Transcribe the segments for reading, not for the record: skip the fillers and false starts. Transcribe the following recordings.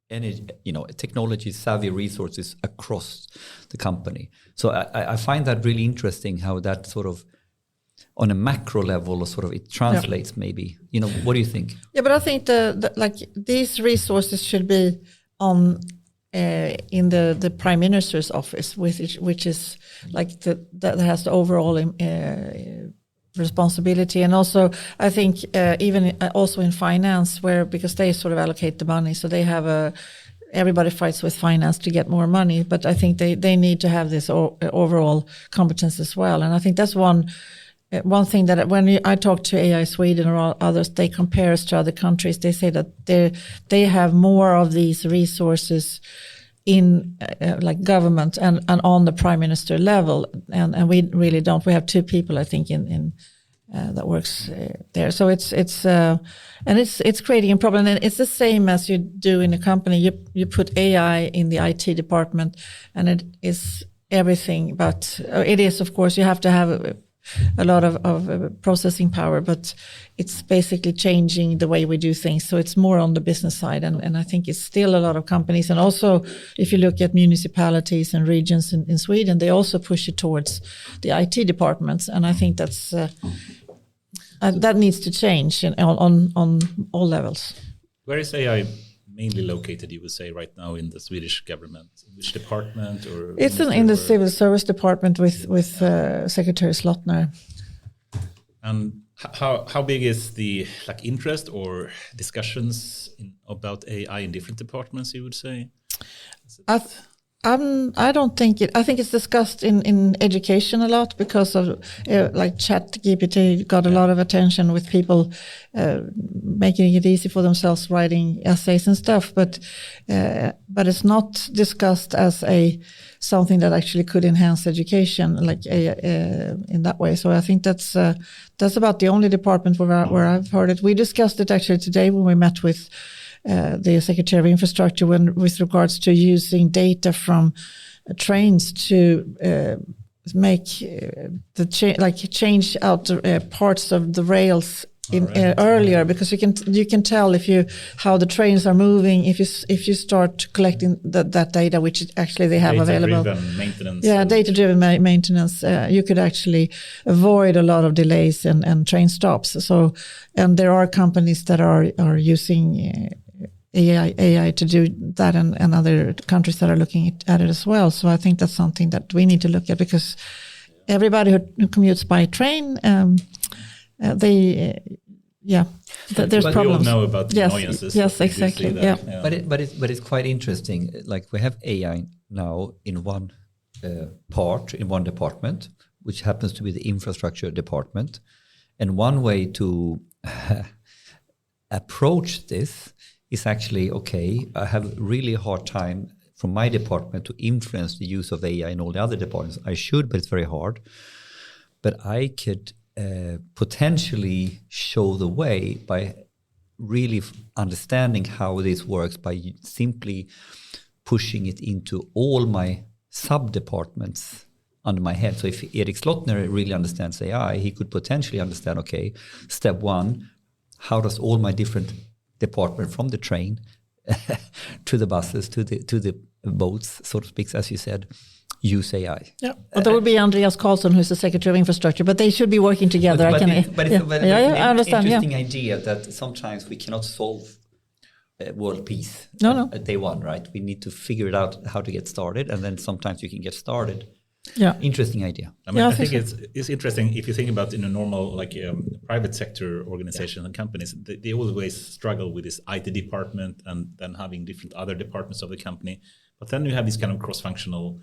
technology savvy resources across the company. So I find that really interesting how that sort of on a macro level or sort of it translates maybe. What do you think? Yeah, but I think these resources should be on in the Prime Minister's office, which is like that has the overall responsibility. And also I think even also in finance because they sort of allocate the money, so they have everybody fights with finance to get more money, but I think they need to have this overall competence as well. And I think that's one thing that when I talk to AI Sweden or others, they compare us to other countries. They say that they have more of these resources in like government and on the prime minister level, and we really don't. We have 2 people, I think, in that works there. So it's creating a problem, and it's the same as you do in a company. You put AI in the IT department, and it is everything. But it is, of course, you have to have a lot of processing power, but it's basically changing the way we do things. So it's more on the business side. And I think it's still a lot of companies. And also, if you look at municipalities and regions in Sweden, they also push it towards the IT departments. And I think that's that needs to change on all levels. Where is AI mainly located, you would say, right now in the Swedish government? Which department? Or it's in the civil service department with Secretary Slottner. And how big is the interest or discussions about AI in different departments, you would say? I don't think I think it's discussed in education a lot because of like ChatGPT got a lot of attention with people making it easy for themselves writing essays and stuff, but it's not discussed as something that actually could enhance education in that way. So I think that's about the only department where I've heard it. We discussed it actually today when we met with the Secretary of Infrastructure with regards to using data from trains to make change out parts of the rails earlier, because you can tell how the trains are moving if you start collecting that data, which actually they have available. Data-driven maintenance. Yeah, data-driven maintenance. You could actually avoid a lot of delays and train stops. So, and there are companies that are using AI to do that, and other countries that are looking at it as well. So I think that's something that we need to look at, because everybody who commutes by train, there's but problems. We all know about the annoyances. Yes, exactly. Yeah. But it's quite interesting. Like we have AI now in one in one department, which happens to be the infrastructure department, and one way to approach this is actually, I have a really hard time from my department to influence the use of AI in all the other departments. I should, but it's very hard. But I could potentially show the way by really understanding how this works by simply pushing it into all my sub-departments under my head. So if Erik Slottner really understands AI, he could potentially understand, step 1, how does all my different department, from the train to the buses to the boats, so to speak, as you said, use AI. Yeah, but that would be Andreas Karlsson, who's the Secretary of Infrastructure, but they should be working together. But it's I understand. Interesting idea that sometimes we cannot solve world peace at day one, right? We need to figure it out how to get started, and then sometimes you can get started. Yeah, interesting idea. I think it's interesting if you think about in a normal private sector organization and companies, they always struggle with this IT department and then having different other departments of the company. But then you have these kind of cross-functional,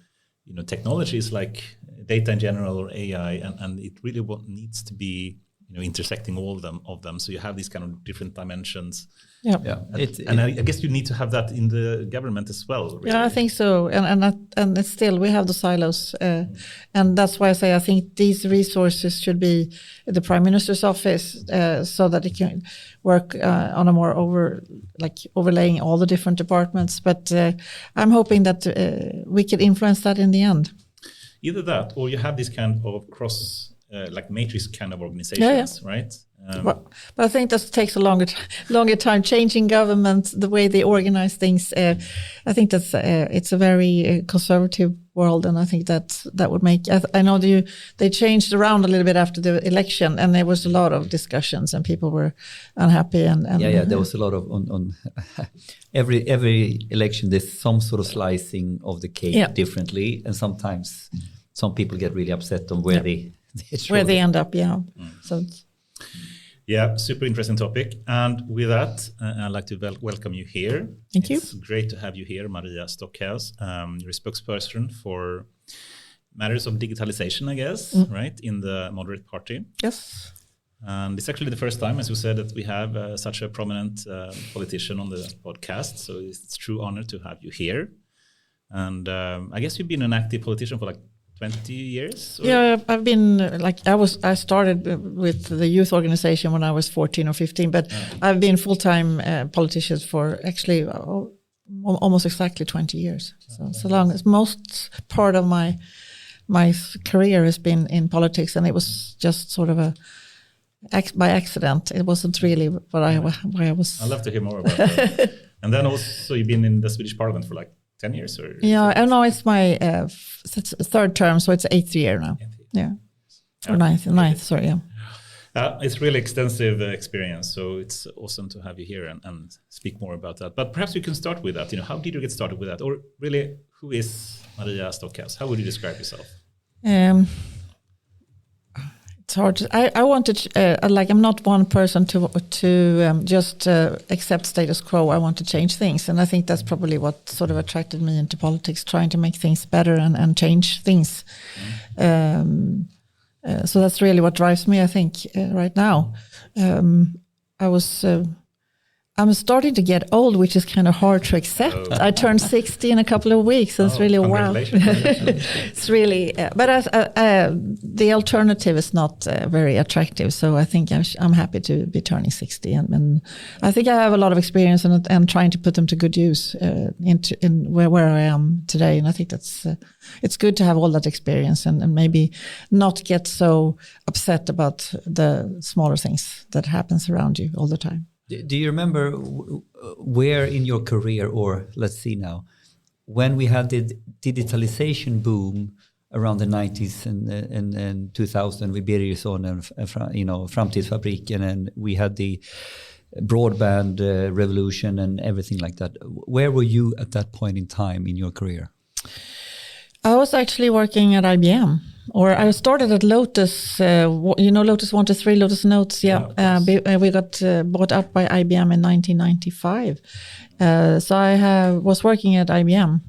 technologies like data in general or AI, and it really needs to be intersecting all of them. So you have these kind of different dimensions. Yeah. And I guess you need to have that in the government as well. Really. Yeah, I think so. And it's still, we have the silos. And that's why I say I think these resources should be at the Prime Minister's office so that it can work on a more overlaying all the different departments. But I'm hoping that we can influence that in the end. Either that, or you have this kind of cross like matrix kind of organizations, right? But I think that takes a longer time. Changing governments, the way they organize things. I think that's it's a very conservative world, and I think that would make. I know they changed around a little bit after the election, and there was a lot of discussions, and people were unhappy. And there was a lot of on every election. There's some sort of slicing of the cake differently, and sometimes some people get really upset on where they end up. Yeah, so. Yeah, super interesting topic. And with that, I'd like to welcome you here. Thank you. It's great to have you here, Maria Stockhaus. You're a spokesperson for matters of digitalization, I guess, right, in the Moderate Party. Yes. And it's actually the first time, as you said, that we have such a prominent politician on the podcast. So it's a true honor to have you here. And I guess you've been an active politician for like 20 years? Or? Yeah, I've been I started with the youth organization when I was 14 or 15, but I've been full-time politician for actually almost exactly 20 years. So long as most part of my career has been in politics, and it was just sort of by accident. It wasn't really why I was. I'd love to hear more about that. And then also you've been in the Swedish Parliament for like 10 years? Or yeah, no, it's my third term, so it's 8th year now. Yeah. Or ninth, sorry, yeah. It's really extensive experience, so it's awesome to have you here and speak more about that. But perhaps we can start with that. How did you get started with that? Or really, who is Maria Stockhaus? How would you describe yourself? It's hard to, I wanted, I'm not one person to just accept status quo. I want to change things. And I think that's probably what sort of attracted me into politics, trying to make things better and change things. So that's really what drives me, I think, right now. I'm starting to get old, which is kind of hard to accept. I turned 60 in a couple of weeks. So it's really wow. It's really, but the alternative is not very attractive. So I think I'm happy to be turning 60, and I think I have a lot of experience and trying to put them to good use in where I am today. And I think that's it's good to have all that experience and maybe not get so upset about the smaller things that happens around you all the time. Do you remember where in your career, or let's see now, when we had the digitalization boom around the 90s and 2000 with Birgersson and Framtidsfabriken, and we had the broadband revolution and everything like that. Where were you at that point in time in your career? I was actually working at IBM. Or I started at Lotus, Lotus 1 to 3, Lotus Notes. Yeah, we got bought up by IBM in 1995. So I was working at IBM.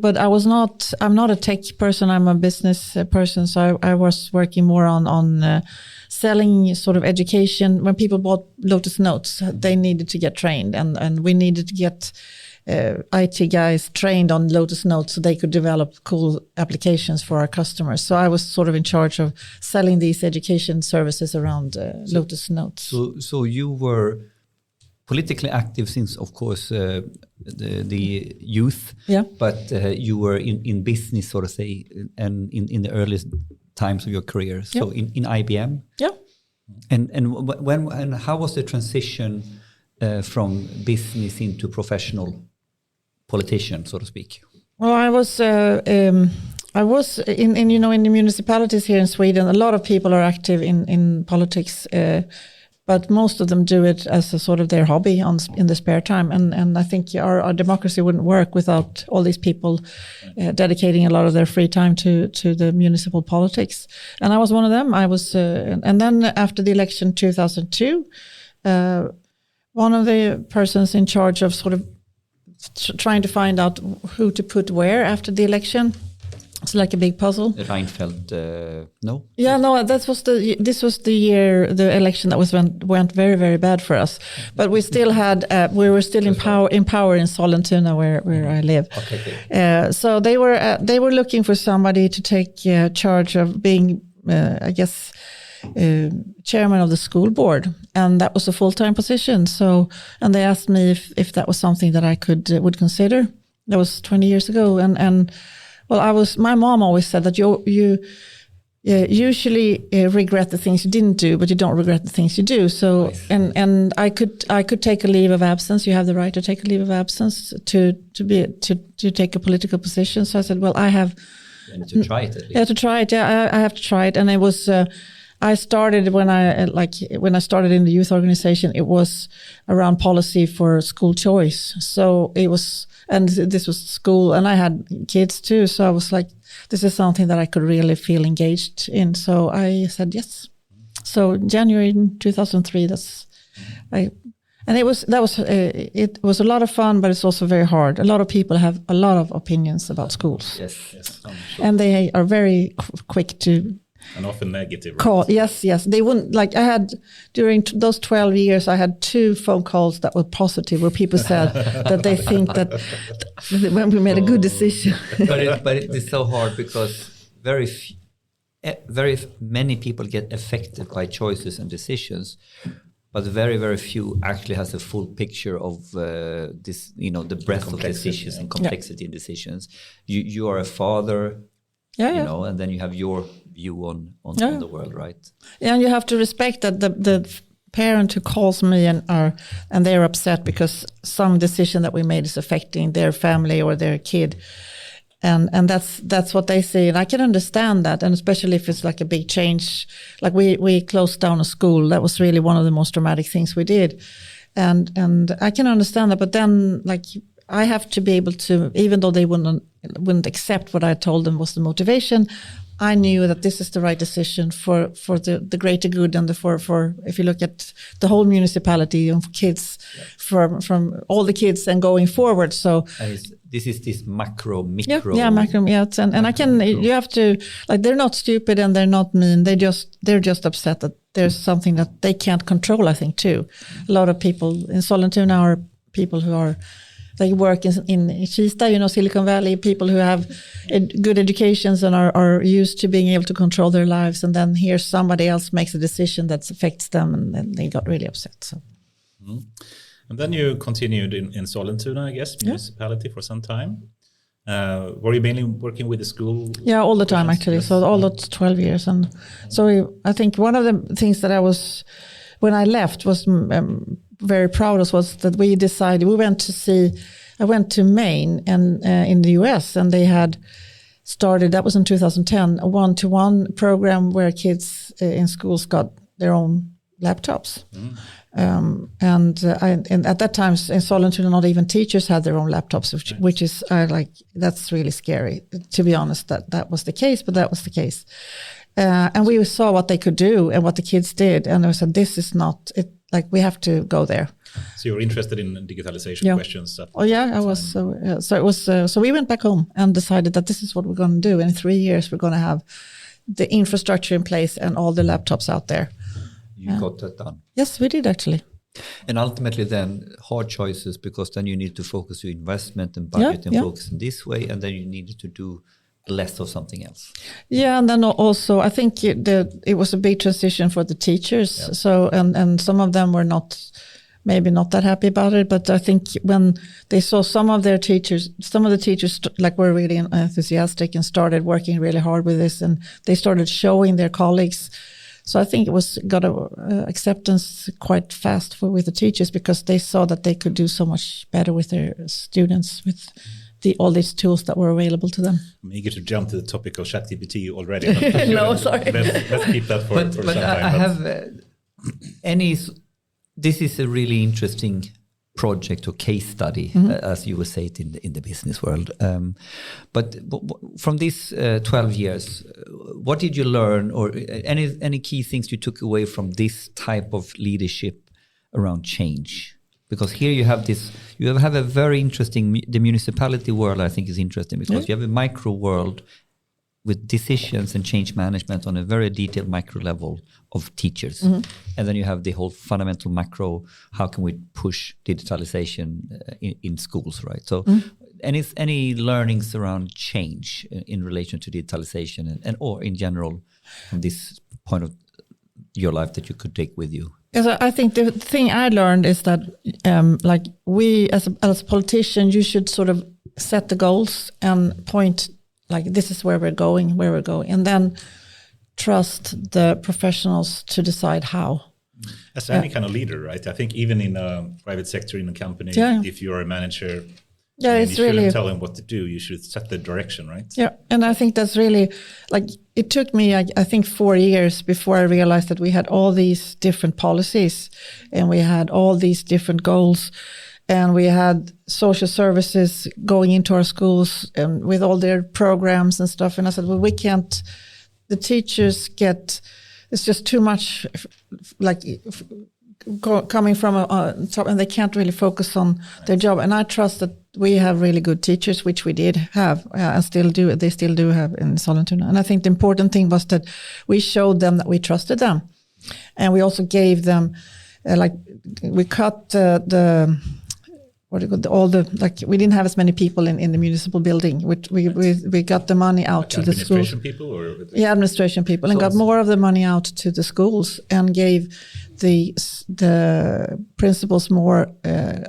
But I'm not a tech person. I'm a business person. So I was working more on selling sort of education. When people bought Lotus Notes, they needed to get trained, and we needed to get IT guys trained on Lotus Notes so they could develop cool applications for our customers. So I was sort of in charge of selling these education services around Lotus Notes. So you were politically active since, of course, the youth, but you were in business, sort of say, and in the earliest times of your career. So in IBM. Yeah. And how was the transition from business into professional politician, so to speak? Well, I was in the municipalities here in Sweden. A lot of people are active in politics, but most of them do it as a sort of their hobby in the spare time. And I think our democracy wouldn't work without all these people dedicating a lot of their free time to the municipal politics. And I was one of them. I was, and then after the election 2002. One of the persons in charge of sort of trying to find out who to put where after the election. It's like a big puzzle. Reinfeldt, no? Yeah, no. This was the year, the election that went very, very bad for us. But we still had, we were still in power in Sollentuna, where I live. Okay. So they were looking for somebody to take charge of being, I guess, chairman of the school board, and that was a full-time position. So, and they asked me if that was something that I would consider. That was 20 years ago, and well, my mom always said that you usually regret the things you didn't do, but you don't regret the things you do. So, and I could take a leave of absence. You have the right to take a leave of absence to take a political position. So I said, well, I have to try it at least. Yeah, to try it. Yeah, I have to try it. And it was, I started when I started in the youth organization, it was around policy for school choice. So it was, and this was school, and I had kids too. So I was like, this is something that I could really feel engaged in. So I said yes. So January 2003, and it was a lot of fun, but it's also very hard. A lot of people have a lot of opinions about schools. Yes. Sure. And they are very quick to and often negative. Right? Call. Yes. They wouldn't, like I had, during those 12 years, I had 2 phone calls that were positive, where people said that they think that when we made a good decision. but it is so hard because very many people get affected by choices and decisions, but very, very few actually has a full picture of this, the breadth of decisions and complexity in decisions. You are a father, and then you have your view on the world, right? Yeah, and you have to respect that the parent who calls me and they're upset because some decision that we made is affecting their family or their kid. And that's what they say. And I can understand that. And especially if it's like a big change, like we closed down a school. That was really one of the most dramatic things we did. And I can understand that. But then like I have to be able to, even though they wouldn't accept what I told them was the motivation, I knew that this is the right decision for the greater good and for if you look at the whole municipality and kids, from all the kids and going forward. So this is this macro, micro. Yeah, macro. Yeah, and I can. You have to, like, they're not stupid and they're not mean. They're just upset that there's something that they can't control. I think too. A lot of people in Sollentuna are people who they work in Kista, Silicon Valley, people who have good educations and are used to being able to control their lives. And then here somebody else makes a decision that affects them, and then they got really upset. So. Mm-hmm. And then you continued in Sollentuna, I guess, municipality for some time. Were you mainly working with the school? Yeah, all the time, actually. Yes. So all those 12 years. And so I think one of the things that I was, when I left, was very proud of was that we decided, I went to Maine and in the US, and they had started, that was in 2010, a 1-to-1 program where kids in schools got their own laptops. And at that time in Sollentuna, not even teachers had their own laptops, which is that's really scary, to be honest, that was the case, but that was the case. And we saw what they could do and what the kids did. And I said, this is not it. Like, we have to go there. So you're interested in digitalization questions? I was. So it was. So we went back home and decided that this is what we're going to do. In 3 years, we're going to have the infrastructure in place and all the laptops out there. You got that done. Yes, we did actually. And ultimately then hard choices, because then you need to focus your investment and budget and focus in this way, and then you needed to do less of something else. Yeah, and then also I think it was a big transition for the teachers. Yeah. So and some of them were maybe not that happy about it, but I think when they saw some of the teachers were really enthusiastic and started working really hard with this, and they started showing their colleagues. So I think it got acceptance quite fast with the teachers, because they saw that they could do so much better with their students with all these tools that were available to them. I'm eager to jump to the topic of ChatGPT already. No, sorry. Let's keep that for some time. I have this is a really interesting project or case study, as you would say it in the business world. But from these 12 years, what did you learn, or any key things you took away from this type of leadership around change? Because here you have a very interesting, the municipality world I think is interesting, because you have a micro world with decisions and change management on a very detailed micro level of teachers. And then you have the whole fundamental macro, how can we push digitalization in schools, right? So any learnings around change in relation to digitalization and or in general from this point of your life that you could take with you? Yes, I think the thing I learned is that we as a politician, you should sort of set the goals and point, like, this is where we're going. And then trust the professionals to decide how. As any kind of leader, right? I think even in a private sector, in a company, if you're a manager, it's you shouldn't really tell them what to do. You should set the direction, right? Yeah, and I think that's really, like, it took me, I think 4 years before I realized that we had all these different policies and we had all these different goals. And we had social services going into our schools and with all their programs and stuff. And I said, well, we can't, the teachers it's just too much, like, coming from a top, and they can't really focus on their job. And I trust that we have really good teachers, which we did have and still do. They still do have in Sollentuna. And I think the important thing was that we showed them that we trusted them. And we also gave them, we cut we didn't have as many people in the municipal building. We got the money out to the schools. Administration people, or administration people, and got more of the money out to the schools and gave the principals more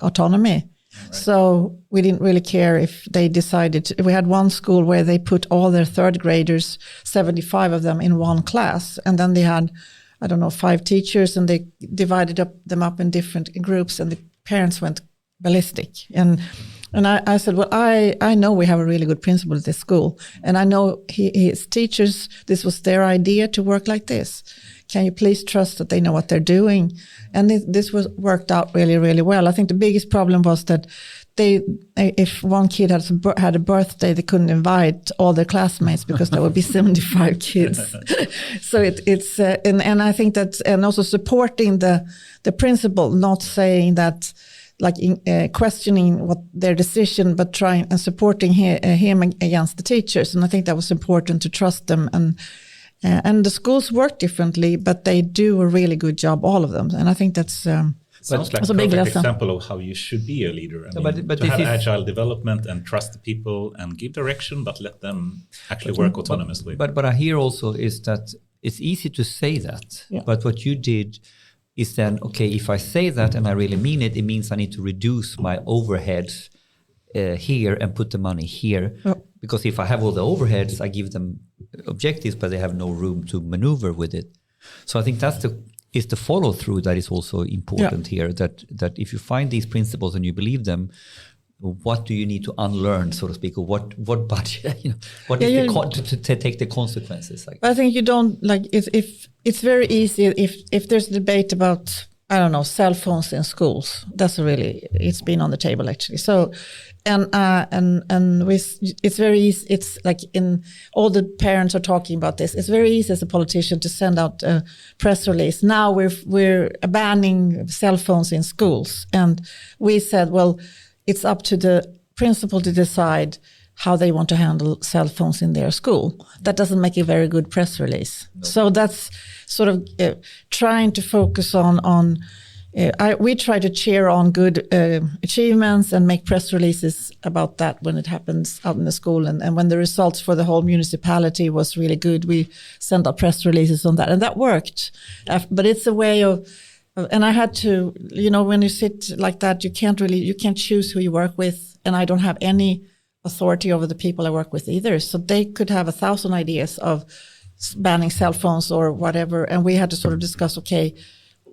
autonomy. Right. So we didn't really care if they decided. We had one school where they put all their third graders, 75 of them, in one class, and then they had, 5 teachers, and they divided them up in different groups, and the parents went ballistic. And I said, well, I know we have a really good principal at this school, and I know his teachers, this was their idea to work like this. Can you please trust that they know what they're doing? And this was worked out really, really well. I think the biggest problem was that if one kid had a birthday, they couldn't invite all their classmates because there would be 75 kids. So it's and I think that, and also supporting the principal, not saying that, like, questioning what their decision, but trying and supporting him against the teachers. And I think that was important, to trust them. And the schools work differently, but they do a really good job, all of them. And I think that's sounds like a perfect example of how you should be a leader. But to have agile development and trust the people and give direction, but let them actually work autonomously. But I hear also is that it's easy to say that, but what you did is then, okay, if I say that and I really mean it, it means I need to reduce my overheads here and put the money here. Oh. Because if I have all the overheads, I give them objectives, but they have no room to maneuver with it. So I think that's the follow through that is also important here. That if you find these principles and you believe them, what do you need to unlearn, so to speak, or what budget? What is to take the consequences? Like, I think you don't like if it's very easy if there's a debate about, I don't know, cell phones in schools. It's been on the table actually. So, it's very easy. It's like in all the parents are talking about this. It's very easy as a politician to send out a press release. Now we're banning cell phones in schools, and we said, well, it's up to the principal to decide how they want to handle cell phones in their school. That doesn't make a very good press release. No. So that's sort of trying to focus on we try to cheer on good achievements and make press releases about that when it happens out in the school. And when the results for the whole municipality was really good, we sent out press releases on that. And that worked. But it's a way of, and I had to, when you sit like that, you can't choose who you work with. And I don't have any authority over the people I work with either. So they could have 1,000 ideas of banning cell phones or whatever. And we had to sort of discuss, okay,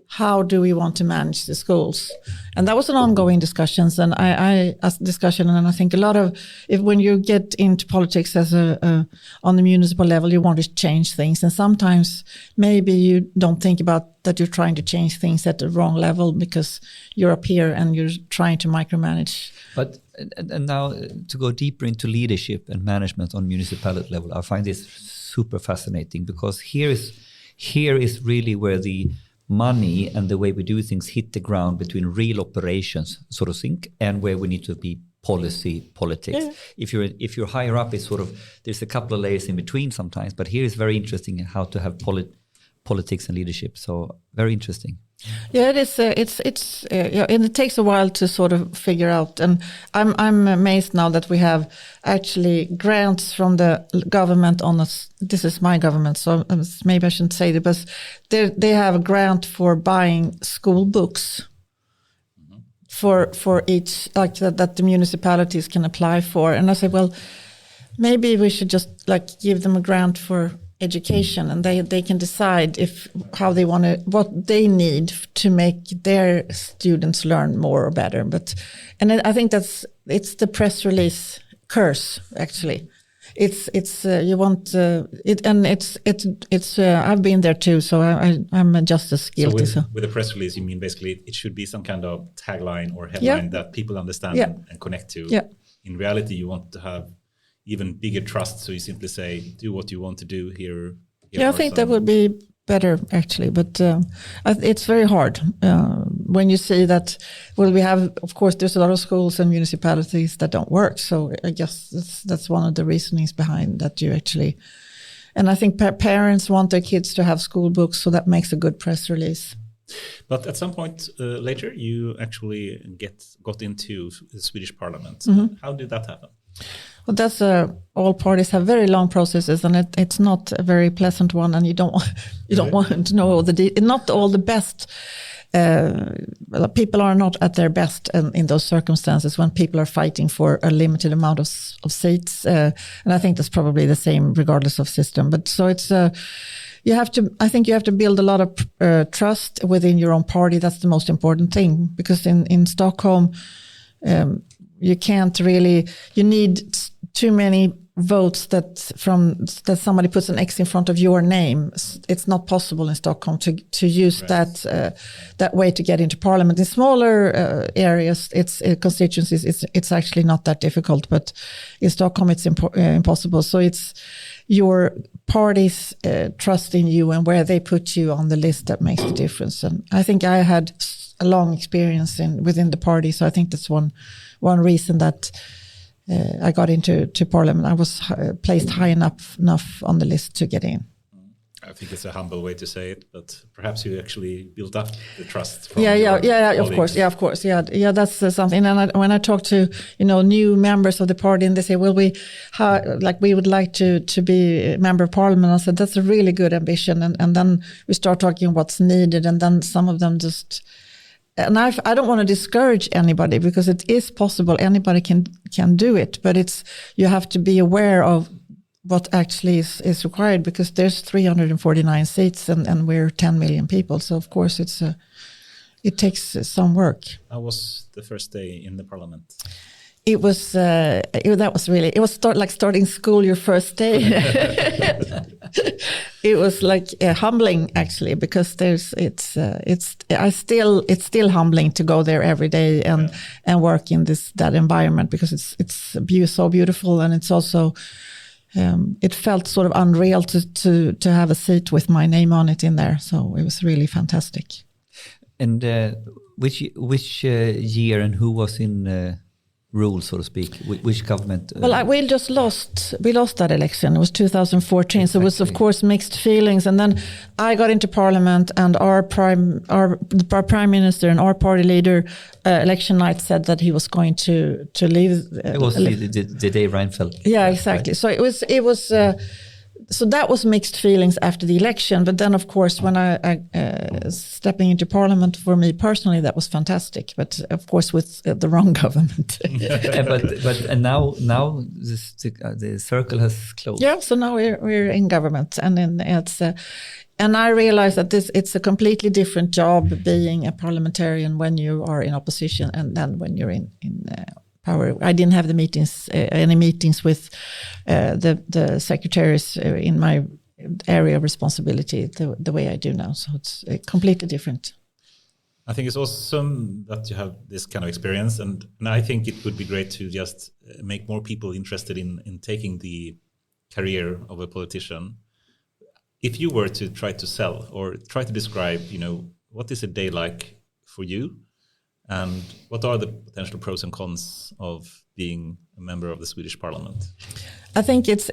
how do we want to manage the schools? And that was an ongoing discussions. And I and I think a lot of, when you get into politics as on the municipal level, you want to change things. And sometimes maybe you don't think about that you're trying to change things at the wrong level because you're up here and you're trying to micromanage. But and now to go deeper into leadership and management on municipality level, I find this super fascinating because here is really where the money and the way we do things hit the ground between real operations, sort of think, and where we need to be politics. Yeah. If you're higher up, it's sort of, there's a couple of layers in between sometimes, but here is very interesting how to have politics and leadership. So very interesting. Yeah, it is. And it takes a while to sort of figure out. And I'm amazed now that we have actually grants from the government on us. This is my government, so maybe I shouldn't say it, but they have a grant for buying school books for each, like that the municipalities can apply for. And I said, well, maybe we should just like give them a grant for education, and they can decide how they want to, what they need to make their students learn more or better. And I think it's the press release curse, actually. It's you want it, and it's I've been there too, so I'm just as guilty. So with a press release, you mean basically it should be some kind of tagline or headline that people understand and connect to. Yeah. In reality, you want to have even bigger trust, so you simply say, "Do what you want to do here." I think that would be better, actually, but it's very hard when you see that. Well, we have, of course, there's a lot of schools and municipalities that don't work. So I guess that's one of the reasonings behind that you actually. And I think parents want their kids to have school books, so that makes a good press release. But at some point later, you actually got into the Swedish Parliament. Mm-hmm. How did that happen? Well, that's all parties have very long processes, and it's not a very pleasant one. And you don't want to know not all the best. People are not at their best in those circumstances when people are fighting for a limited amount of seats, and I think that's probably the same regardless of system. But so it's I think you have to build a lot of trust within your own party. That's the most important thing, because in Stockholm. You can't really. You need too many votes that somebody puts an X in front of your name. It's not possible in Stockholm to use that way to get into parliament. In smaller areas, constituencies. It's actually not that difficult, but in Stockholm it's impossible. So it's your party's trust in you and where they put you on the list that makes the difference. And I think I had a long experience within the party, so I think that's one reason that I got into parliament. I was placed high enough on the list to get in. I think it's a humble way to say it, but perhaps you actually built up the trust. Of course. That's something. And when I talk to new members of the party, and they say, "Well, we would like to be a member of parliament," I said, "That's a really good ambition." And then we start talking what's needed, and then some of them just. And I don't want to discourage anybody, because it is possible. Anybody can do it, but you have to be aware of what actually is required, because there's 349 seats and we're 10 million people. So of course it takes some work. How was the first day in the parliament? It was like starting school your first day. It was like humbling, actually, because it's still humbling to go there every day and work in that environment, because it's so beautiful, and it's also it felt sort of unreal to have a seat with my name on it in there. So it was really fantastic. And which year and who was in rule, so to speak? Which government? Well, we lost that election. It was 2014. Exactly. So it was, of course, mixed feelings. And then I got into parliament, and our prime minister and our party leader, election night, said that he was going to leave. It was the day Reinfeldt. Yeah, exactly. Right. So it was. So that was mixed feelings after the election. But then, of course, when I stepping into parliament, for me personally, that was fantastic. But of course, with the wrong government. but now the circle has closed. Yeah. So now we're in government, and and I realized that it's a completely different job being a parliamentarian when you are in opposition and then when you're in power. I didn't have any meetings with the secretaries in my area of responsibility the way I do now. So it's completely different. I think it's awesome that you have this kind of experience, and I think it would be great to just make more people interested in taking the career of a politician. If you were to try to sell or try to describe, what is a day like for you? And what are the potential pros and cons of being a member of the Swedish Parliament? I think it's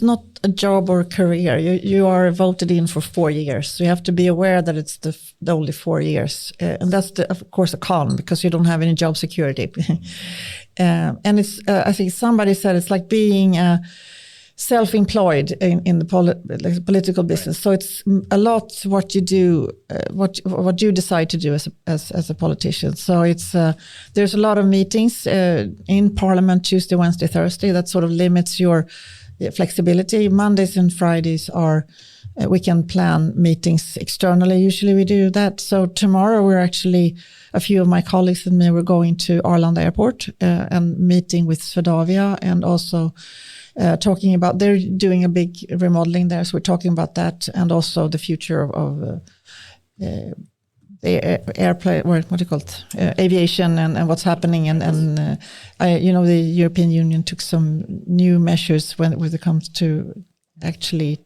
not a job or a career. You are voted in for 4 years. So you have to be aware that it's the only 4 years, and that's of course a con, because you don't have any job security. And it's I think somebody said it's like being self-employed in the political business. So it's a lot what you do, what you decide to do as a politician. So it's there's a lot of meetings in Parliament Tuesday, Wednesday, Thursday. That sort of limits your flexibility. Mondays and Fridays are we can plan meetings externally. Usually we do that. So tomorrow we're actually, a few of my colleagues and me, we're going to Arlanda Airport and meeting with Swedavia, and also talking about, they're doing a big remodeling there. So we're talking about that, and also the future of the airplane, what do you call it? Aviation and what's happening. And the European Union took some new measures when it comes to actually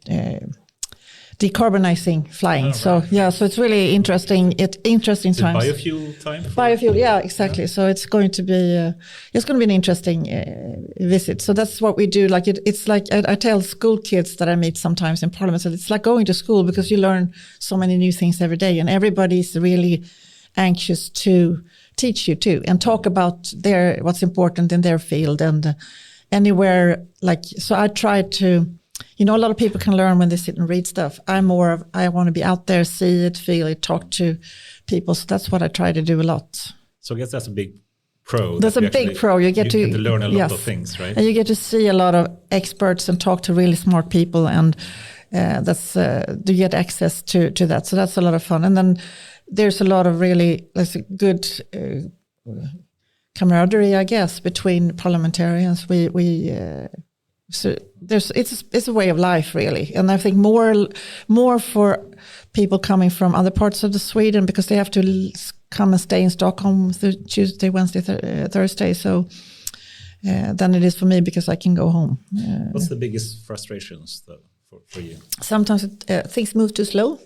decarbonizing flying. Right. So it's really interesting. Interesting times. Biofuel time. Biofuel, yeah, exactly. Yeah. So it's going to be an interesting visit. So that's what we do. Like it's like I tell school kids that I meet sometimes in Parliament that it's like going to school, because you learn so many new things every day, and everybody's really anxious to teach you too and talk about what's important in their field and anywhere. Like, so I try to. A lot of people can learn when they sit and read stuff. I'm more of, I want to be out there, see it, feel it, talk to people. So that's what I try to do a lot. So I guess that's a big pro. That's a big pro. You get to learn a lot of things, right? And you get to see a lot of experts and talk to really smart people. And you get access to that. So that's a lot of fun. And then there's a lot of really good camaraderie, I guess, between parliamentarians. So it's a way of life, really, and I think more for people coming from other parts of Sweden, because they have to come and stay in Stockholm Tuesday, Wednesday, Thursday. So than it is for me, because I can go home. What's the biggest frustrations though for you? Sometimes things move too slow.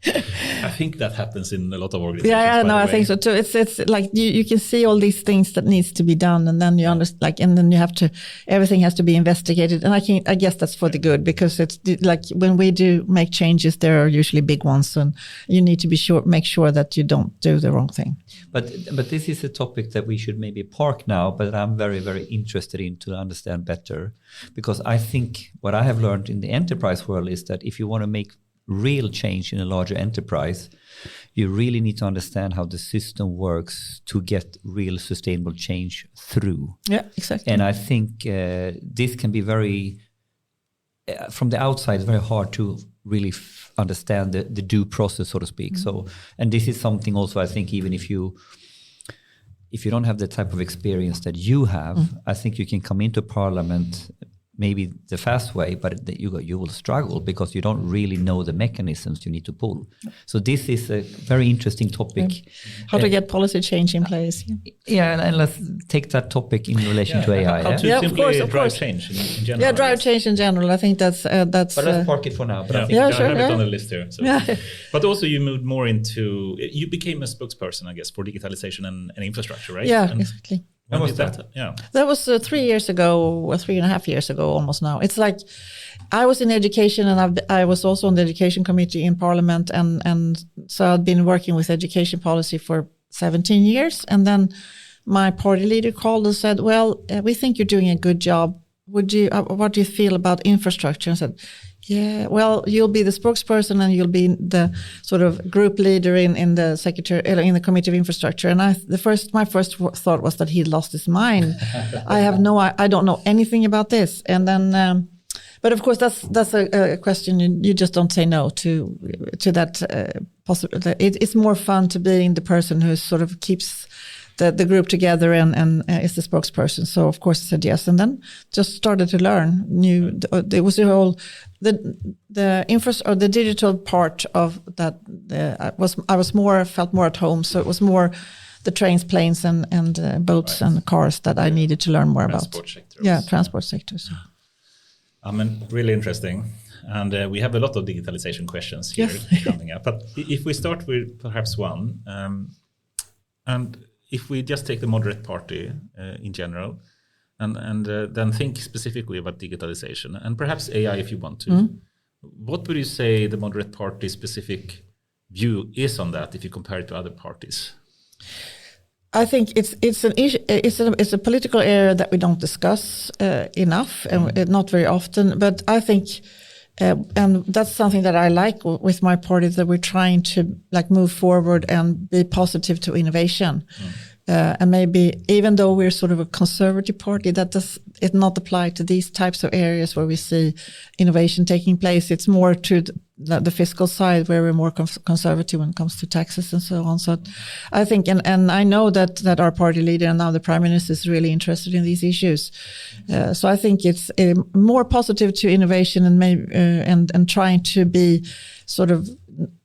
I think that happens in a lot of organizations. Yeah, no, I think so too. It's like you can see all these things that needs to be done, and then you understand, and then you have to, everything has to be investigated. And I guess that's for the good, because it's like when we do make changes, there are usually big ones, and you need to make sure that you don't do the wrong thing. But this is a topic that we should maybe park now, but I'm very, very interested in to understand better, because I think what I have learned in the enterprise world is that if you want to make real change in a larger enterprise, you really need to understand how the system works to get real sustainable change through. Yeah, exactly. And I think this can be very, from the outside, very hard to really understand the due process, so to speak. Mm-hmm. So, and this is something also, I think, even if you don't have the type of experience that you have, mm-hmm. I think you can come into Parliament maybe the fast way, but you will struggle because you don't really know the mechanisms you need to pull. So this is a very interesting topic. How to get policy change in place. Yeah, and let's take that topic in relation to AI. How to simply drive change in general. Yeah, drive change in general. I think that's. But let's park it for now. But I think I have it on the list here. So. Yeah. But also you moved more into, you became a spokesperson, I guess, for digitalization and infrastructure, right? Yeah, exactly. When was that? Yeah, that was 3 years ago, or 3.5 years ago, almost now. It's like I was in education, and I was also on the education committee in Parliament, and so I'd been working with education policy for 17 years. And then my party leader called and said, "Well, we think you're doing a good job. What do you feel about infrastructure?" And I said, "Yeah, well, you'll be the spokesperson, and you'll be the sort of group leader in the in the committee of infrastructure." And my first thought was that he lost his mind. I don't know anything about this. And then, but of course, that's a question you just don't say no to that possibility. It's more fun to be the person who sort of keeps the group together and is the spokesperson. So of course I said yes, and then just started to learn new. It was the whole the infrastructure or the digital part of that. I felt more at home. So it was more the trains, planes, and boats and cars that I needed to learn more about. Transport sector. So. Really interesting. And we have a lot of digitalization questions here coming up. But if we start with perhaps one, and if we just take the moderate party in general, and then think specifically about digitalization and perhaps AI if you want to, what would you say the moderate party specific view is on that if you compare it to other parties? I think it's an issue. It's a political area that we don't discuss enough and not very often. But I think, and that's something that I like with my party, that we're trying to like move forward and be positive to innovation. And maybe even though we're sort of a conservative party, that does it not apply to these types of areas where we see innovation taking place. It's more to the fiscal side where we're more conservative when it comes to taxes and so on. So I think, and I know that our party leader and now the prime minister is really interested in these issues. So I think it's more positive to innovation and maybe and trying to be sort of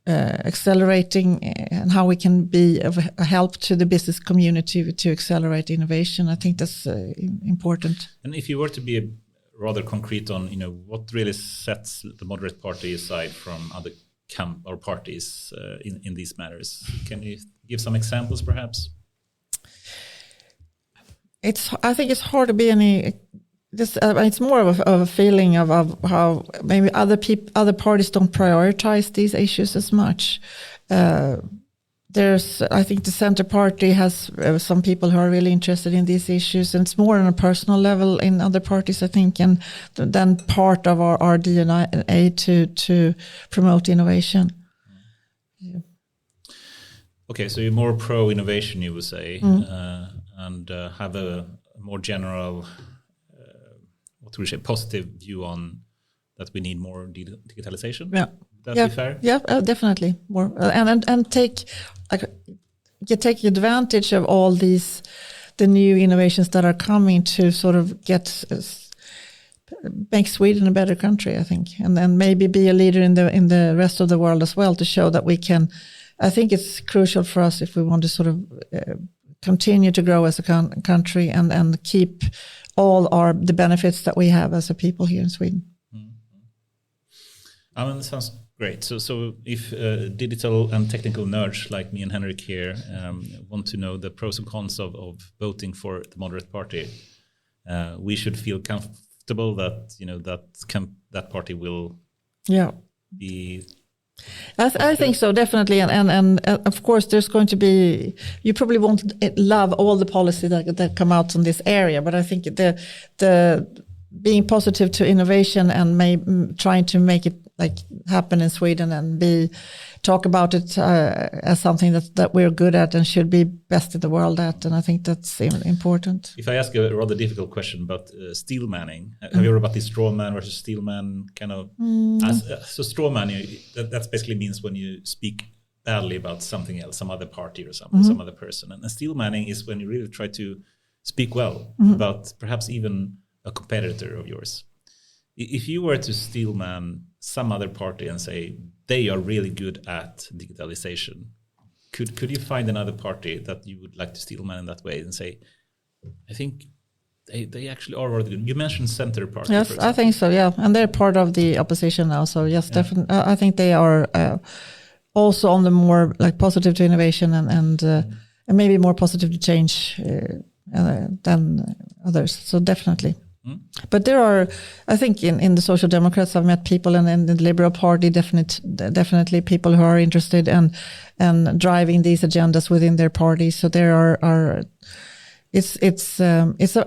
accelerating and how we can be of a help to the business community to accelerate innovation. I think that's important. And if you were to be rather concrete on, what really sets the Moderate Party aside from other parties in these matters, can you give some examples, perhaps? I think it's hard to be any. It's more of a feeling of how maybe other parties don't prioritize these issues as much. I think the Center Party has some people who are really interested in these issues, and it's more on a personal level in other parties, I think, and then part of our DNA to promote innovation. Yeah. Okay, so you're more pro-innovation, you would say, and have a more general, what would you say, positive view on that we need more digitalization? Yeah. Would that be fair? Yeah, definitely. More and take advantage of all the new innovations that are coming to sort of make Sweden a better country, I think, and then maybe be a leader in the rest of the world as well to show that we can. I think it's crucial for us if we want to sort of continue to grow as a country and keep all the benefits that we have as a people here in Sweden. That sounds great. So if digital and technical nerds like me and Henrik here want to know the pros and cons of voting for the Moderate Party, we should feel comfortable that that party will be. I think so, definitely, and of course, there's going to be. You probably won't love all the policy that come out in this area, but I think the being positive to innovation and trying to make it like happen in Sweden and talk about it as something that we're good at and should be best in the world at, and I think that's important. If I ask a rather difficult question about steel manning, have you heard about this straw man versus steel man kind of? So straw man, that basically means when you speak badly about something else, some other party or some other person, and steel manning is when you really try to speak well about perhaps even a competitor of yours. If you were to steel man some other party and say they are really good at digitalization, could you find another party that you would like to steel man in that way and say, I think they actually are really good? You mentioned Center Party. Yes, I think so. Yeah, and they're part of the opposition now. So yes, definitely, I think they are also on the more like positive to innovation and maybe more positive to change than others. So definitely. But there are, I think, in the Social Democrats, I've met people, and in the Liberal Party, definitely people who are interested and driving these agendas within their party. So there are I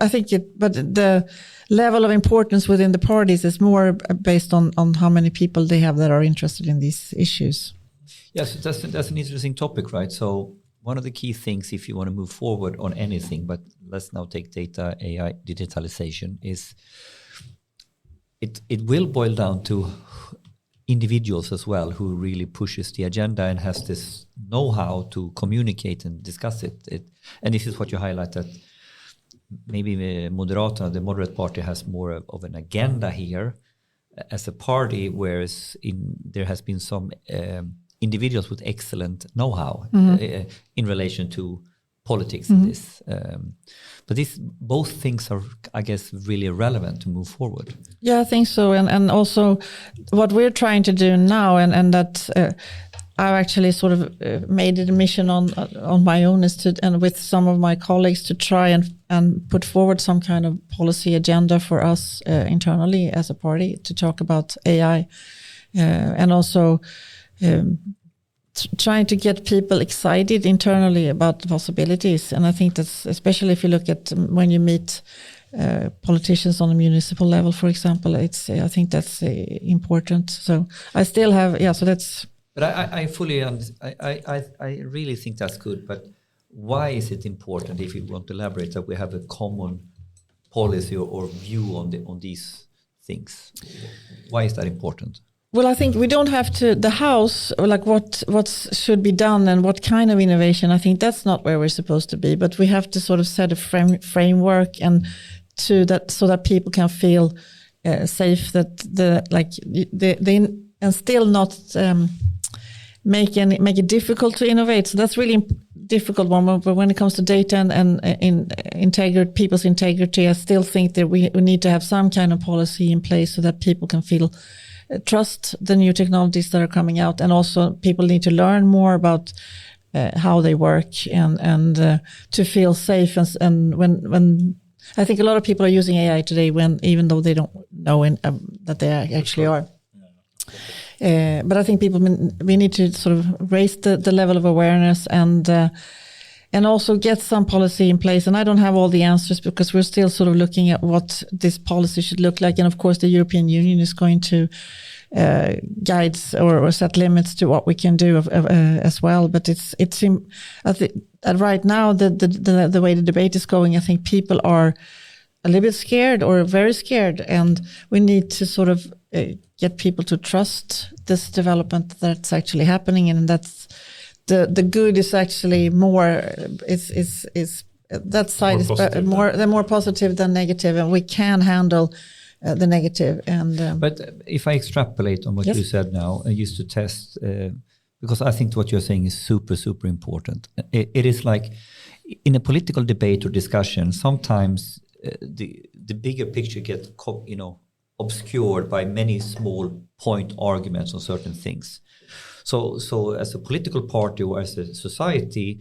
think but the level of importance within the parties is more based on how many people they have that are interested in these issues. Yes, that's an interesting topic, right? So one of the key things, if you want to move forward on anything, but let's now take data, AI, digitalization, is it will boil down to individuals as well who really pushes the agenda and has this know-how to communicate and discuss it. And this is what you highlight, that maybe Moderaterna, the Moderate Party, has more of an agenda here as a party, whereas there has been some individuals with excellent know-how in relation to politics in this. But both things are, I guess, really relevant to move forward. Yeah, I think so. And also what we're trying to do now, and that I've actually sort of made it a mission on my own, is and with some of my colleagues to try and put forward some kind of policy agenda for us internally as a party to talk about AI and also trying to get people excited internally about the possibilities. And I think that's, especially if you look at when you meet politicians on a municipal level, for example, I think that's important. So I still have, so that's. But I fully understand. I really think that's good. But why is it important, if you want to elaborate, that we have a common policy or view on these things? Why is that important? Well, I think we don't have to, the house, or like what should be done and what kind of innovation, I think that's not where we're supposed to be, but we have to sort of set a framework and to that, so that people can feel safe, that and still not make it difficult to innovate. So that's really difficult one. But when it comes to data and integrity, people's integrity, I still think that we need to have some kind of policy in place so that people can feel trust the new technologies that are coming out, and also people need to learn more about how they work and to feel safe. And when I think a lot of people are using AI today, even though they don't know that they actually are. But I think we need to sort of raise the level of awareness and also get some policy in place. And I don't have all the answers, because we're still sort of looking at what this policy should look like. And of course, the European Union is going to guide or set limits to what we can do as well. But I think right now, the way the debate is going, I think people are a little bit scared or very scared, and we need to sort of get people to trust this development that's actually happening, and that's the good is actually more is that side more is more positive than negative, and we can handle the negative. And but if I extrapolate on what you said now, I used to test because I think what you're saying is super important. It is like in a political debate or discussion, sometimes the bigger picture gets obscured by many small point arguments on certain things. So as a political party or as a society,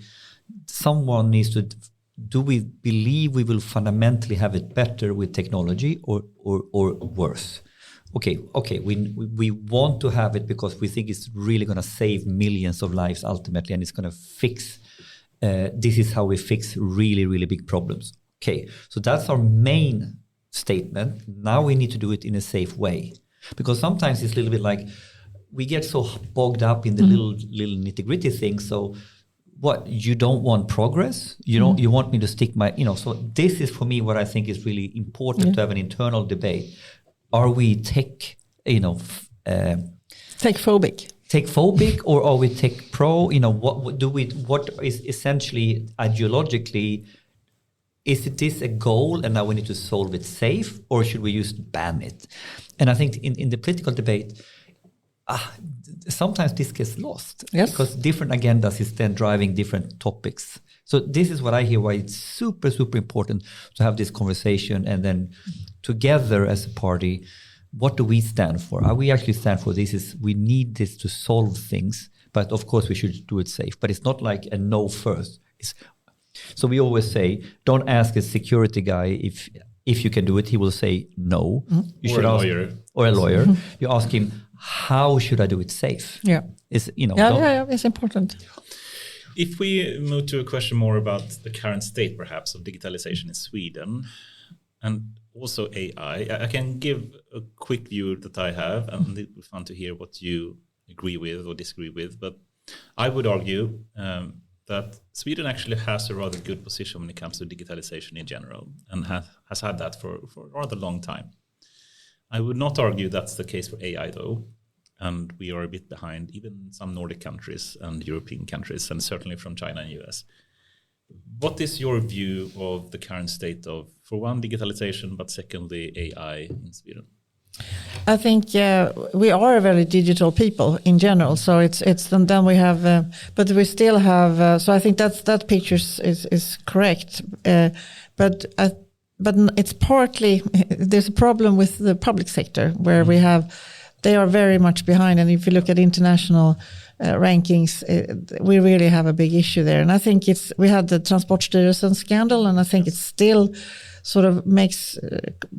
someone needs to, do we believe we will fundamentally have it better with technology or worse? Okay, we want to have it because we think it's really going to save millions of lives ultimately, and it's going to fix, this is how we fix really, really big problems. Okay, so that's our main statement. Now we need to do it in a safe way, because sometimes it's a little bit like we get so bogged up in the little nitty-gritty things. So what, you don't want progress, you want me to stick my, so this is for me what I think is really important to have an internal debate. Are we tech phobic, or are we tech pro? What is essentially ideologically, is this a goal and now we need to solve it safe, or should we just ban it? And I think in the political debate, sometimes this gets lost because different agendas is then driving different topics. So this is what I hear, why it's super important to have this conversation, and then together as a party, what do we stand for? Are we actually stand for this? We need this to solve things, but of course we should do it safe. But it's not like a no first. So we always say, don't ask a security guy if you can do it. He will say no. You should ask, or a lawyer. You ask him, how should I do it safe? Yeah. It's important. If we move to a question more about the current state, perhaps, of digitalization in Sweden, and also AI, I can give a quick view that I have, and it would be fun to hear what you agree with or disagree with. But I would argue that Sweden actually has a rather good position when it comes to digitalization in general, and has had that for a rather long time. I would not argue that's the case for AI, though, and we are a bit behind even some Nordic countries and European countries, and certainly from China and US. What is your view of the current state of, for one, digitalization, but secondly, AI in Sweden? I think we are a very digital people in general. So it's and then we have, but we still have. So I think that picture is correct. But it's partly, there's a problem with the public sector where they are very much behind. And if you look at international rankings, we really have a big issue there. And I think we had the Transportstyrelsen scandal, and I think it still sort of makes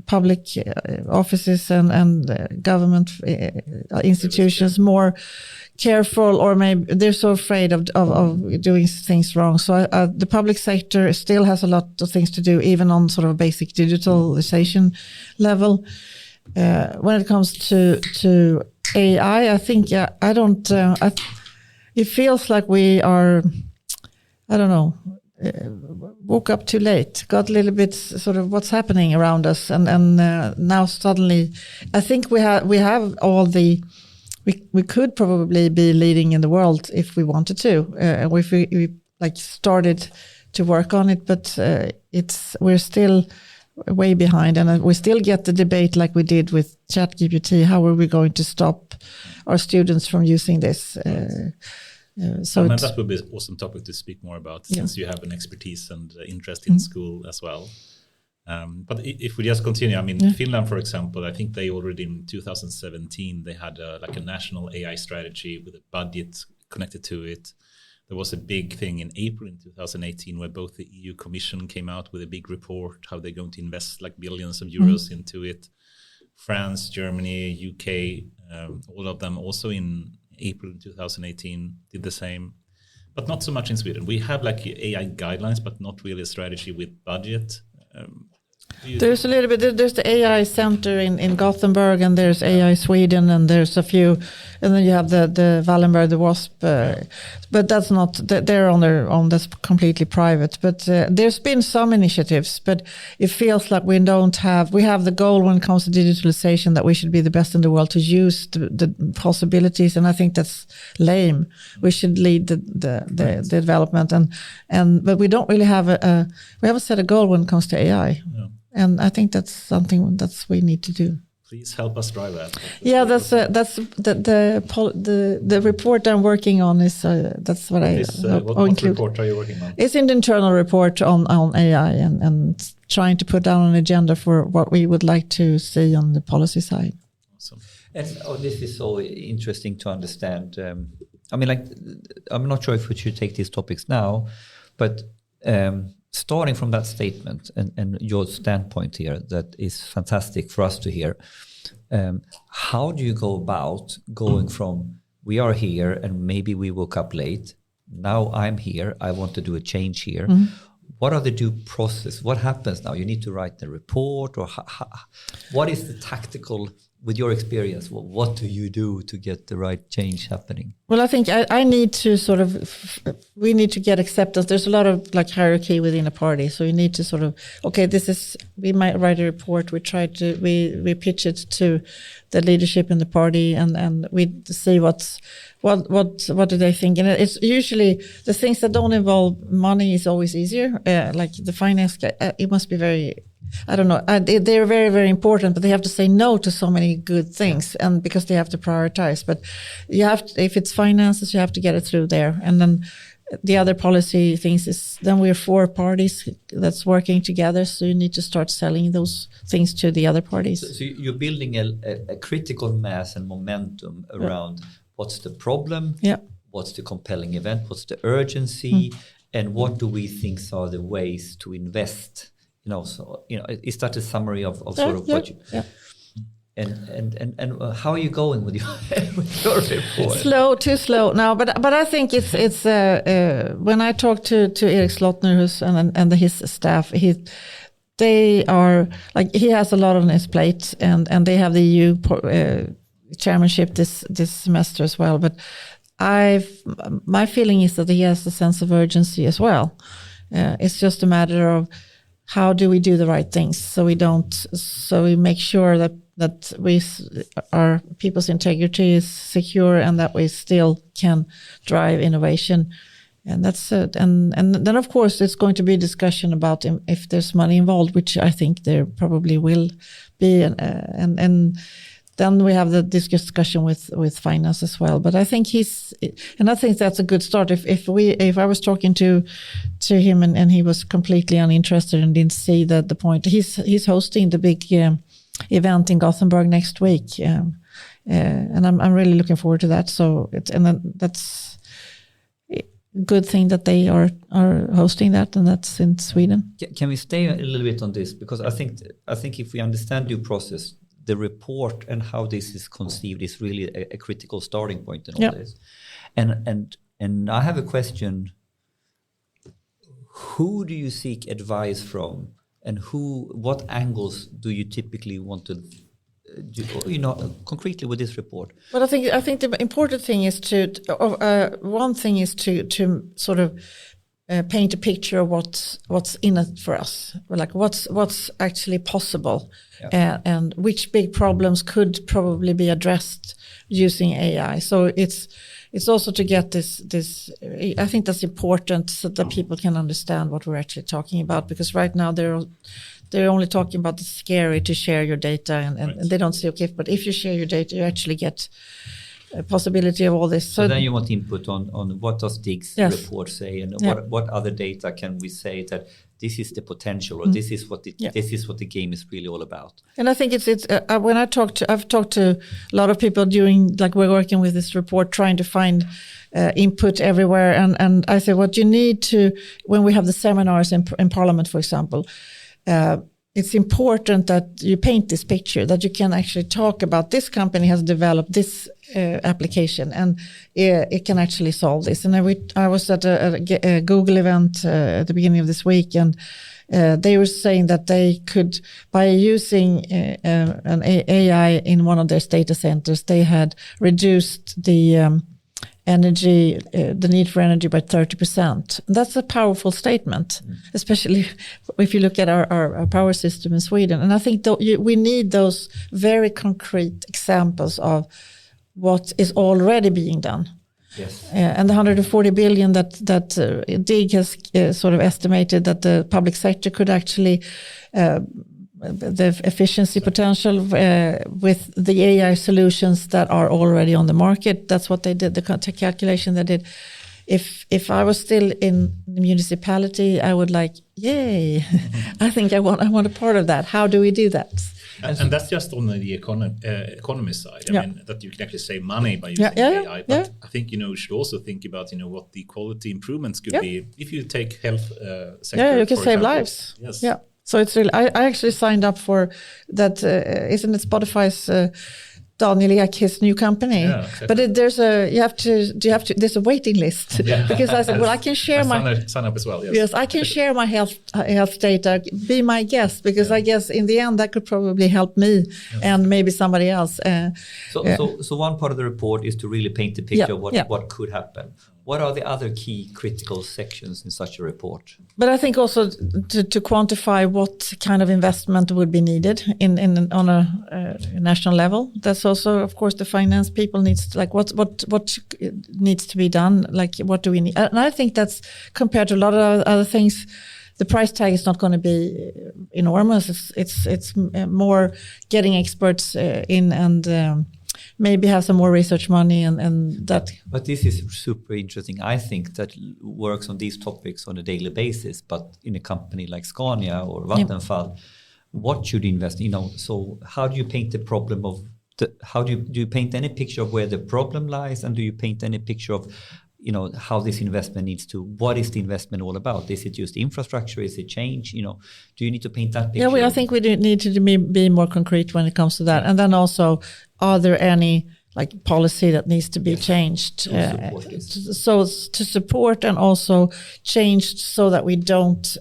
public offices and government institutions more careful, or maybe they're so afraid of doing things wrong. So the public sector still has a lot of things to do, even on sort of basic digitalization level. When it comes to AI, I think it feels like we are, I don't know, woke up too late, got a little bit sort of what's happening around us, and now suddenly, I think we have all the. We could probably be leading in the world if we wanted to, if we like started to work on it, but we're still way behind, and we still get the debate like we did with ChatGPT. How are we going to stop our students from using this? So that would be an awesome topic to speak more about, since you have an expertise and interest in school as well. But if we just continue, I mean, Finland, for example, I think they already in 2017, they had a national AI strategy with a budget connected to it. There was a big thing in April in 2018 where both the EU Commission came out with a big report, how they're going to invest like billions of euros into it. France, Germany, UK, all of them also in April 2018 did the same, but not so much in Sweden. We have like AI guidelines, but not really a strategy with budget. There's a little bit. There's the AI center in Gothenburg, and there's AI Sweden, and there's a few, and then you have the Wallenberg, the WASP, but that's not. They're on their own. That's completely private. But there's been some initiatives, but it feels like we don't have. We have the goal when it comes to digitalization that we should be the best in the world to use the possibilities, and I think that's lame. We should lead the development, but we don't really have we haven't set a goal when it comes to AI. Yeah. And I think that's something that we need to do. Please help us drive that. Yeah, that's the report I'm working on is that's what what report are you working on? It's an internal report on AI and trying to put down an agenda for what we would like to see on the policy side. Awesome. And this is so interesting to understand. I mean, like, I'm not sure if we should take these topics now, but. Starting from that statement and your standpoint here, that is fantastic for us to hear. How do you go about going from we are here and maybe we woke up late, now I'm here, I want to do a change here. What are the due process? What happens now? You need to write the report, or what is the tactical, with your experience, what do you do to get the right change happening? Well, I think I need to sort of, we need to get acceptance. There's a lot of like hierarchy within a party. So you need to sort of, okay, we might write a report. We pitch it to the leadership in the party, and we see what do they think. And it's usually the things that don't involve money is always easier. Like the finance guy, it must be very, I don't know. They're very, very important, but they have to say no to so many good things, and because they have to prioritize. But you have to, if it's finances, you have to get it through there. And then the other policy things is then we're 4 parties that's working together. So you need to start selling those things to the other parties. So you're building a critical mass and momentum around what's the problem, what's the compelling event, what's the urgency, and what do we think are the ways to invest. Is that a summary of sort of what you... Yeah. And how are you going with your report? Too slow now, but I think it's when I talk to Erik Slottner and his staff, they are like, he has a lot on his plate, and they have the EU chairmanship this semester as well. But my feeling is that he has a sense of urgency as well. It's just a matter of how do we do the right things so we make sure that our people's integrity is secure, and that we still can drive innovation. And that's it. And then of course it's going to be a discussion about if there's money involved, which I think there probably will be, and then we have the discussion with finance as well. But I think I think that's a good start. If I was talking to him and he was completely uninterested and didn't see the point, he's hosting the big event in Gothenburg next week, and I'm really looking forward to that. So that's a good thing that they are hosting that, and that's in Sweden. Can we stay a little bit on this, because I think if we understand due process, the report and how this is conceived is really a critical starting point in all this. And I have a question. Who do you seek advice from, and what angles do you typically want to do, concretely with this report? But I think the important thing is one thing is to sort of paint a picture of what's in it for us, like what's actually possible, and which big problems could probably be addressed using AI. So it's also to get this. I think that's important so that people can understand what we're actually talking about. Because right now they're only talking about the scary to share your data, and they don't say, okay, but if you share your data, you actually get a possibility of all this. So then you want input on what does DIG's report say, and what other data can we say that this is the potential, or this is what the game is really all about. And I think it's when I've talked to a lot of people during, like, we're working with this report, trying to find input everywhere, and I say what you need to, when we have the seminars in Parliament, for example, it's important that you paint this picture, that you can actually talk about this company has developed this application, and it can actually solve this. And I was at a Google event at the beginning of this week, and they were saying that they could, by using an AI in one of their data centers, they had reduced the energy, the need for energy by 30%. That's a powerful statement, especially if you look at our power system in Sweden. And I think we need those very concrete examples of what is already being done. Yes. And the 140 billion that DIG has sort of estimated that the public sector could actually the efficiency potential with the AI solutions that are already on the market. That's what they did, the calculation they did. If I was still in the municipality, I would yay! I think I want a part of that. How do we do that? And that's just on the economy side. I mean, that you can actually save money by using AI. But I think you should also think about what the quality improvements could be if you take health sector. Yeah, you can save example. lives. Yes. Yeah. So it's really. I actually signed up for that. Isn't it Spotify's Daniel Ek, his new company? Yeah, exactly. But there's there's a waiting list because I said, well, I can share sign up as well. Yes, I can share my health data. Be my guest, because I guess in the end that could probably help me and maybe somebody else. So one part of the report is to really paint the picture of what could happen. What are the other key critical sections in such a report? But I think also to quantify what kind of investment would be needed on a national level. That's also, of course, the finance people needs to, what needs to be done. Like, what do we need? And I think that's, compared to a lot of other things, the price tag is not going to be enormous. It's more getting experts in and maybe have some more research money and that. But this is super interesting. I think that works on these topics on a daily basis, but in a company like Scania or Vattenfall, what should you invest in? So how do you paint the problem of how do you paint any picture of where the problem lies, and do you paint any picture of how this investment needs to, what is the investment all about? Is it just infrastructure? Is it change? Do you need to paint that picture? Yeah, I think we need to be more concrete when it comes to that. And then also, are there any policy that needs to be changed? So to support and also changed so that we don't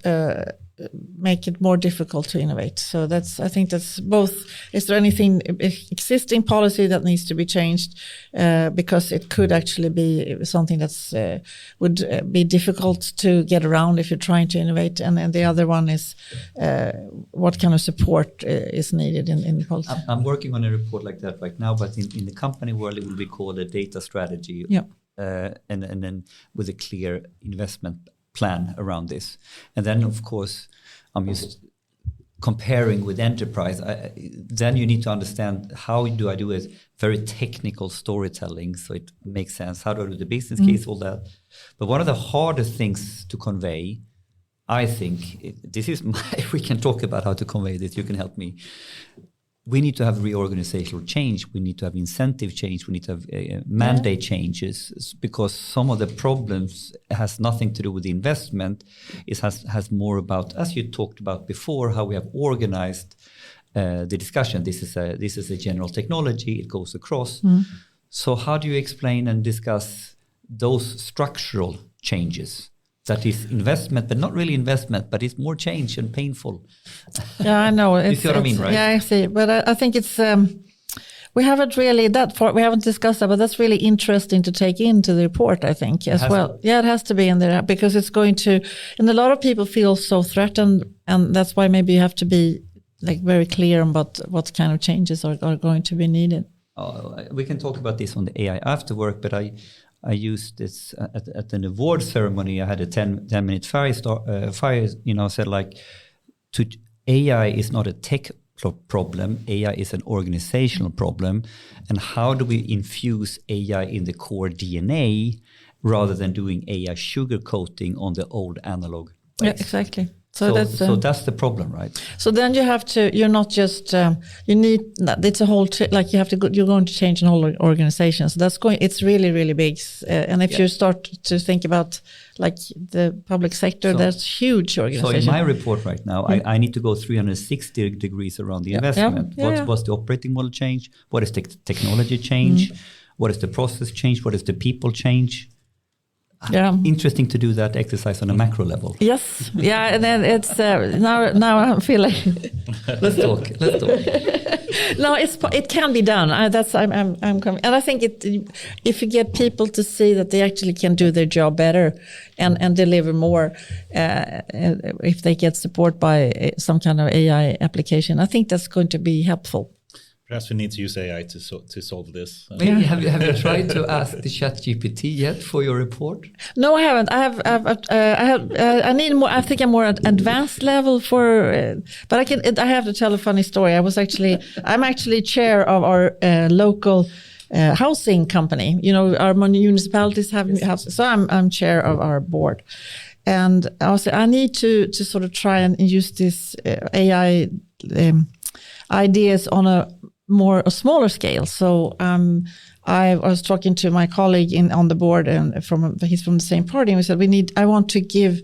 make it more difficult to innovate. So I think that's both. Is there anything existing policy that needs to be changed because it could actually be something that's would be difficult to get around if you're trying to innovate, and then the other one is what kind of support is needed in policy. I'm working on a report like that right now, but in the company world it will be called a data strategy, and then with a clear investment plan around this. And then, of course, I'm just comparing with enterprise. Then you need to understand, how do I do it? Very technical storytelling, so it makes sense. How do I do the business case, all that? But one of the hardest things to convey, I think, we can talk about how to convey this, you can help me. we need to have reorganizational change. We need to have incentive change. We need to have mandate changes, because some of the problems has nothing to do with the investment. It has more about, as you talked about before, how we have organized the discussion. This is a general technology. It goes across. So how do you explain and discuss those structural changes? That is investment, but not really investment, but it's more change and painful. Yeah, I know. You see what I mean, right? Yeah, I see. But I think it's, we haven't really, we haven't discussed that, but that's really interesting to take into the report, I think, as well. Yeah, it has to be in there, because it's going to, and a lot of people feel so threatened, and that's why maybe you have to be like very clear about what kind of changes are going to be needed. We can talk about this on the AI after work, but I used this at an award ceremony. I had a 10-minute fire, said like, AI is not a tech problem. AI is an organizational problem. And how do we infuse AI in the core DNA rather than doing AI sugarcoating on the old analog ways? Yeah, exactly. So that's the problem, right? So then you have to, you're not just, you need, it's a whole, like you have to go, you're going to change an whole organization. So it's really, really big. And if you start to think about like the public sector, that's huge organization. So in my report right now, I need to go 360 degrees around the investment. What's the operating model change? What is the technology change? What is the process change? What is the people change? Yeah, interesting to do that exercise on a macro level. Yes, yeah, and then it's now I'm feeling. Let's talk. No, it can be done. I'm coming, and I think if you get people to see that they actually can do their job better and deliver more, if they get support by some kind of AI application, I think that's going to be helpful. Perhaps we need to use AI to solve this. Have you tried to ask the ChatGPT yet for your report? No, I haven't. I need more. I think I'm more at advanced level for. But I have to tell a funny story. I'm actually chair of our local housing company. You know, our municipalities have houses, so I'm chair of our board. And I need to sort of try and use this AI ideas on a smaller scale. So I was talking to my colleague on the board, and he's from the same party, and we said I want to give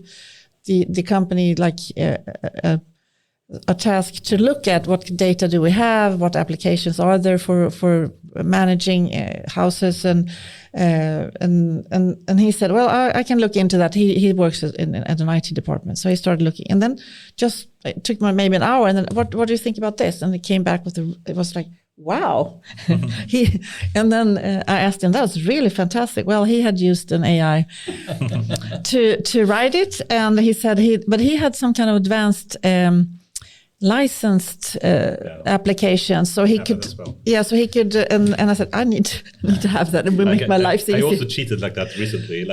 the company like a task to look at what data do we have, what applications are there for managing houses, and he said, well, I can look into that. He works at an IT department, so he started looking, and then it took maybe an hour, and then what do you think about this? And he came back it was like, wow. And then I asked him, that was really fantastic. Well, he had used an AI to write it, and he said but he had some kind of advanced licensed application, so he could so he could and I said I need to have that, and will make my life easy. I also cheated like that recently,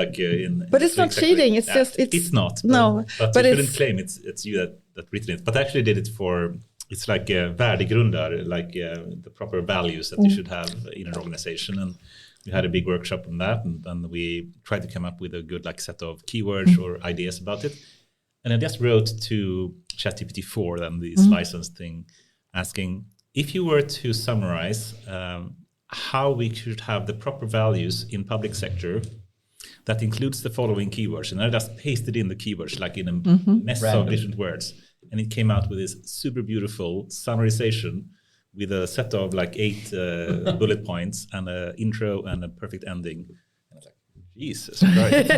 but it's not cheating, it's just it's not, but you couldn't claim it's you that written it, but I actually did it for, it's like värdegrundar, like the proper values that you should have in an organization, and we had a big workshop on that, and then we tried to come up with a good set of keywords or ideas about it. And I just wrote to ChatGPT-4, then this license thing, asking if you were to summarize how we could have the proper values in public sector that includes the following keywords. And I just pasted in the keywords like in a mess of different words. And it came out with this super beautiful summarization with a set of 8 bullet points and an intro and a perfect ending. Jesus Christ.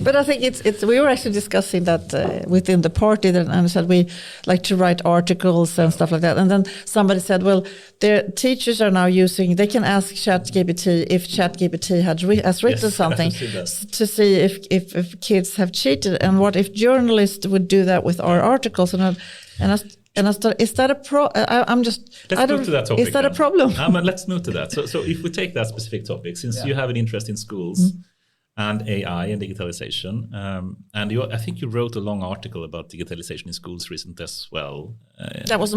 But I think we were actually discussing that within the party, and I said we like to write articles and stuff like that. And then somebody said, well, their teachers are now they can ask ChatGPT if ChatGPT has written something to see if kids have cheated, and what if journalists would do that with our articles. Is that a Let's move to that topic. Is that a problem? Let's move to that. So if we take that specific topic, since you have an interest in schools and AI and digitalization, and I think you wrote a long article about digitalization in schools recently as well. That was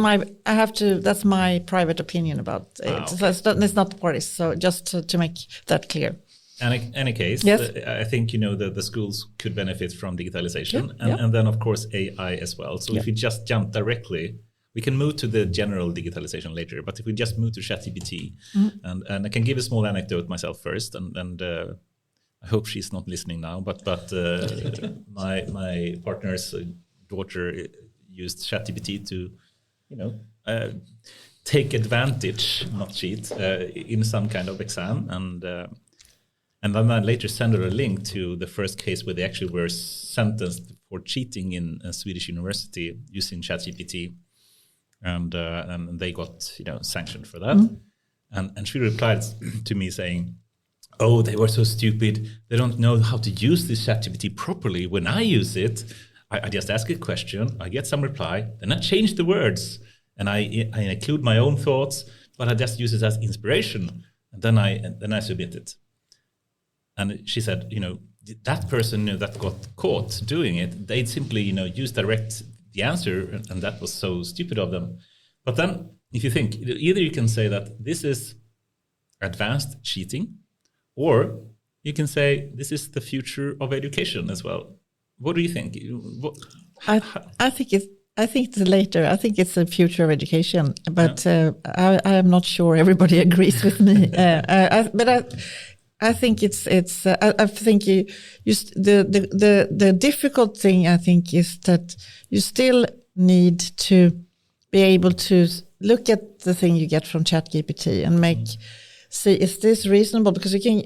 that's my private opinion about it. So it's not the party's. So just to make that clear. In any case, yes. I think the schools could benefit from digitalization, and then of course AI as well. So if we just jump directly, We can move to the general digitalization later, but if we just move to ChatGPT, and I can give a small anecdote myself first, and I hope she's not listening now, but my partner's daughter used ChatGPT to, take advantage, not cheat, in some kind of exam, and then I later sent her a link to the first case where they actually were sentenced for cheating in a Swedish university using ChatGPT, and they got sanctioned for that. And she replied to me saying, "Oh, they were so stupid. They don't know how to use this ChatGPT properly. When I use it, I just ask a question, I get some reply, then I change the words, and I include my own thoughts, but I just use it as inspiration, and then I submit it." And she said, that person that got caught doing it, they'd simply use direct the answer, and that was so stupid of them. But then, if you think, either you can say that this is advanced cheating, or you can say this is the future of education as well. What do you think? I think the later. I think it's the future of education, but I am not sure everybody agrees with me. I think it's. I think the difficult thing, I think, is that you still need to be able to look at the thing you get from ChatGPT and see, is this reasonable? Because you can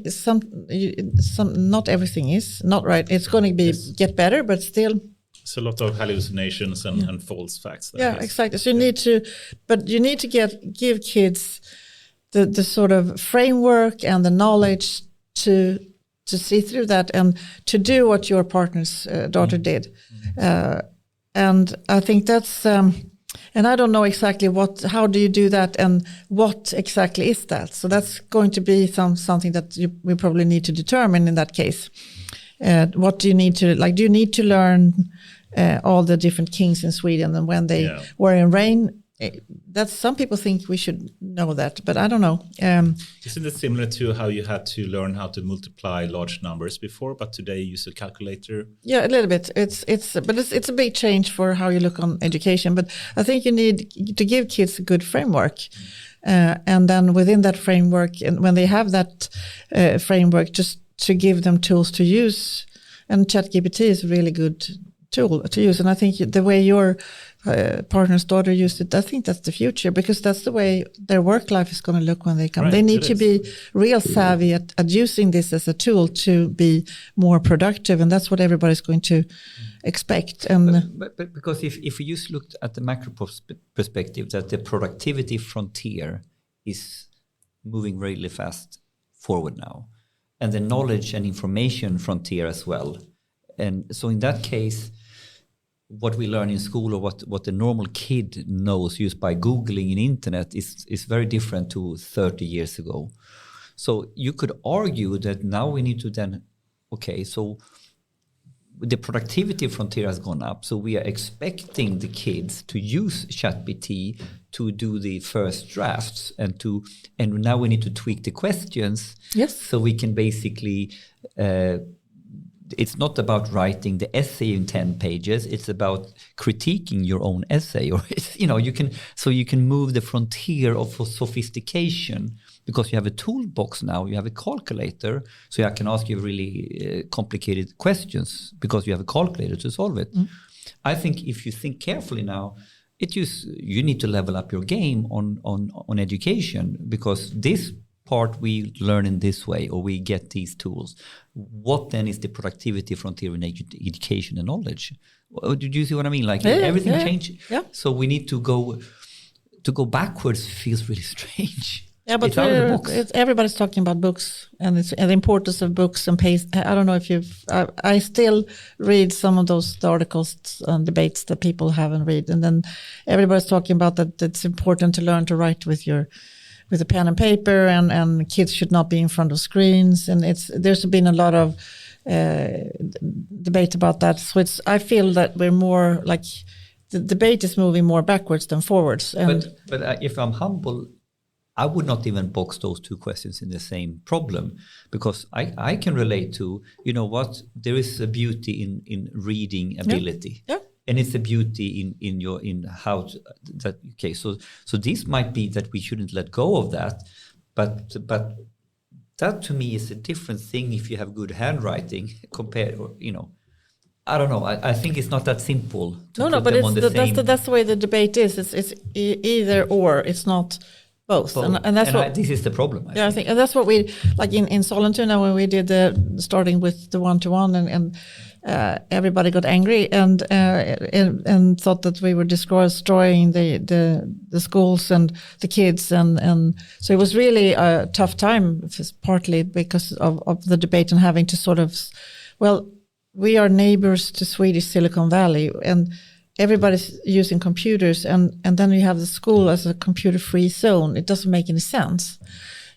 not everything is not right. It's going to get better, but still. It's a lot of hallucinations and false facts. Exactly. So you need to give kids the sort of framework and the knowledge to see through that and to do what your partner's daughter did. And I think that's, and I don't know exactly how do you do that and what exactly is that? So that's going to be something that we probably need to determine in that case. What do you need to, do you need to learn all the different kings in Sweden and when they were in reign? That's, some people think we should know that, but I don't know. Isn't it similar to how you had to learn how to multiply large numbers before, but today you use a calculator? Yeah, a little bit. It's a big change for how you look on education. But I think you need to give kids a good framework, and then within that framework, and when they have that framework, just to give them tools to use. And ChatGPT is a really good tool to use. And I think the way your partner's daughter used it, I think that's the future, because that's the way their work life is going to look when they come. Right, they need to be real savvy at using this as a tool to be more productive, and that's what everybody's going to expect. And but because if we just looked at the macro perspective, that the productivity frontier is moving really fast forward now, and the knowledge and information frontier as well. And so in that case, what we learn in school, or what the normal kid knows used by Googling in internet is very different to 30 years ago. So you could argue that now we need to then, so the productivity frontier has gone up. So we are expecting the kids to use ChatGPT to do the first drafts and now we need to tweak the questions. Yes. So we can basically, it's not about writing the essay in 10 pages. It's about critiquing your own essay, or you can move the frontier of sophistication, because you have a toolbox now. You have a calculator, so I can ask you really complicated questions because you have a calculator to solve it. I think if you think carefully now, you need to level up your game on education, because this part we learn in this way, or we get these tools. What then is the productivity frontier in education and knowledge? Do you see what I mean? Everything changed. Yeah. So we need to go backwards. Feels really strange. Yeah, but everybody's talking about books and the importance of books and pace. I don't know if I still read some of those articles and debates that people haven't read, and then everybody's talking about that it's important to learn to write with a pen and paper, and kids should not be in front of screens. And there's been a lot of debate about that. So I feel that we're more like the debate is moving more backwards than forwards. But if I'm humble, I would not even box those two questions in the same problem, because I can relate to, there is a beauty in reading ability. Yeah. and it's the beauty in how that. Okay, so this might be that we shouldn't let go of that, but that to me is a different thing if you have good handwriting compared, I don't know. I think it's not that simple. But that's the way the debate is. It's either or. It's not both. And that's this is the problem. I think, and that's what we like in Sollentuna when we did starting with the 1-to-1 and everybody got angry and thought that we were destroying the schools and the kids and so it was really a tough time, partly because of the debate and having to sort of, we are neighbors to Swedish Silicon Valley and everybody's using computers and then you have the school as a computer-free zone. It doesn't make any sense.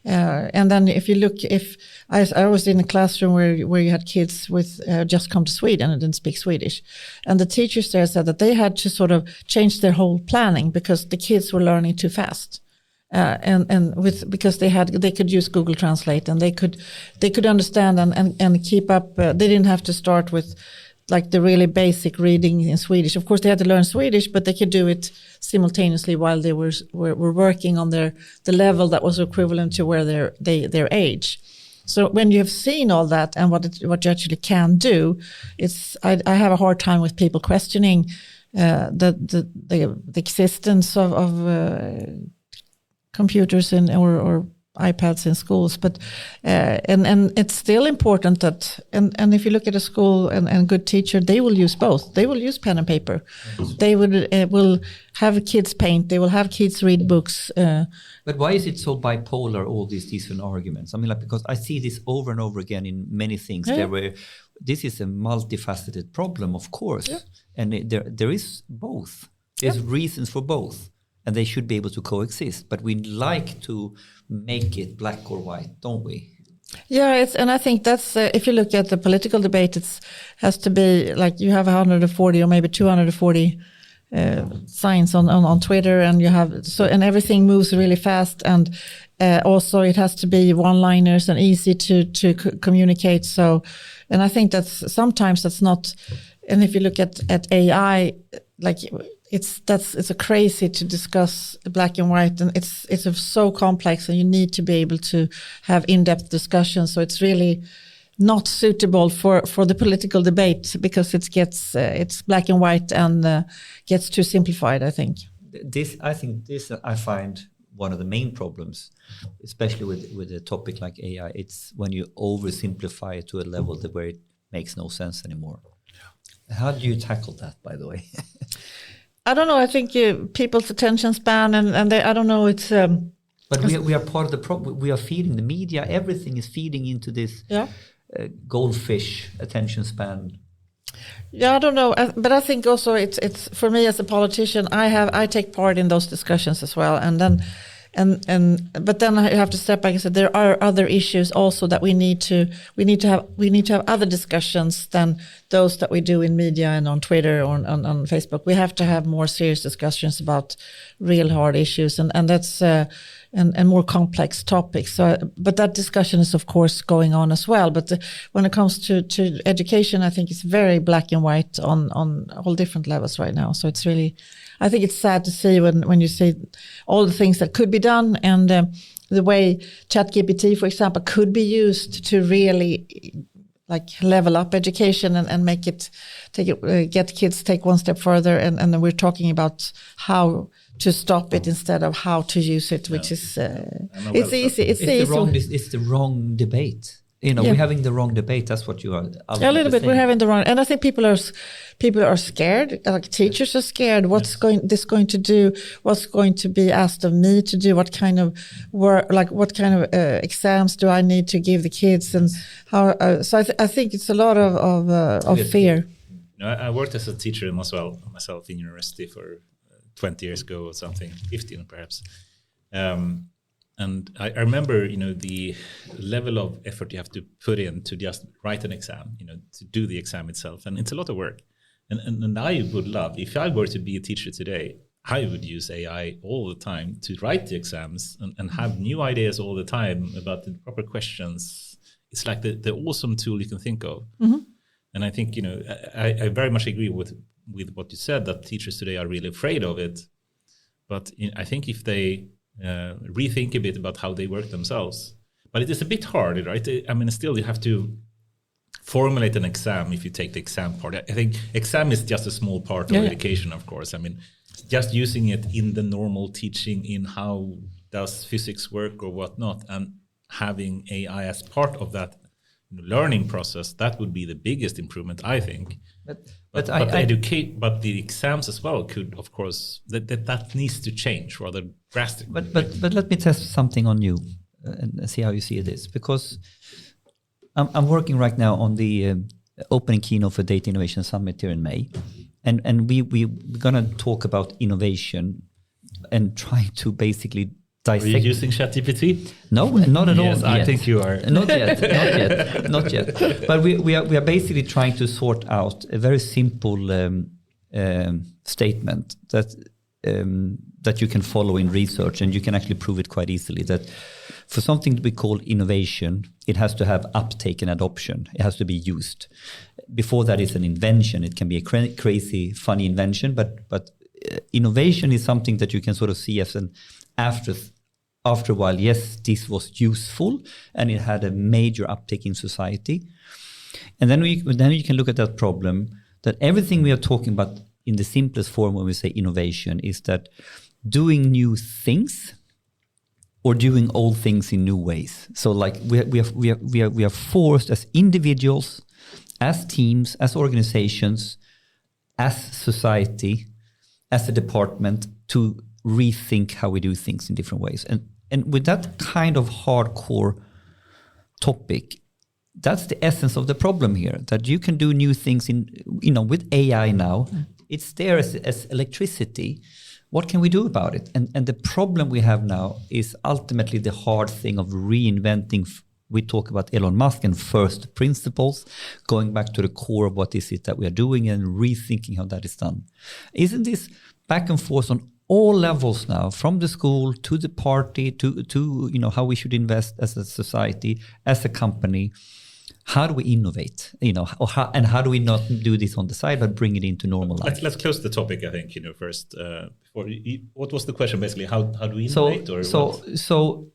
And then if you look, I was in a classroom where you had kids with just come to Sweden and didn't speak Swedish. And the teachers there said that they had to sort of change their whole planning because the kids were learning too fast. Because they could use Google Translate and they could understand and keep up. They didn't have to start with like the really basic reading in Swedish. Of course, they had to learn Swedish, but they could do it simultaneously while they were working on the level that was equivalent to where their age. So when you have seen all that and what you actually can do, I have a hard time with people questioning the existence of computers or iPads in schools, but and it's still important that and if you look at a school and good teacher, they will use both. They will use pen and paper. Yes. They will have kids paint. They will have kids read books. But why is it so bipolar? All these different arguments. I mean, because I see this over and over again in many things. Yeah. This is a multifaceted problem, of course, yeah. And there is both. There's reasons for both. And they should be able to coexist. But we like to make it black or white, don't we? Yeah, and I think that's, if you look at the political debate, it has to be like you have 140 or maybe 240 signs on Twitter, and you have, and everything moves really fast. And also it has to be one-liners and easy to communicate. So, and I think sometimes that's not, and if you look at AI, like, it's a crazy to discuss black and white, and it's so complex, and you need to be able to have in-depth discussions. So it's really not suitable for the political debate because it's black and white and gets too simplified, I think. I find one of the main problems, especially with a topic like AI. It's when you oversimplify it to a level where it makes no sense anymore. How do you tackle that, by the way? I don't know. I think people's attention span and I don't know. It's but we are part of the problem. We are feeding the media. Everything is feeding into this goldfish attention span. Yeah, I don't know. But I think also it's for me as a politician. I take part in those discussions as well, and then. But then I have to step back and say there are other issues also that we need to have other discussions than those that we do in media and on Twitter or on Facebook. We have to have more serious discussions about real hard issues and that's and more complex topics. So, but that discussion is of course going on as well. But when it comes to education, I think it's very black and white on all different levels right now. So it's really, I think it's sad to see when you see all the things that could be done and the way ChatGPT, for example, could be used to really like level up education and make it get kids take one step further. And then we're talking about how to stop it instead of how to use it, which is it's easy. It's the wrong debate. We're having the wrong debate. That's what you are. A little bit. We're having the wrong, and I think people are scared. Like teachers are scared. What's going to do? What's going to be asked of me to do? What kind of work? Like what kind of exams do I need to give the kids? And how? So I think it's a lot of fear. I worked as a teacher myself in university for 20 years ago or something, 15 perhaps. And I remember, the level of effort you have to put in to just write an exam, to do the exam itself. And it's a lot of work. And I would love, if I were to be a teacher today, I would use AI all the time to write the exams and have new ideas all the time about the proper questions. It's like the awesome tool you can think of. Mm-hmm. And I think, I very much agree with with what you said, that teachers today are really afraid of it. But I think if they rethink a bit about how they work themselves, but it is a bit hard, right? I mean, still you have to formulate an exam if you take the exam part. I think exam is just a small part of education, of course. I mean, just using it in the normal teaching in how does physics work or whatnot, and having AI as part of that learning process, that would be the biggest improvement, I think. But the exams as well could, of course, that needs to change rather drastically. But let me test something on you and see how you see this, because I'm working right now on the opening keynote for Data Innovation Summit here in May, and we're gonna talk about innovation and try to basically dissect. Are you using ChatGPT? No, not at all. Yes, I think you are. Not yet. But we are basically trying to sort out a very simple statement that you can follow in research, and you can actually prove it quite easily. That for something to be called innovation, it has to have uptake and adoption. It has to be used. Before that is an invention. It can be a crazy, funny invention, but innovation is something that you can sort of see as an after a while. Yes, this was useful and it had a major uptake in society. And then you can look at that problem, that everything we are talking about in the simplest form when we say innovation is that doing new things or doing old things in new ways. So like we are forced as individuals, as teams, as organizations, as society, as a department to rethink how we do things in different ways. And with that kind of hardcore topic, that's the essence of the problem here, that you can do new things with AI now. It's there as electricity. What can we do about it? And the problem we have now is ultimately the hard thing of reinventing. We talk about Elon Musk and first principles, going back to the core of what is it that we are doing and rethinking how that is done. Isn't this back and forth on all levels now, from the school to the party to how we should invest as a society, as a company? How do we innovate? How do we not do this on the side but bring it into normal life? Let's close the topic. I think first. What was the question basically? How do we innovate? So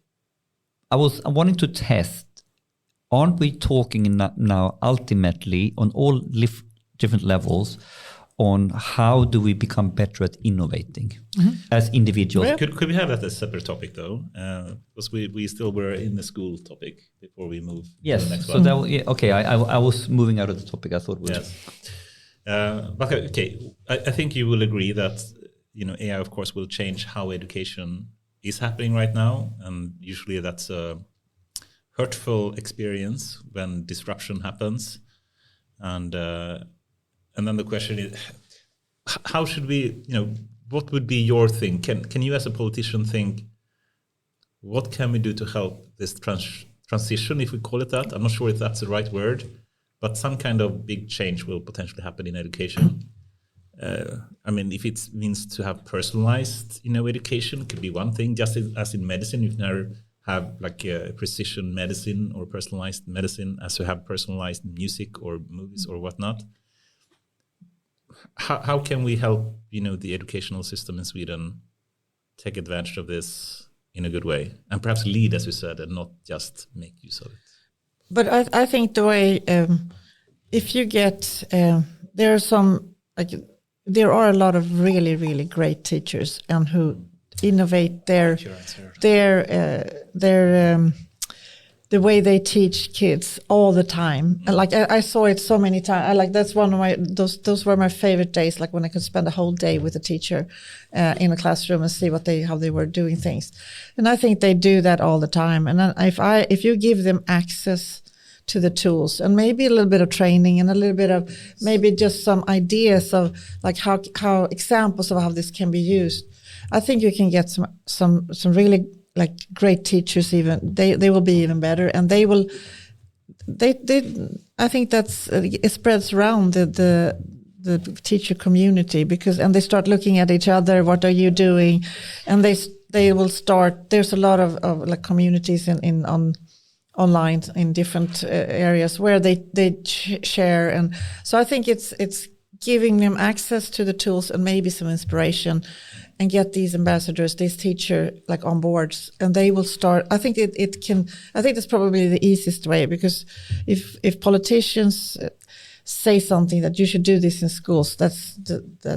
I wanting to test. Aren't we talking now ultimately on all different levels on how do we become better at innovating as individuals? Yeah. Could we have that as a separate topic though? Because we still were in the school topic before we move to the next one. I was moving out of the topic. I thought we yes. But okay, I think you will agree that AI of course will change how education is happening right now, and usually that's a hurtful experience when disruption happens, and then the question is, how should we, what would be your thing? Can you as a politician think, what can we do to help this transition, if we call it that? I'm not sure if that's the right word, but some kind of big change will potentially happen in education. If it means to have personalized, education could be one thing. Just as in medicine, you can never have like a precision medicine or personalized medicine as you have personalized music or movies or whatnot. How can we help, the educational system in Sweden take advantage of this in a good way and perhaps lead, as you said, and not just make use of it? But I think the way, if you get, there are a lot of really, really great teachers and who innovate the way they teach kids all the time. And I saw it so many times. That's one of those were my favorite days, like when I could spend a whole day with a teacher in a classroom and see how they were doing things. And I think they do that all the time. And then if you give them access to the tools and maybe a little bit of training and a little bit of maybe just some ideas of how examples of how this can be used, I think you can get some really great teachers. Even they will be even better, and they I think it spreads around the teacher community and they start looking at each other. What are you doing? And they will start. There's a lot of communities online in different areas where they share, and so I think it's giving them access to the tools and maybe some inspiration, and get these ambassadors, these teachers like on boards, and they will start. I think it can. I think that's probably the easiest way, because if politicians say something that you should do this in schools, that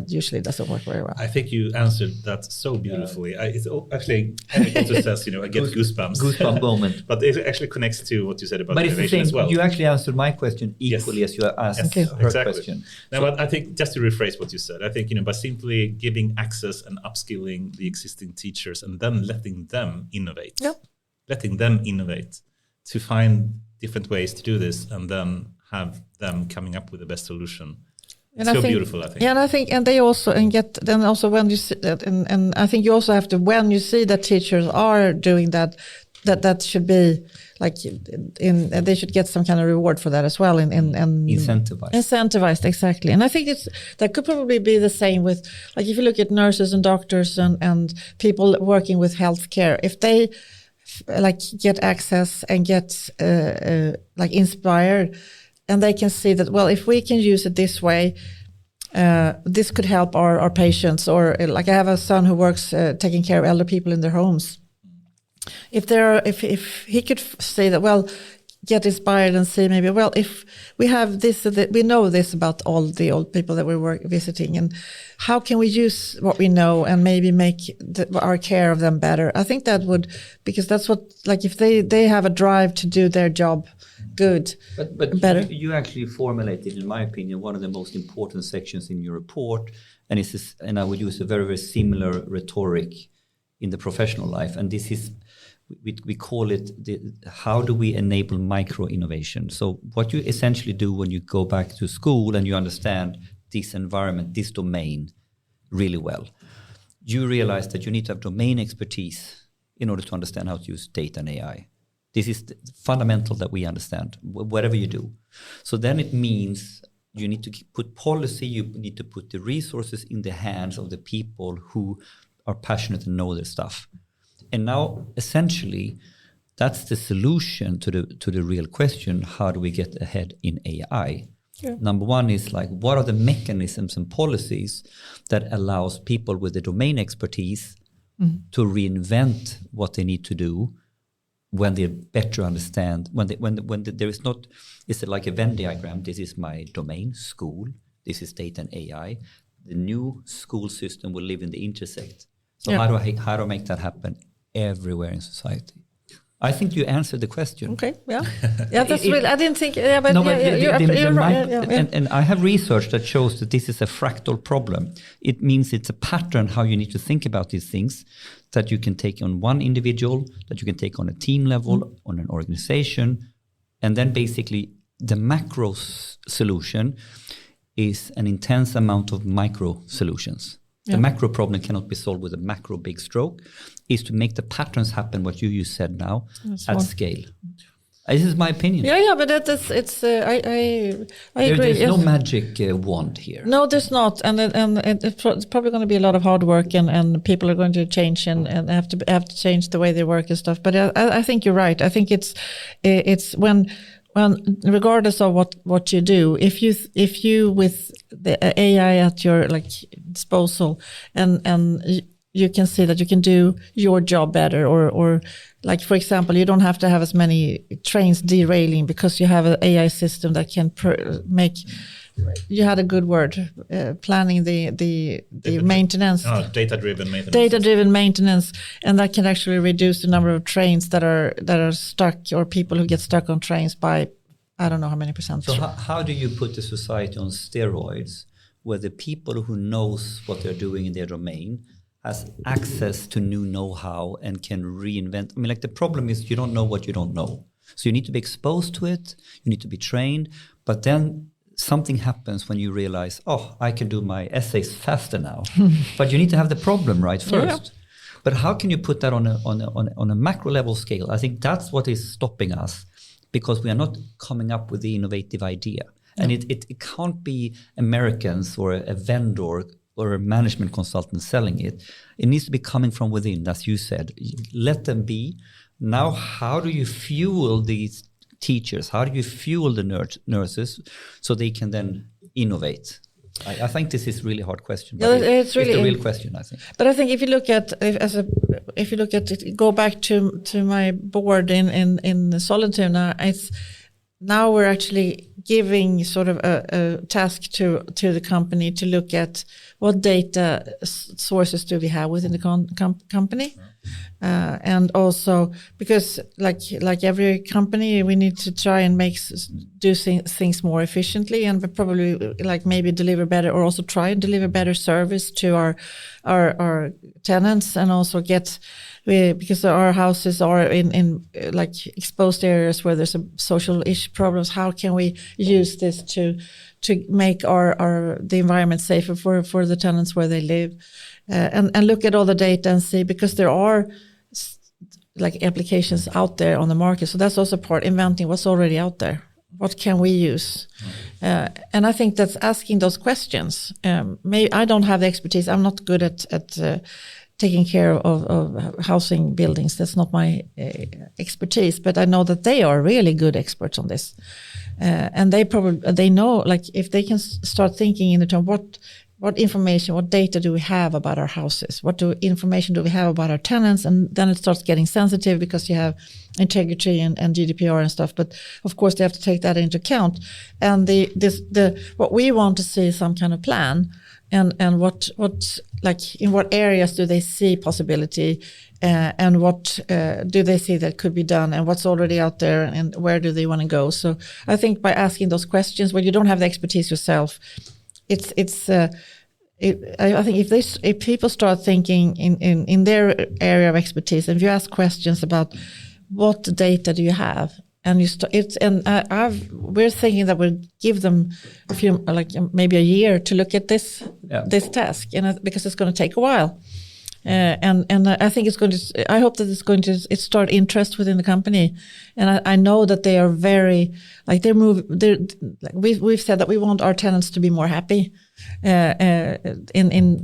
usually doesn't work very well. I think you answered that so beautifully. It's actually, Henrik also says, I get goosebumps. Goosebump moment. But it actually connects to what you said about but innovation as well. You actually answered my question equally as you asked her question. Now, but I think, just to rephrase what you said, I think, by simply giving access and upskilling the existing teachers and then letting them innovate. Yep. Letting them innovate to find different ways to do this, and then have them coming up with the best solution. It's so beautiful, I think. Yeah, and I think, and they also, and get, then also when you see that, and I think you also have to, when you see that teachers are doing that should be like they should get some kind of reward for that as well. In incentivized, exactly. And I think that could probably be the same with, like, if you look at nurses and doctors and people working with healthcare, if they like get access and get like inspired, and they can see that, well, if we can use it this way, this could help our patients. Or like, I have a son who works taking care of elder people in their homes. If he could say that, well, get inspired and say maybe, well, if we have this, we know this about all the old people that we're visiting, and how can we use what we know and maybe make our care of them better? I think that would, because that's what, like, if they have a drive to do their job good, but better. You actually formulated, in my opinion, one of the most important sections in your report, and I would use a very, very similar rhetoric in the professional life, and this is, we call it how do we enable micro innovation. So what you essentially do when you go back to school and you understand this environment, this domain really well, you realize that you need to have domain expertise in order to understand how to use data and AI. This is fundamental that we understand, whatever you do. So then it means you need to put policy, you need to put the resources in the hands of the people who are passionate and know their stuff. And now, essentially, that's the solution to the real question: how do we get ahead in AI? Yeah. Number one is, like, what are the mechanisms and policies that allows people with the domain expertise to reinvent what they need to do when they better understand, when there is not, it's like a Venn diagram. This is my domain, school. This is data and AI. The new school system will live in the intersect. So how do I make that happen everywhere in society? I think you answered the question. Okay, yeah. Yeah, that's really, I didn't think, yeah, but, you're right. And I have research that shows that this is a fractal problem. It means it's a pattern how you need to think about these things, that you can take on one individual, that you can take on a team level, on an organization, and then basically the macro solution is an intense amount of micro solutions. The macro problem cannot be solved with a macro big stroke, is to make the patterns happen, what you said now, at scale. This is my opinion. Yeah, but it's I agree. There's no magic wand here. No, there's not, and it's probably going to be a lot of hard work, and people are going to change and have to change the way they work and stuff. But I think you're right. I think it's when regardless of what you do, if you with the AI at your disposal, and you can see that you can do your job better, or like, for example, you don't have to have as many trains derailing because you have an AI system that can make. You had a good word, planning the maintenance. Data-driven maintenance. Data-driven maintenance, and that can actually reduce the number of trains that are stuck, or people who get stuck on trains by, I don't know how many percent. So how do you put the society on steroids, where the people who knows what they're doing in their domain has access to new know-how and can reinvent? I mean, the problem is you don't know what you don't know. So you need to be exposed to it, you need to be trained, but then something happens when you realize, oh, I can do my essays faster now. But you need to have the problem right first. Yeah. But how can you put that on a macro level scale? I think that's what is stopping us, because we are not coming up with the innovative idea. Yeah. And it can't be Americans or a vendor or a management consultant selling it. It needs to be coming from within, as you said. Let them be. Now, how do you fuel these teachers? How do you fuel the nurses so they can then innovate? I think this is a really hard question. Yeah, it's really the real question, I think. But I think if you look at it, go back to my board in Sollentuna, it's now we're actually giving sort of a task to the company to look at what data sources do we have within the company. And also because like every company, we need to try and do things more efficiently, and probably like maybe deliver better, or also try and deliver better service to our tenants, and also because our houses are in like exposed areas where there's a social issue problems. How can we use this to make the environment safer for the tenants where they live, and look at all the data and see, because there are like applications out there on the market. So that's also part inventing what's already out there. What can we use? And I think that's asking those questions. I don't have the expertise. I'm not good at taking care of housing buildings. That's not my expertise, but I know that they are really good experts on this. And they know, like, if they can start thinking in the term, what information, what data do we have about our houses? What information do we have about our tenants? And then it starts getting sensitive, because you have integrity and GDPR and stuff. But of course, they have to take that into account. And what we want to see is some kind of plan, and what like in what areas do they see possibility, and what do they see that could be done, and what's already out there, and where do they want to go? So I think by asking those questions, when you don't have the expertise yourself, I think if people start thinking in their area of expertise, and if you ask questions about what data do you have, and we're thinking that we'll give them maybe a year to look at this task, because it's going to take a while. And I think I hope that it's going to start interest within the company. And I know that they are very, like, we've said that we want our tenants to be more happy, happy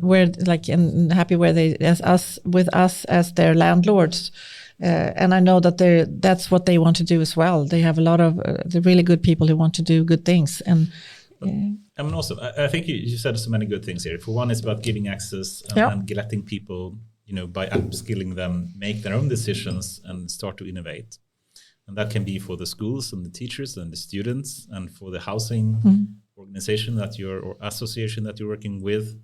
where with us as their landlords. And I know that that's what they want to do as well. They have a lot of the really good people who want to do good things. And I mean, also, I think you said so many good things here. For one, it's about giving access and letting people, by upskilling them, make their own decisions and start to innovate. And that can be for the schools and the teachers and the students, and for the housing organization or association that you're working with.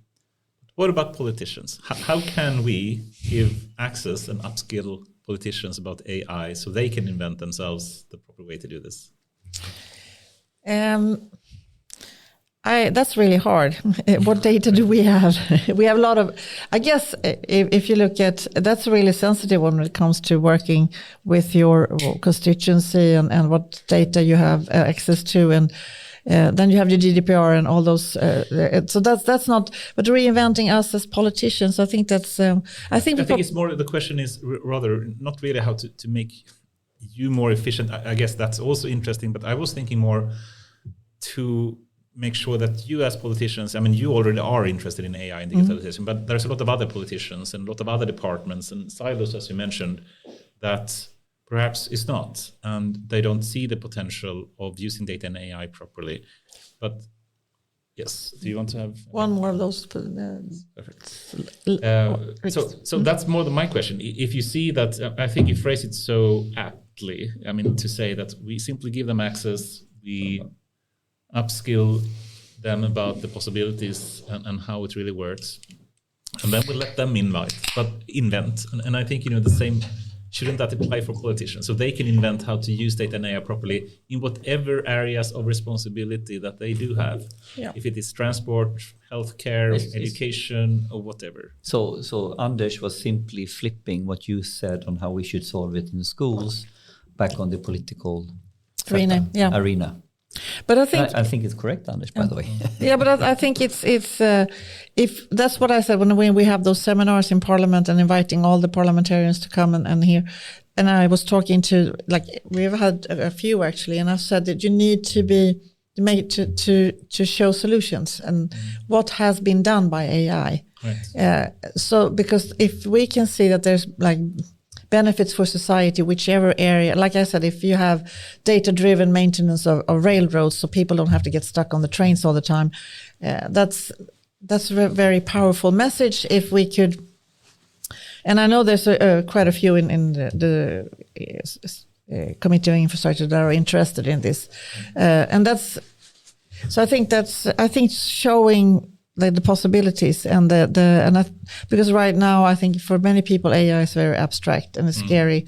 What about politicians? How can we give access and upskill politicians about AI so they can invent themselves the proper way to do this? That's really hard. What data do we have? We have a lot of, I guess, if you look at, that's really sensitive when it comes to working with your constituency and what data you have access to. And then you have your GDPR and all those. So that's not, but reinventing us as politicians, I think that's, I think it's more, the question is rather not really how to make you more efficient. I guess that's also interesting, but I was thinking more to make sure that you as politicians, I mean, you already are interested in AI and digitalization, but there's a lot of other politicians and a lot of other departments and silos, as you mentioned, that perhaps is not, and they don't see the potential of using data and AI properly. But yes, do you want to have one more of those? Perfect. So that's more than my question. If you see that, I think you phrase it so aptly. I mean, to say that we simply give them access, we upskill them about the possibilities and how it really works, and then we let them invent. And I think the same. Shouldn't that apply for politicians? So they can invent how to use data and AI properly in whatever areas of responsibility that they do have. Yeah. If it is transport, healthcare, education, or whatever. So Anders was simply flipping what you said on how we should solve it in schools back on the political arena. But I think it's correct, Anders, by the way. Yeah, but I think it's if that's what I said when we have those seminars in Parliament and inviting all the parliamentarians to come and hear. And I was talking to, we've had a few actually, and I said that you need to be made to show solutions and what has been done by AI. Right. So because if we can see that there's benefits for society, whichever area. Like I said, if you have data-driven maintenance of railroads, so people don't have to get stuck on the trains all the time, that's a very powerful message. If we could, and I know there's quite a few in the Committee on Infrastructure that are interested in this, and that's. So I think showing the possibilities and because right now I think for many people AI is very abstract and it's scary.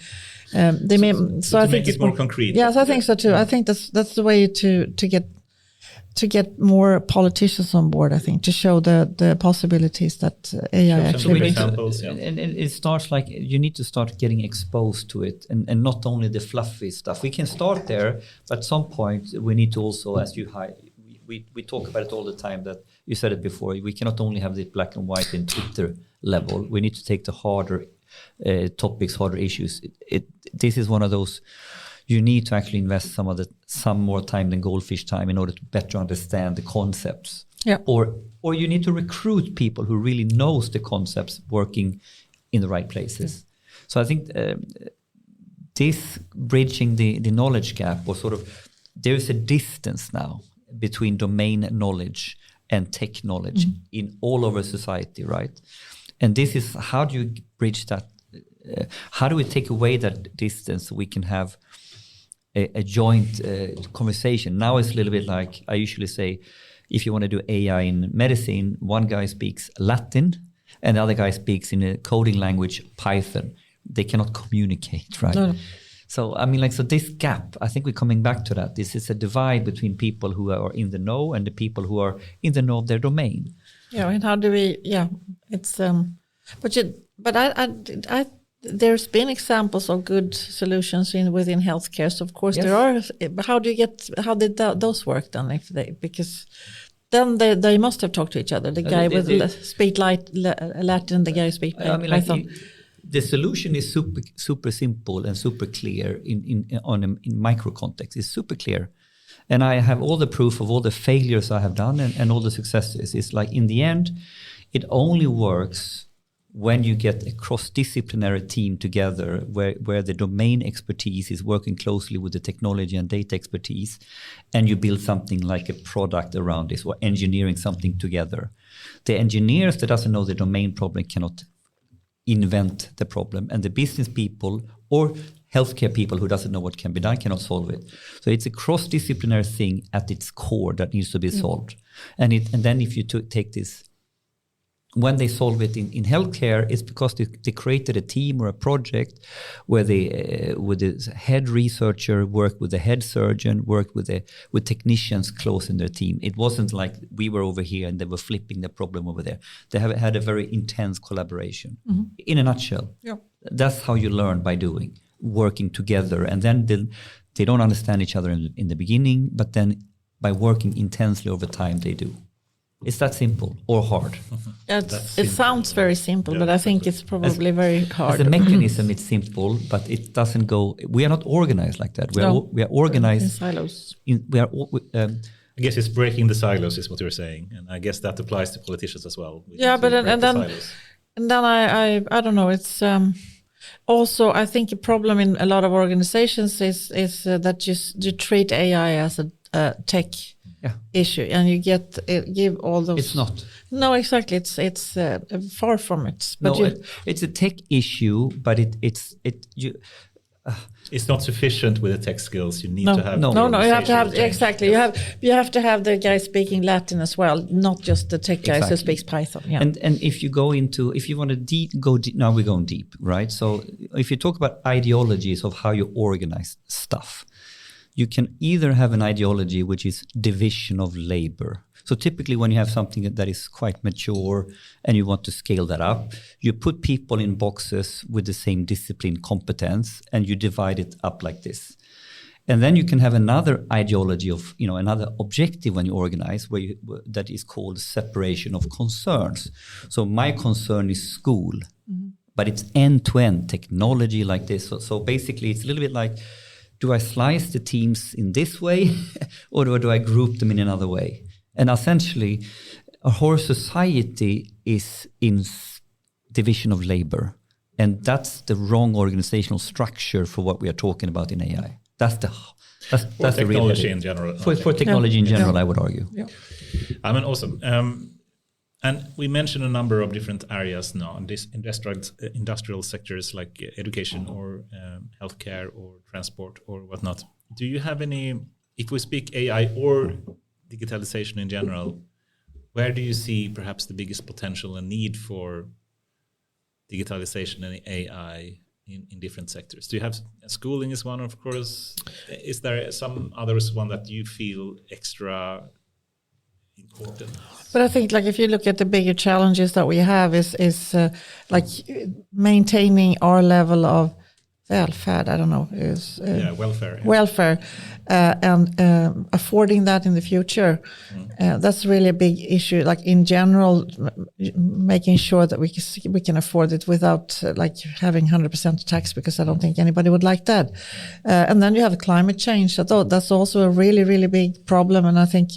I think it's more concrete. Yes, I think so too. I think that's the way to get more politicians on board. I think to show the possibilities that AI actually brings. And it starts like you need to start getting exposed to it, and not only the fluffy stuff. We can start there, but at some point we need to also, as you we talk about it all the time, that you said it before, we cannot only have the black and white in Twitter level. We need to take the harder topics, harder issues. This is one of those, you need to actually invest some more time than goldfish time in order to better understand the concepts. Yeah. Or you need to recruit people who really knows the concepts working in the right places. So I think this bridging the knowledge gap, or sort of, there is a distance now between domain knowledge and tech knowledge in all over society, right? And this is, how do you bridge that? How do we take away that distance so we can have a joint conversation? Now it's a little bit like, I usually say, if you want to do AI in medicine, one guy speaks Latin and the other guy speaks in a coding language, Python. They cannot communicate, right? No. So, I mean, so this gap, I think we're coming back to that. This is a divide between people who are in the know and the people who are in the know of their domain. Yeah, and how do we, it's, but I there's been examples of good solutions within healthcare. So of course there are, how did those work then? Because then they must have talked to each other. The guy speak Latin, the guy speak Python. The solution is super simple and super clear in micro context. It's super clear. And I have all the proof of all the failures I have done and all the successes. It's like, in the end, it only works when you get a cross-disciplinary team together where the domain expertise is working closely with the technology and data expertise, and you build something like a product around this, or engineering something together. The engineers that doesn't know the domain problem cannot invent the problem, and the business people or healthcare people who doesn't know what can be done cannot solve it. So it's a cross-disciplinary thing at its core that needs to be solved. And then if you take this, when they solve it in healthcare, it's because they created a team or a project where they, with the head researcher, work with the head surgeon, work with technicians close in their team. It wasn't like we were over here and they were flipping the problem over there. They have had a very intense collaboration. In a nutshell, that's how you learn, by doing, working together. And then they don't understand each other in the beginning, but then by working intensely over time, they do. Is that simple or hard? It sounds very simple, but I think it's probably very hard. As a mechanism, it's simple, but it doesn't go. We are not organized like that. We are organized in silos. I guess it's breaking the silos, is what you're saying, and I guess that applies to politicians as well. But then I don't know. It's also, I think a problem in a lot of organizations is that you treat AI as a tech issue, and you give all those. It's not. No, exactly. It's far from it. But it's a tech issue, but it's not sufficient with the tech skills. You need to have. No. You have to have exactly. You have to have the guy speaking Latin as well, not just the tech guy who speaks Python. Yeah. And if you want to go deep, now we're going deep, right? So if you talk about ideologies of how you organize stuff, you can either have an ideology which is division of labor. So typically when you have something that is quite mature and you want to scale that up, you put people in boxes with the same discipline, competence, and you divide it up like this. And then you can have another ideology of, another objective when you organize, that is called separation of concerns. So my concern is school, but it's end-to-end technology like this. So basically it's a little bit like, do I slice the teams in this way or do I group them in another way? And essentially, our whole society is in division of labor. And that's the wrong organizational structure for what we are talking about in AI. That's the real technology in general. For technology in general, I would argue. Yeah. I mean, awesome. And we mentioned a number of different areas now, in this industrial sectors like education or healthcare or transport or whatnot. Do you have any, if we speak AI or digitalization in general, where do you see perhaps the biggest potential and need for digitalization and AI in different sectors? Do you have schooling is one, of course. Is there some others one that you feel extra important? But I think, like, if you look at the bigger challenges that we have is like maintaining our level of welfare. I don't know, welfare. Yeah. Welfare, and affording that in the future. That's really a big issue. Like, in general, making sure that we can afford it without like having 100% tax, because I don't think anybody would like that. And then you have climate change. That's also a really, really big problem. And I think,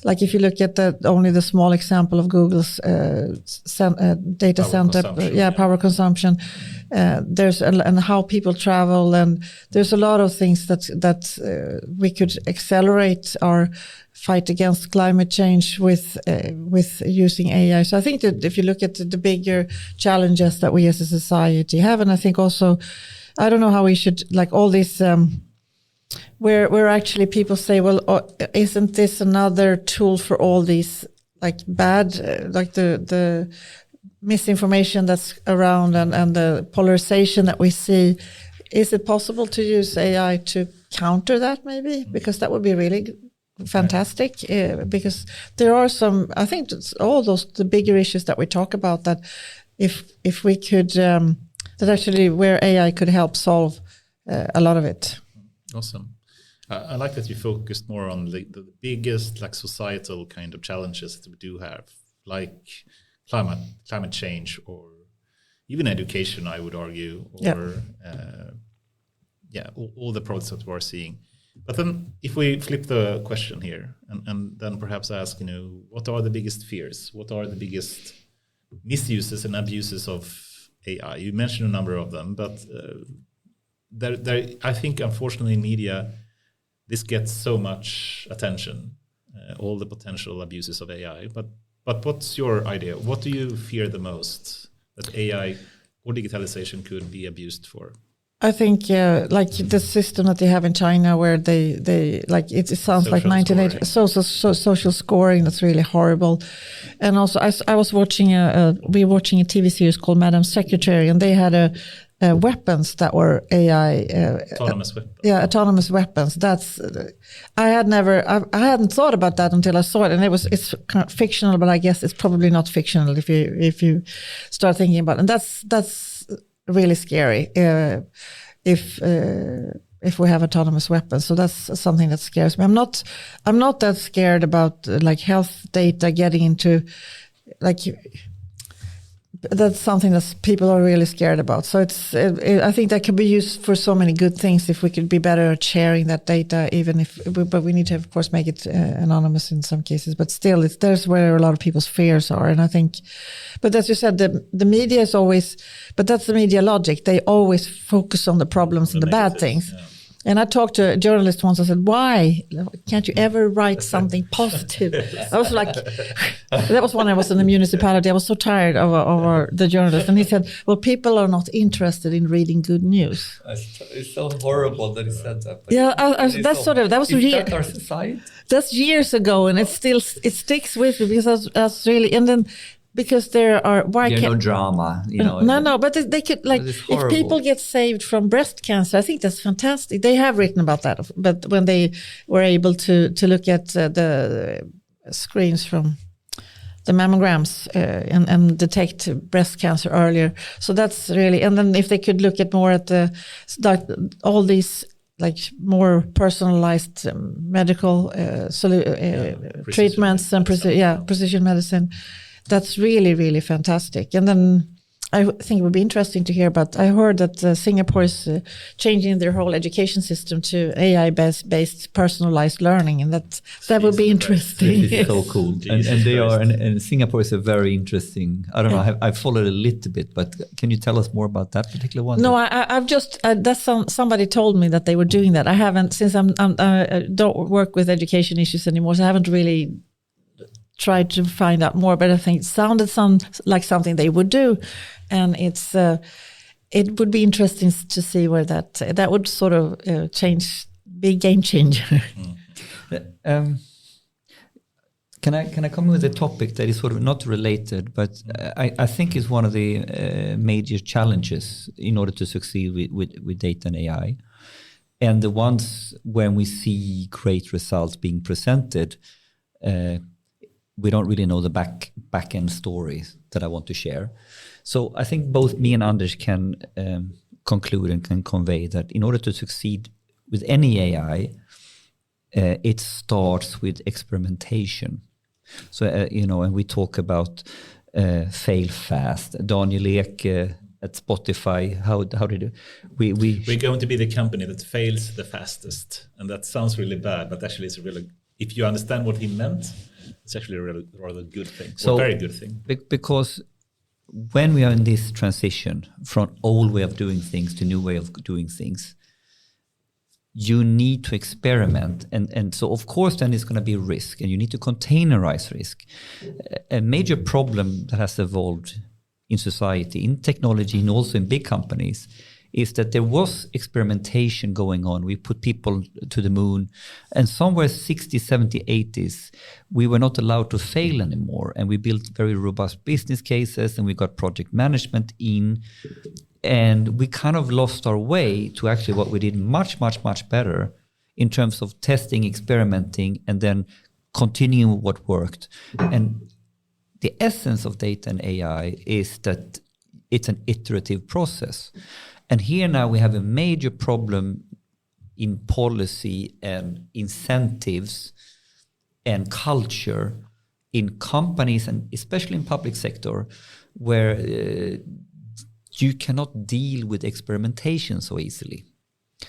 like, if you look at only the small example of Google's data center, power consumption. There's and how people travel, and there's a lot of things that we could accelerate our fight against climate change with using AI. So I think that if you look at the bigger challenges that we as a society have, and I think also, I don't know how we should, like, all this where actually people say, well, isn't this another tool for all these like bad like the misinformation that's around and the polarization that we see? Is it possible to use AI to counter that, maybe? Because that would be really fantastic. Because there are some, I think all those, the bigger issues that we talk about, that if we could, that actually where AI could help solve a lot of it. Awesome. I like that you focused more on the biggest, like, societal kind of challenges that we do have, like climate change, or even education, I would argue, or all the problems that we're seeing. But then if we flip the question here and then perhaps ask, what are the biggest fears? What are the biggest misuses and abuses of AI? You mentioned a number of them, but there, I think, unfortunately, in media, this gets so much attention, all the potential abuses of AI. But what's your idea? What do you fear the most that AI or digitalization could be abused for? I think like the system that they have in China, where they like it sounds social like 1980 social scoring. That's really horrible. And also, I was watching we were watching a TV series called Madam Secretary, and they had weapons that were AI autonomous weapons. Yeah, autonomous weapons. That's I hadn't thought about that until I saw it, and it's kind of fictional, but I guess it's probably not fictional if you start thinking about it. And that's really scary if we have autonomous weapons. So that's something that scares me. I'm not that scared about like health data getting into, like, that's something that people are really scared about. So I think that could be used for so many good things if we could be better at sharing that data, but we need to, of course, make it anonymous in some cases. But still, there's where a lot of people's fears are. And I think, but as you said, the media is always, but that's the media logic. They always focus on the problems and the bad things. Yeah. And I talked to a journalist once. I said, why can't you ever write something positive? I was like, that was when I was in the municipality. I was so tired of the journalist. And he said, well, people are not interested in reading good news. It's so horrible that he said that. Yeah, that was that our society? That's years ago. And it sticks with me, because that's really, and then, because there are no drama, No, but they could, like, if people get saved from breast cancer, I think that's fantastic. They have written about that, but when they were able to look at the screens from the mammograms and detect breast cancer earlier, so that's really. And then if they could look at more at all these, like, more personalized medical treatments and precision medicine. That's really, really fantastic. And then I think it would be interesting to hear about. I heard that Singapore is changing their whole education system to AI-based personalized learning, and that would be interesting. This is so cool. And they are, and Singapore is a very interesting. I don't know. I've followed a little bit, but can you tell us more about that particular one? No, I've just that's somebody told me that they were doing that. I haven't, since I don't work with education issues anymore, so I haven't really tried to find out more, but I think it sounded like something they would do, and it would be interesting to see where that would sort of be game changer. Can I come with a topic that is sort of not related, but I think is one of the major challenges in order to succeed with data and AI, and the ones when we see great results being presented. We don't really know the back end stories that I want to share. So I think both me and Anders can conclude and can convey that in order to succeed with any AI, it starts with experimentation. So, and we talk about fail fast. Daniel Ek at Spotify, how did we're going to be the company that fails the fastest. And that sounds really bad, but actually it's really, if you understand what he meant, it's actually a rather good thing, a very good thing. Because when we are in this transition from old way of doing things to new way of doing things, you need to experiment. And so, of course, then it's going to be risk, and you need to containerize risk. A major problem that has evolved in society, in technology, and also in big companies, is that there was experimentation going on. We put people to the moon, and somewhere 60s, 70s, 80s, we were not allowed to fail anymore. And we built very robust business cases, and we got project management in, and we kind of lost our way to actually what we did much, much, much better in terms of testing, experimenting, and then continuing what worked. And the essence of data and AI is that it's an iterative process. And here now we have a major problem in policy and incentives and culture in companies, and especially in public sector, where you cannot deal with experimentation so easily.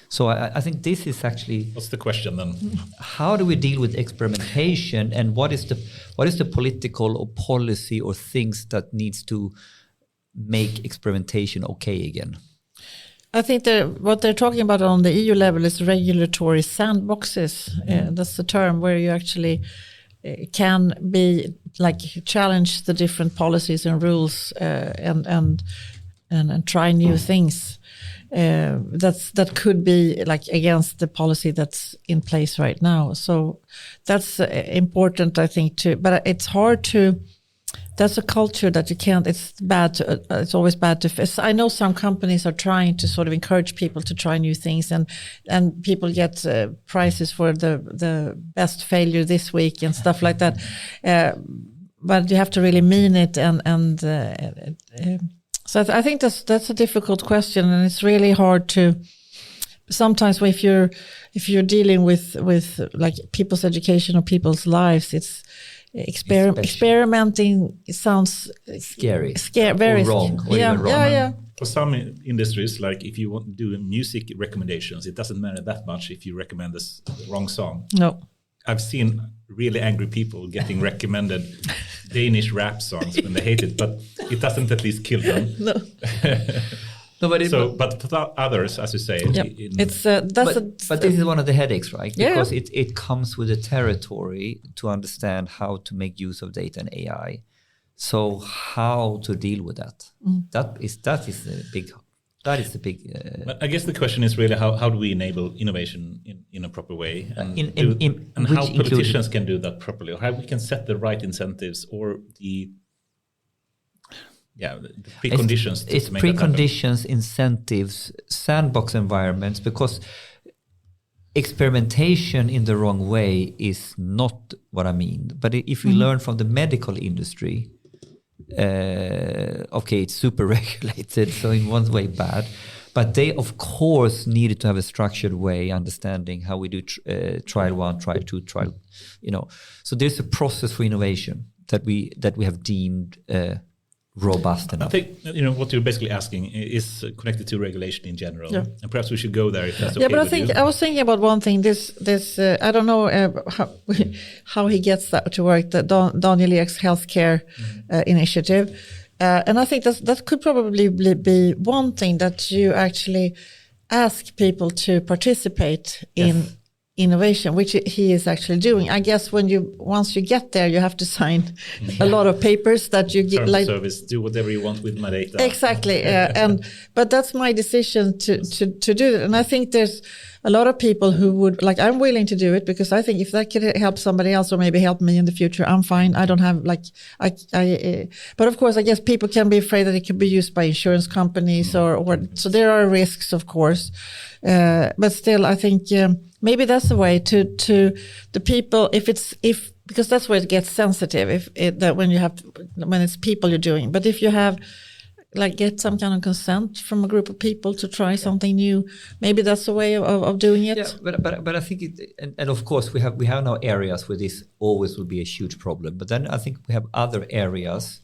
So I think this is actually... What's the question then? How do we deal with experimentation, and what is the political or policy or things that needs to make experimentation okay again? I think what they're talking about on the EU level is regulatory sandboxes. That's the term, where you actually can be challenge the different policies and rules and try new things. That could be against the policy that's in place right now. So that's important, I think, too. But it's hard to. That's a culture that you can't. It's bad. It's always bad to. I know some companies are trying to sort of encourage people to try new things, and people get prizes for the best failure this week and stuff like that. But you have to really mean it, so I think that's a difficult question, and it's really hard to. Sometimes if you're dealing with people's education or people's lives, it's. Experimenting sounds scary, very wrong. Yeah. For some industries, like if you want to do music recommendations, it doesn't matter that much if you recommend the wrong song. No, I've seen really angry people getting recommended Danish rap songs when they hate it, but it doesn't at least kill them. No. No, but for others, as you say, but this is one of the headaches, right? Yeah. Because it comes with the territory to understand how to make use of data and AI. So how to deal with that? That is the big. I guess the question is really how do we enable innovation in a proper way, and how politicians can do that properly, or how we can set the right incentives or the preconditions. It's preconditions, incentives, sandbox environments, because experimentation in the wrong way is not what I mean. But if we learn from the medical industry, it's super regulated, so in one way bad. But they, of course, needed to have a structured way, understanding how we do trial 1, trial 2, trial. So there's a process for innovation that we have deemed robust enough. I think what you're basically asking is connected to regulation in general, Yeah. and perhaps we should go there if that's okay. Yeah, but I with think you. I was thinking about one thing. This I don't know how he gets that to work. The Daniel Ek's healthcare initiative, and I think that could probably be one thing that you actually ask people to participate in innovation, which he is actually doing. I guess once you get there, you have to sign a lot of papers that you get, Terms like of service, do whatever you want with my data. exactly. But that's my decision to do it. And I think there's a lot of people who would, like, I'm willing to do it because I think if that could help somebody else or maybe help me in the future, I'm fine. I don't have but of course, I guess people can be afraid that it could be used by insurance companies or so there are risks, of course. But still, I think maybe that's the way to the people, because that's where it gets sensitive, when it's people you're doing. But if you have, like, get some kind of consent from a group of people to try something new, maybe that's a way of doing it. Yeah, but I think and of course we have now areas where this always will be a huge problem. But then I think we have other areas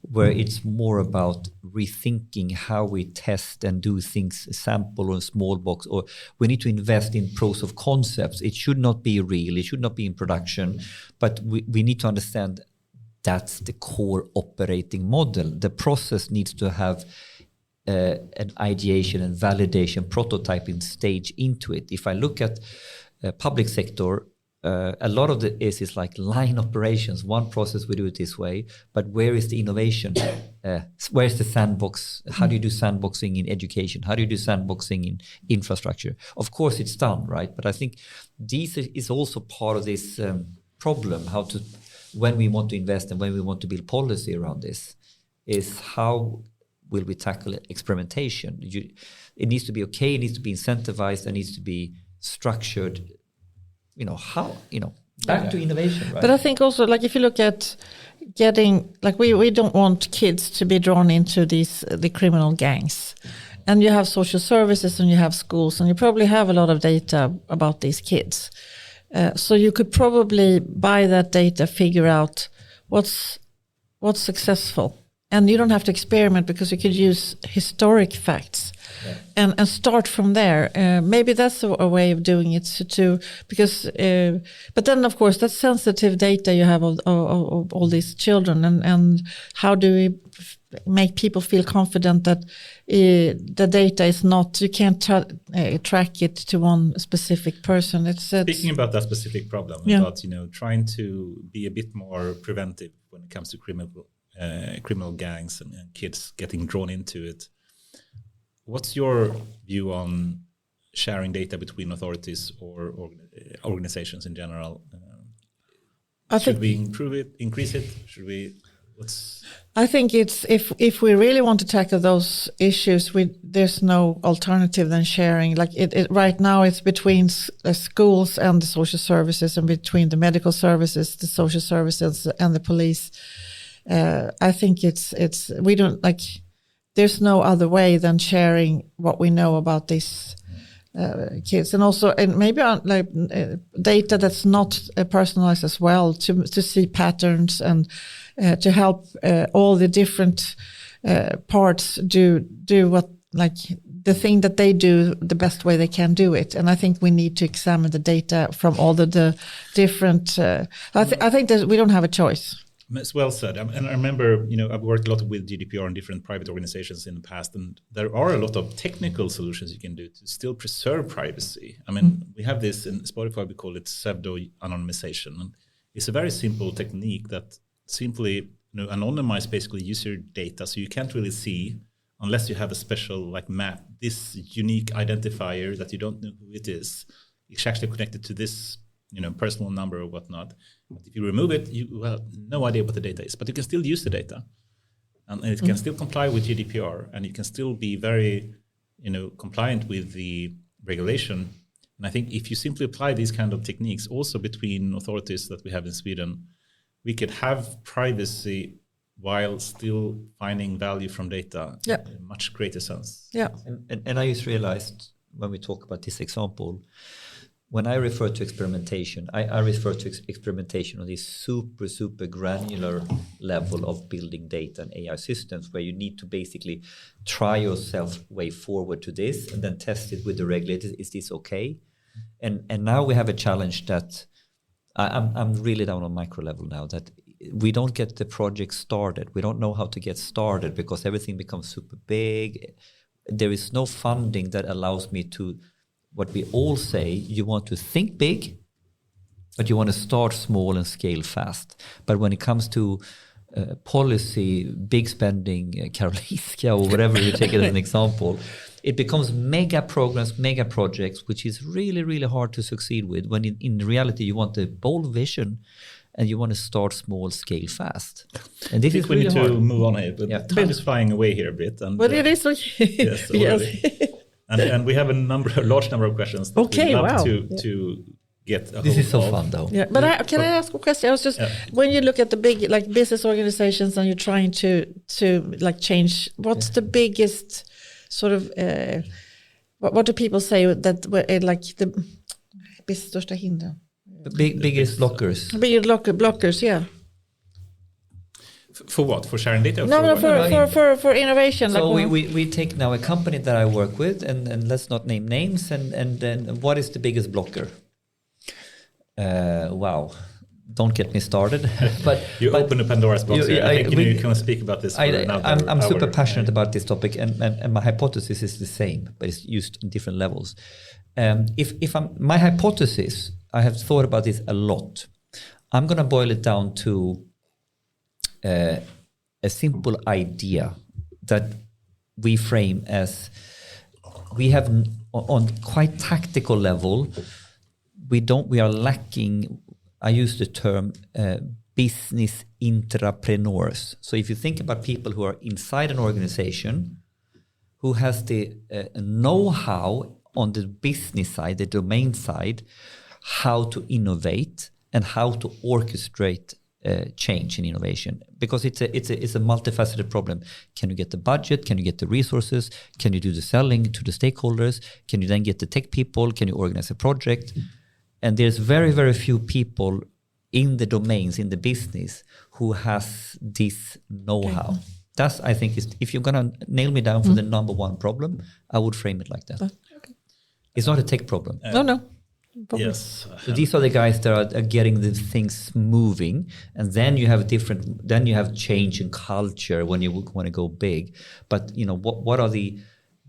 where it's more about rethinking how we test and do things, sample or small box, or we need to invest in pros of concepts. It should not be real, it should not be in production, but we need to understand that's the core operating model. The process needs to have an ideation and validation prototyping stage into it. If I look at public sector, a lot of it is like line operations. One process, we do it this way, but where is the innovation? Where is the sandbox? How do you do sandboxing in education? How do you do sandboxing in infrastructure? Of course, it's done, right? But I think this is also part of this problem, when we want to invest and when we want to build policy around this, is how will we tackle experimentation? It needs to be okay, it needs to be incentivized, it needs to be structured. Back to innovation, right? But I think also, like, if you look at getting, like, we don't want kids to be drawn into the criminal gangs. And you have social services and you have schools and you probably have a lot of data about these kids. So you could probably, by that data, figure out what's successful. And you don't have to experiment because you could use historic facts and start from there. Maybe that's a way of doing it because but then, of course, that's sensitive data you have of all these children. And how do we make people feel confident that the data is not, you can't track it to one specific person. Speaking about that specific problem, about trying to be a bit more preventive when it comes to criminal gangs and kids getting drawn into it. What's your view on sharing data between authorities or organizations in general? Should we improve it, increase it? Should we? I think it's if we really want to tackle those issues, there's no alternative than sharing. Like it right now, it's between schools and the social services, and between the medical services, the social services, and the police. I think we don't like. There's no other way than sharing what we know about these kids, and maybe data that's not personalized as well, to see patterns and to help all the different parts do what, like, the thing that they do the best way they can do it. And I think we need to examine the data from all the different. I think that we don't have a choice. It's well said. And I remember, I've worked a lot with GDPR and different private organizations in the past, and there are a lot of technical solutions you can do to still preserve privacy. I mean, we have this in Spotify, we call it pseudo anonymization. And it's a very simple technique that simply anonymize basically user data, so you can't really see, unless you have a special map, this unique identifier that you don't know who it is. It's actually connected to this personal number or whatnot. But if you remove it, you have no idea what the data is, but you can still use the data, and it can still comply with GDPR, and you can still be very, compliant with the regulation. And I think if you simply apply these kind of techniques also between authorities that we have in Sweden, we could have privacy while still finding value from data in a much greater sense. Yeah. And I just realized when we talk about this example, when I refer to experimentation, I refer to experimentation on this super granular level of building data and AI systems, where you need to basically try yourself way forward to this and then test it with the regulators. Is this okay? And now we have a challenge that I'm really down on micro level now, that we don't get the project started. We don't know how to get started because everything becomes super big. There is no funding that allows me to, what we all say, you want to think big, but you want to start small and scale fast. But when it comes to policy, big spending, Karolinska or whatever you take it as an example, it becomes mega programs, mega projects, which is really hard to succeed with, when in reality you want a bold vision and you want to start small, scale fast. And this is we really need hard. to move on here, but time is flying away here a bit. And, but it is okay. Yes, yes. And we have a large number of questions that we'd love to get. This is so fun, though. Yeah, but can I ask a question? I was just when you look at the big like business organizations and you're trying to like change. What's the biggest sort of what do people say that like the största hinder? The biggest blockers. Biggest blockers, yeah. For what? For sharing data? No, for innovation. So like we take now a company that I work with, and let's not name names, and then what is the biggest blocker? Wow, don't get me started. But open a Pandora's box. I think you can speak about this. I'm super passionate about this topic, and my hypothesis is the same, but it's used in different levels. My hypothesis, I have thought about this a lot. I'm going to boil it down to a simple idea that we frame as we have on quite tactical level. We are lacking. I use the term business intrapreneurs. So if you think about people who are inside an organization, who has the know-how on the business side, the domain side, how to innovate and how to orchestrate change in innovation, because it's a multifaceted problem. Can you get the budget? Can you get the resources? Can you do the selling to the stakeholders? Can you then get the tech people? Can you organize a project? And there's very few people in the domains, in the business, who has this know-how. Okay. That's, I think, if you're going to nail me down for the number one problem, I would frame it like that. Okay. It's not a tech problem. No. Yes. So these are the guys that are getting the things moving, and then you have change in culture when you want to go big. But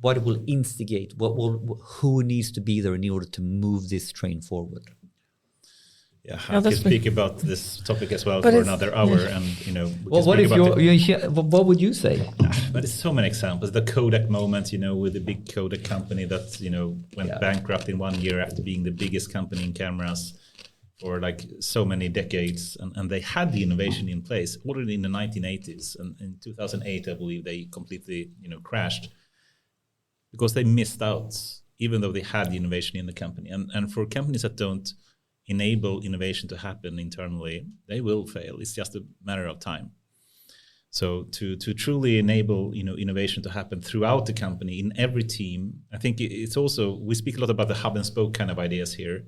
what will instigate? Who needs to be there in order to move this train forward? Yeah, I could speak about this topic as well for another hour, and what would you say? But it's so many examples. The Kodak moment, with the big Kodak company that went bankrupt in 1 year after being the biggest company in cameras for like so many decades, and they had the innovation in place already in the 1980s, and in 2008, I believe they completely crashed because they missed out, even though they had the innovation in the company. And for companies that don't enable innovation to happen internally, they will fail. It's just a matter of time. So to truly enable innovation to happen throughout the company, in every team, I think it's also, we speak a lot about the hub and spoke kind of ideas here.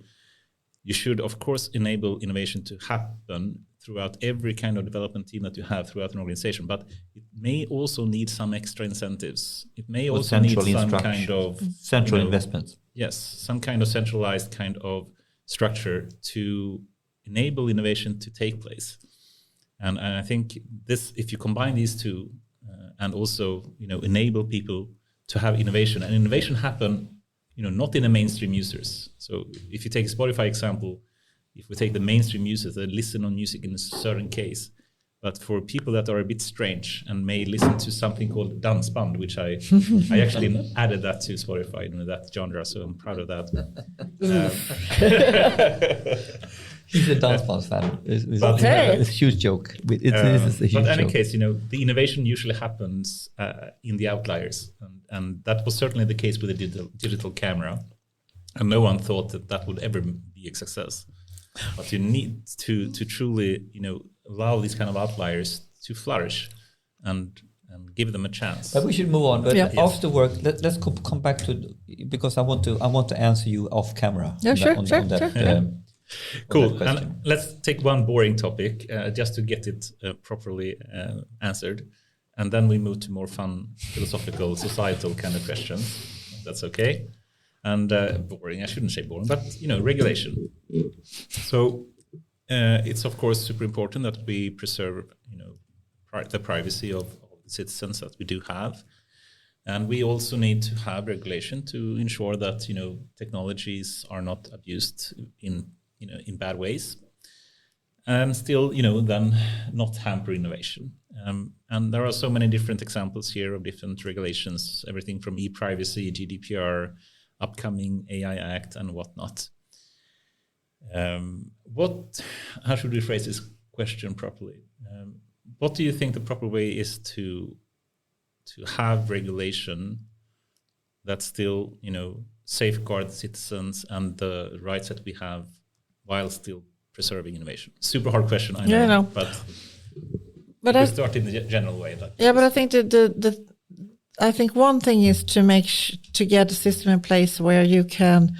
You should, of course, enable innovation to happen throughout every kind of development team that you have throughout an organization, but it may also need some extra incentives. It may also need some kind of central investments. Yes, some kind of centralized kind of structure to enable innovation to take place. And I think this, if you combine these two and also enable people to have innovation, and innovation happen not in the mainstream users. So if you take a Spotify example, if we take the mainstream users that listen on music in a certain case, but for people that are a bit strange and may listen to something called dansband, which I actually added that to Spotify, that genre, so I'm proud of that. He's a dansband fan. It's a huge joke. This is a huge joke. But in any case, the innovation usually happens in the outliers, and that was certainly the case with the digital camera, and no one thought that would ever be a success. But you need to truly, allow these kind of outliers to flourish, and and give them a chance. But we should move on. But Yeah. after work, let's come back to, because I want to answer you off camera. Yeah, sure. On that, Cool. question. And let's take one boring topic just to get it properly answered. And then we move to more fun, philosophical, societal kind of questions. That's okay. And boring, I shouldn't say boring, but, regulation. So it's, of course, super important that we preserve, the privacy of the citizens that we do have. And we also need to have regulation to ensure that, technologies are not abused in bad ways. And still, then not hamper innovation. And there are so many different examples here of different regulations, everything from e-privacy, GDPR, upcoming AI Act, and whatnot. How should we phrase this question properly? What do you think the proper way is to have regulation that still, safeguard citizens and the rights that we have while still preserving innovation? Super hard question, I know. Yeah, I know. But we start in the general way. But I think I think one thing is to to get a system in place where you can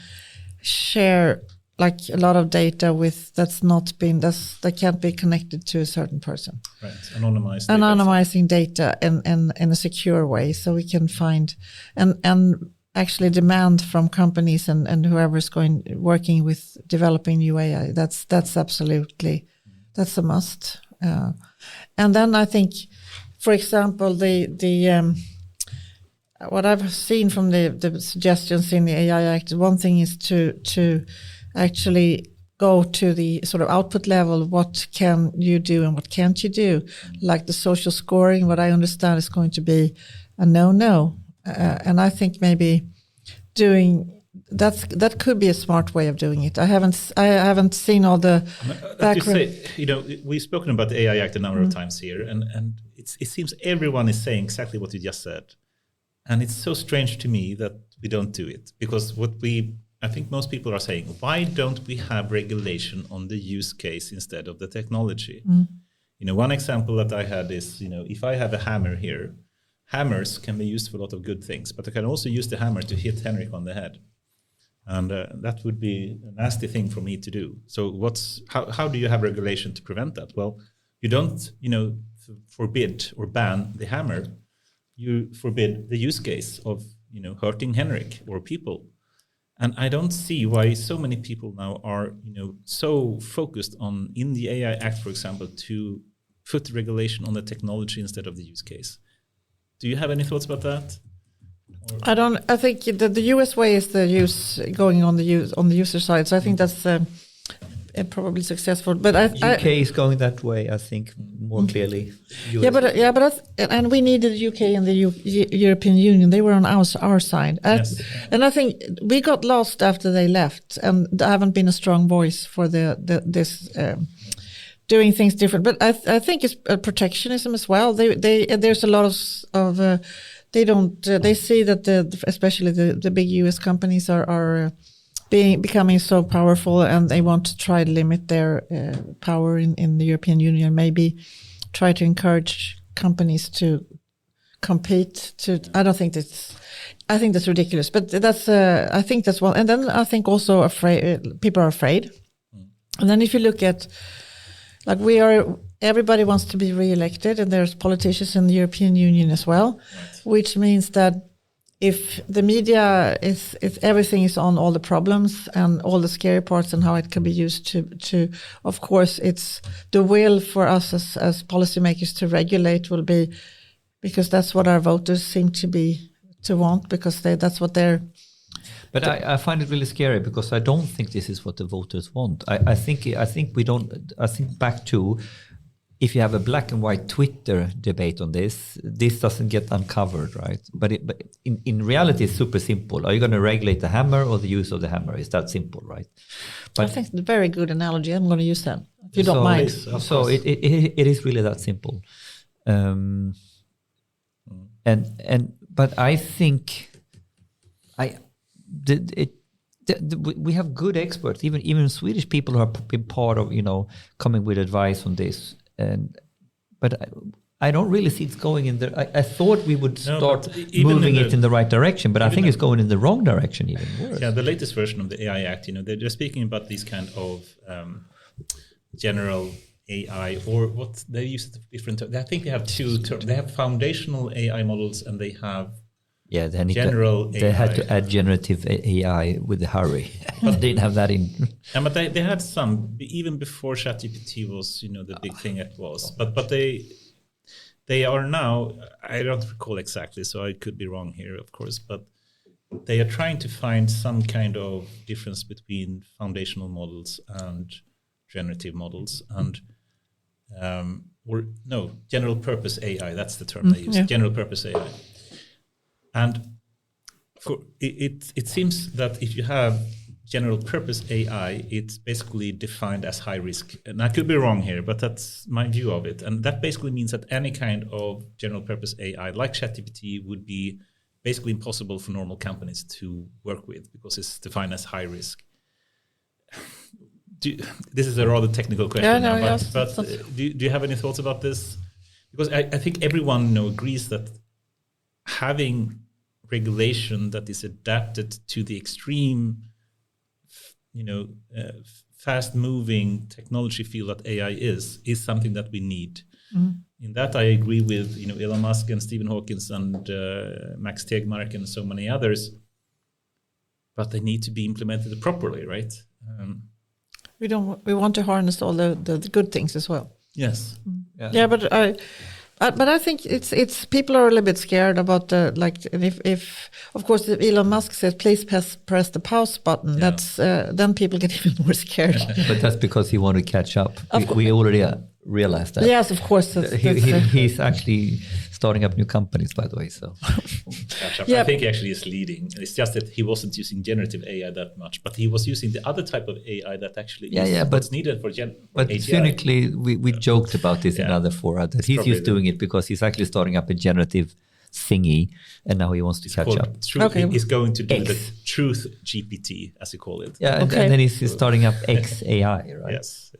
share like a lot of data that can't be connected to a certain person. Right, anonymizing data in a secure way, so we can find and actually demand from companies and whoever's working with developing new AI. That's absolutely that's a must. And then I think, for example, the what I've seen from the suggestions in the AI Act, one thing is to actually go to the sort of output level. What can you do and what can't you do? Like the social scoring, what I understand is going to be a no. And I think maybe that could be a smart way of doing it. I haven't seen all the background. We've spoken about the AI Act a number of times here, and it seems everyone is saying exactly what you just said. And it's so strange to me that we don't do it, because I think most people are saying, why don't we have regulation on the use case instead of the technology? One example that I had is, if I have a hammer here, hammers can be used for a lot of good things, but I can also use the hammer to hit Henrik on the head. And that would be a nasty thing for me to do. So how do you have regulation to prevent that? Well, you don't, forbid or ban the hammer. You forbid the use case of, hurting Henrik or people. And I don't see why so many people now are, so focused on, in the AI Act, for example, to put regulation on the technology instead of the use case. Do you have any thoughts about that? I think the US way is going on the user side. So I think that's probably successful. But UK is going that way, I think, more clearly. And we needed the UK and the European Union. They were on our side. Yes. And I think we got lost after they left, and there haven't been a strong voice for this doing things different. But I think it's protectionism as well. There's a lot of they see that especially the big US companies are becoming so powerful, and they want to try to limit their power in the European Union. Maybe try to encourage companies to compete. I think that's ridiculous. But I think that's one. And then I think also people are afraid. And then if you look at, like, everybody wants to be re-elected, and there's politicians in the European Union as well, right. Which means that if the media if everything is on all the problems and all the scary parts and how it can be used to of course, it's the will for us as policymakers to regulate will be, because that's what our voters seem to want, because that's what they're. But I find it really scary, because I don't think this is what the voters want. I think we don't. I think back to, if you have a black and white Twitter debate on this doesn't get uncovered, right? But in reality, it's super simple. Are you going to regulate the hammer or the use of the hammer? It's that simple, right? But I think it's a very good analogy. I'm going to use that, if you don't mind. So it is really that simple. But I think we have good experts, even Swedish people who have been part of, coming with advice on this. But I don't really see it's going in the. I thought we would start even moving it in the right direction, but I think it's going in the wrong direction even worse. Yeah, the latest version of the AI Act, they're speaking about these kind of general AI, or what they use different. I think they have two terms. They have foundational AI models, and they have general AI. They had to add generative AI with the hurry. But they didn't have that in. Yeah, but they had some even before ChatGPT was the big thing it was. But they are now, I don't recall exactly, so I could be wrong here, of course, but they are trying to find some kind of difference between foundational models and generative models and general purpose AI. That's the term they use, general purpose AI. And it seems that if you have general purpose AI, it's basically defined as high risk. And I could be wrong here, but that's my view of it. And that basically means that any kind of general purpose AI, like ChatGPT, would be basically impossible for normal companies to work with because it's defined as high risk. This is a rather technical question, but do you have any thoughts about this? Because I think everyone agrees that having regulation that is adapted to the extreme fast-moving technology field that AI is something that we need. In that, I agree with Elon Musk and Stephen Hawking and Max Tegmark and so many others. But they need to be implemented properly, right? We want to harness all the good things as well. Yes. But I think it's people are a little bit scared about if of course if Elon Musk says please press the pause button, that's then people get even more scared. But that's because he wanted to catch up. We already realized that. Yes, of course. He's actually starting up new companies, by the way. So I think he actually is leading. It's just that he wasn't using generative AI that much, but he was using the other type of AI that actually is what's needed for But AGI. cynically, we joked about this in other fora that he's just doing it because he's actually starting up a generative thingy, and now he wants to catch up. He's going to do the truth GPT, as you call it. Yeah, and then he's starting up XAI, right? Yes.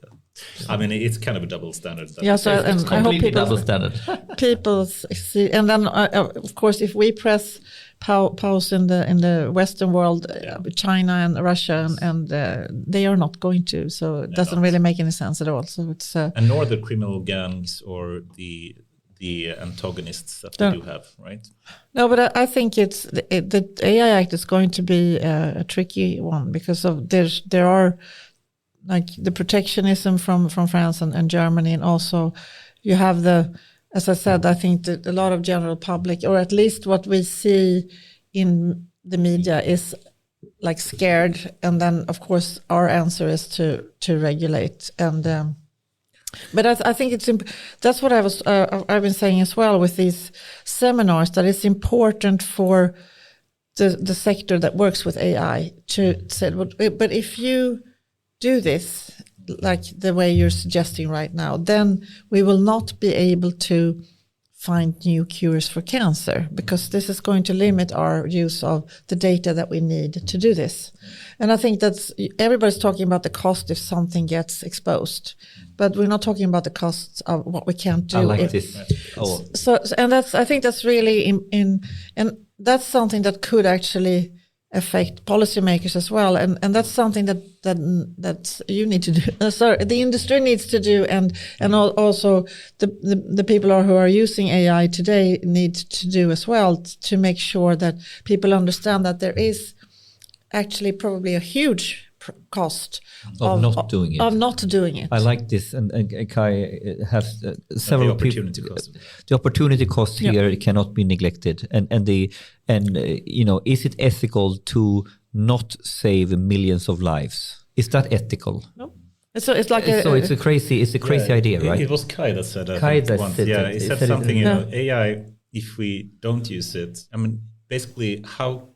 I mean, it's kind of a double standard. And I hope double standard. People see, and then of course, if we press pause in the Western world, China and Russia, and they are not going to, so it doesn't really make any sense at all. So it's and nor the criminal gangs or the antagonists that we do have, right? No, but I think the AI Act is going to be a tricky one because of there are. Like the protectionism from France and Germany, and also you have as I said, I think that a lot of general public, or at least what we see in the media, is like scared, and then of course our answer is to regulate. And but I think that's what I've been saying as well with these seminars, that it's important for the sector that works with AI to say, but if you do this like the way you're suggesting right now, then we will not be able to find new cures for cancer, because this is going to limit our use of the data that we need to do this. And I think everybody's talking about the cost if something gets exposed, but we're not talking about the costs of what we can't do. I like this. So I think that's really and that's something that could actually affect policymakers as well, and that's something that you need to do. The industry needs to do, and also the people who are using AI today need to do as well, to make sure that people understand that there is actually probably a huge cost of not doing it. Of not doing it. I like this, and Kai has several people. The opportunity cost here cannot be neglected, and is it ethical to not save millions of lives? Is that ethical? No. So it's like it's a crazy idea, right? It was Kai that said that. Kai that once. said yeah, that. He said something. AI, if we don't use it, I mean, basically, how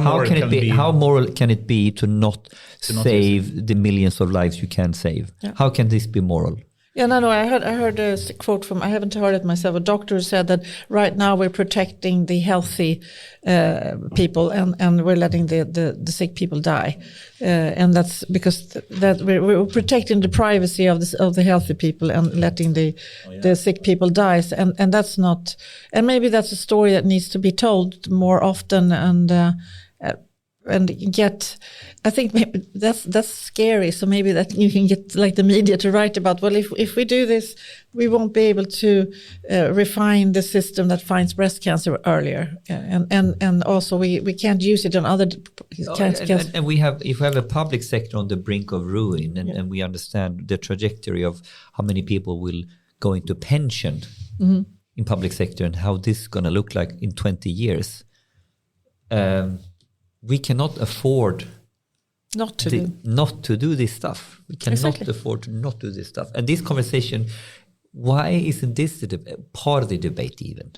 moral can it be to not save the millions of lives you can save? Yeah. How can this be moral? Yeah, no. I heard a quote from, I haven't heard it myself. A doctor said that right now we're protecting the healthy people and we're letting the sick people die, and that's because that we're protecting the privacy of the healthy people and letting the sick people die, and that's not. And maybe that's a story that needs to be told more often and get, I think maybe that's scary. So maybe that you can get like the media to write about, well, if we do this, we won't be able to refine the system that finds breast cancer earlier. And also we can't use it on other cancer. And we have, if we have a public sector on the brink of ruin and we understand the trajectory of how many people will go into pension in public sector and how this is going to look like in 20 years, we cannot afford not to do this stuff. We cannot afford to not do this stuff. And this conversation, why isn't this part of the debate even?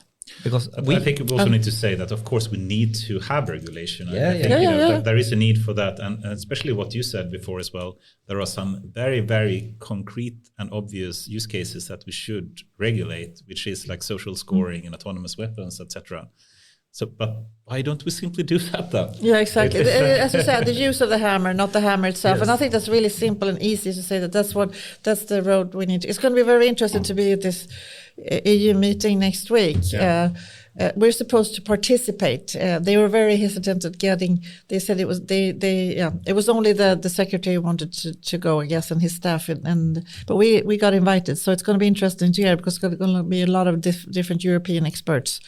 Because I think we also need to say that, of course, we need to have regulation. I think there is a need for that. And especially what you said before as well, there are some very, very concrete and obvious use cases that we should regulate, which is like social scoring and autonomous weapons, etc. So, but why don't we simply do that then? Yeah, exactly. As you said, the use of the hammer, not the hammer itself. Yes. And I think that's really simple and easy to say that's the road we need. It's going to be very interesting to be at this EU meeting next week. Yeah. We're supposed to participate. They were very hesitant at getting. They said it was it was only the secretary who wanted to go, I guess, and his staff. But we got invited, so it's going to be interesting to hear because there's going to be a lot of different European experts,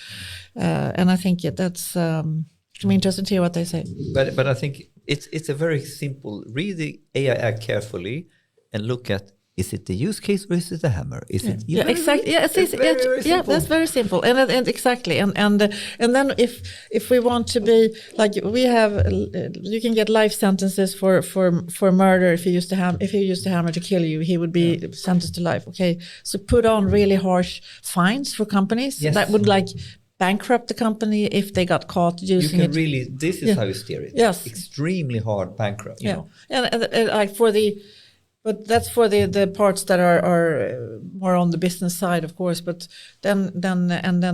and I think that's going to be interesting to hear what they say. But I think it's a very simple. Read the AI Act carefully and look at. Is it the use case or is it the hammer? Is it? Yeah, exactly. Yeah, it's that's very simple. And exactly. And then if we want to be like we have, you can get life sentences for murder if you use the hammer to kill you. He would be sentenced to life. Okay, so put on really harsh fines for companies that would like bankrupt the company if they got caught using it. You can really. This is how you steer it. Yes, extremely hard bankrupt. You know. And like for the. But that's for the parts that are more on the business side, of course. But then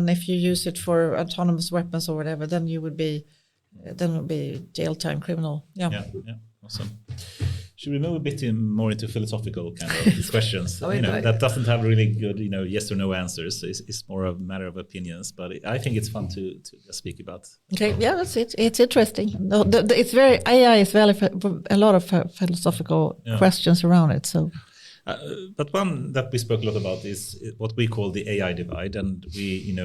if you use it for autonomous weapons or whatever, then it would be jail time, criminal. Yeah. Awesome. Should we move a bit more into philosophical kind of questions? That doesn't have really good, yes or no answers. It's more a matter of opinions. But I think it's fun to speak about. Okay, yeah, that's it. It's interesting. It's very AI is very a lot of philosophical questions around it. So, but one that we spoke a lot about is what we call the AI divide, and we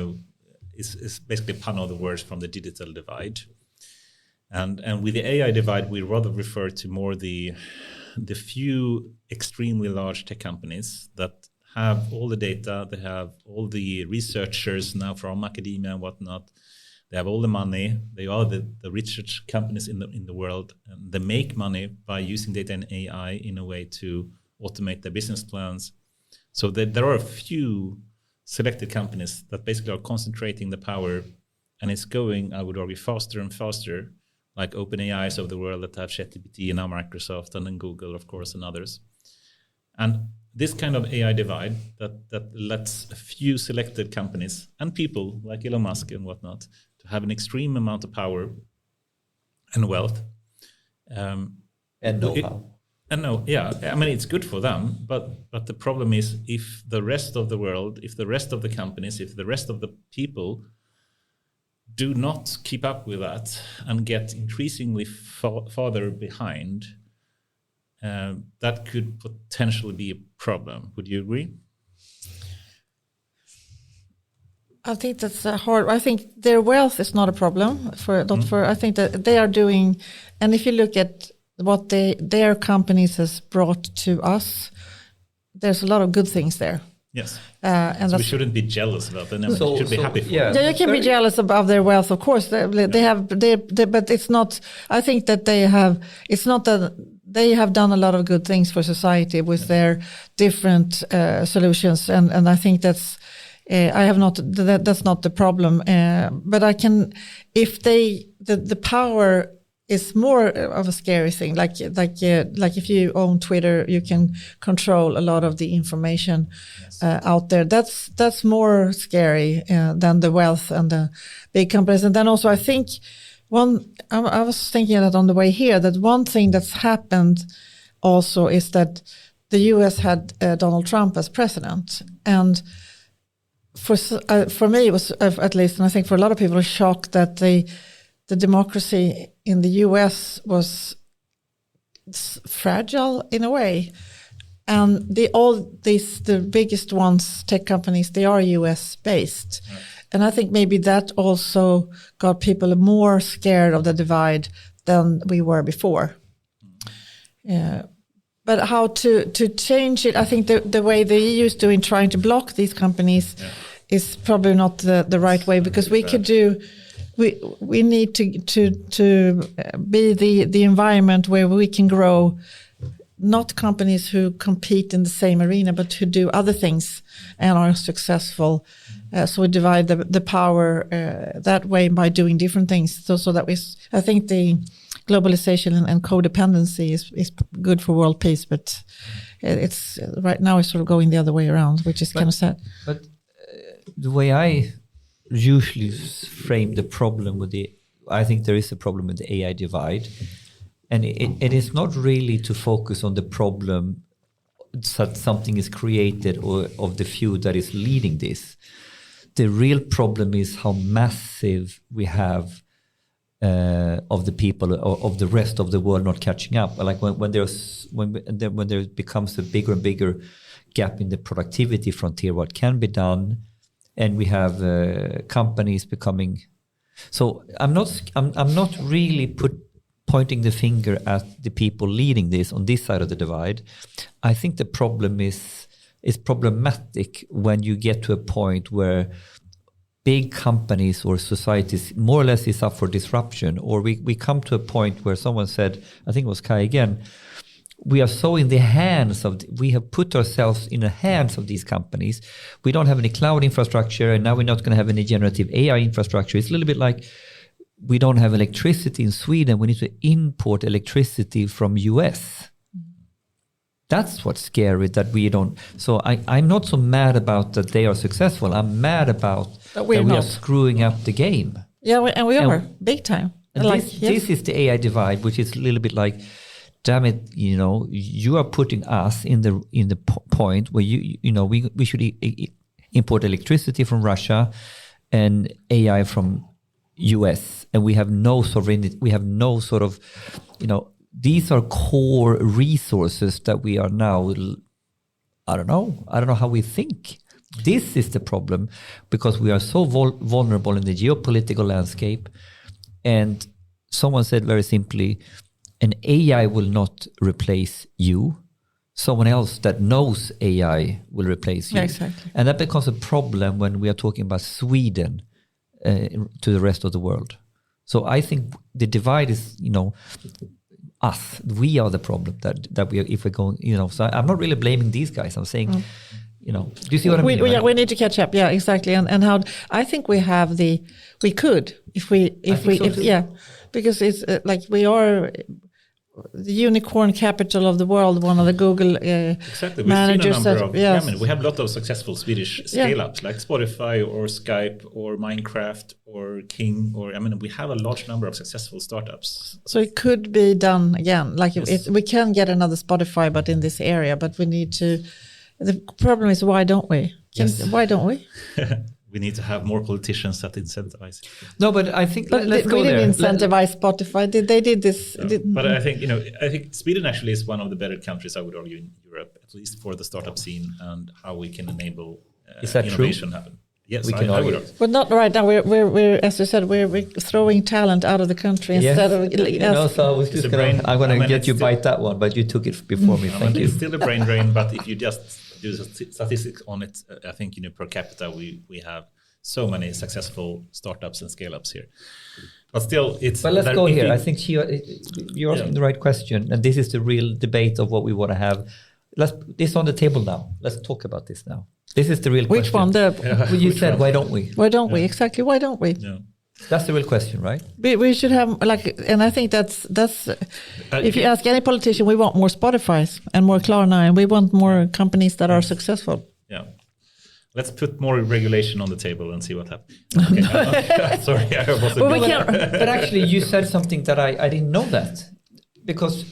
is basically a pun of the words from the digital divide. And with the AI divide, we rather refer to more the few extremely large tech companies that have all the data, they have all the researchers now from academia and whatnot, they have all the money, they are the richest companies in the world, and they make money by using data and AI in a way to automate their business plans. So there are a few selected companies that basically are concentrating the power, and it's going, I would argue, faster and faster. Like OpenAIs of the world that have ChatGPT and now Microsoft and then Google, of course, and others. And this kind of AI divide that lets a few selected companies and people like Elon Musk and whatnot to have an extreme amount of power and wealth. And know-how. I mean, it's good for them, but the problem is if the rest of the world, if the rest of the companies, if the rest of the people do not keep up with that and get increasingly farther behind, that could potentially be a problem. Would you agree? I think that's hard. I think their wealth is not a problem I think that they are doing, and if you look at what their companies has brought to us, there's a lot of good things there. Yes, and so we shouldn't be jealous about them. We should be happy for them. Yeah, you can be jealous about their wealth, of course. They have, but it's not. I think that they have. It's not that they have done a lot of good things for society with their different solutions, and I think that's. I have not. That's not the problem. But I can, if the power is more of a scary thing. Like if you own Twitter, you can control a lot of the information out there. That's more scary than the wealth and the big companies. And then also, I think I was thinking that on the way here, that one thing that's happened also is that the U.S. had Donald Trump as president, and for me, it was at least, and I think for a lot of people, was shocked that the democracy in the U.S. was fragile in a way, and the biggest ones, tech companies, they are U.S. based, and I think maybe that also got people more scared of the divide than we were before. But how to change it? I think the way the EU is doing, trying to block these companies, is probably not the right way, because we could do. We need to be the environment where we can grow, not companies who compete in the same arena, but who do other things and are successful. So we divide the power that way by doing different things. So that I think the globalization and codependency is good for world peace, but it's right now it's sort of going the other way around, which is kind of sad. But the way I usually frame the problem I think there is a problem with the AI divide, and it is not really to focus on the problem that something is created or of the few that is leading this. The real problem is how massive we have of the people of the rest of the world not catching up. Like when there becomes a bigger and bigger gap in the productivity frontier, what can be done, and we have companies becoming. So I'm not really pointing the finger at the people leading this on this side of the divide. I think the problem is problematic when you get to a point where big companies or societies more or less is up for disruption, or we come to a point where someone said, I think it was Kai again, we are so in the hands of, we have put ourselves in the hands of these companies. We don't have any cloud infrastructure, and now we're not going to have any generative AI infrastructure. It's a little bit like we don't have electricity in Sweden. We need to import electricity from US. That's what's scary, that we don't. So I'm not so mad about that they are successful. I'm mad about that we are screwing up the game. Yeah, we are big time. And this is the AI divide, which is a little bit like, damn it, you are putting us in the point where we should import electricity from Russia and AI from US, and we have no sovereignty. We have no sort of, these are core resources that we are now. I don't know how we think. This is the problem, because we are so vulnerable in the geopolitical landscape. And someone said very simply, an AI will not replace you. Someone else that knows AI will replace you. Yeah, exactly. And that becomes a problem when we are talking about Sweden to the rest of the world. So I think the divide is, us. We are the problem that we are, if we're going, So I'm not really blaming these guys. I'm saying, do you see what I mean? Yeah, we need to catch up. Yeah, exactly. And how I think we have we could because it's like we are the unicorn capital of the world. One of the Google exactly. managers we have a lot of successful Swedish scale-ups like Spotify or Skype or Minecraft or King, or we have a large number of successful startups. So it could be done again. Like we can get another Spotify, but in this area. But we need to. The problem is, why don't we? Why don't we? We need to have more politicians that incentivize it. No, but I think let's go there. We didn't incentivize Spotify. They did this. No, but I think Sweden actually is one of the better countries, I would argue, in Europe, at least for the startup scene and how we can enable innovation happen. Yes, we can argue. But not right now. We're as you said, we're throwing talent out of the country instead of. So I was just I'm going to get you bite that one, but you took it before me. Thank you. It's still a brain drain, but if you just do statistics on it, I think per capita we have so many successful startups and scale-ups here. But still, But let's go here. I think you're asking the right question, and this is the real debate of what we want to have. This on the table now. Let's talk about this now. This is the real question. Which one? You said, why don't we? Why don't we? Exactly. Why don't we? Yeah. That's the real question, right? We should have and I think that's if you ask any politician, we want more Spotifys and more Klarna, and we want more companies that are successful. Yeah. Let's put more regulation on the table and see what happens. Okay. Sorry, I wasn't. But actually, you said something that I didn't know that. Because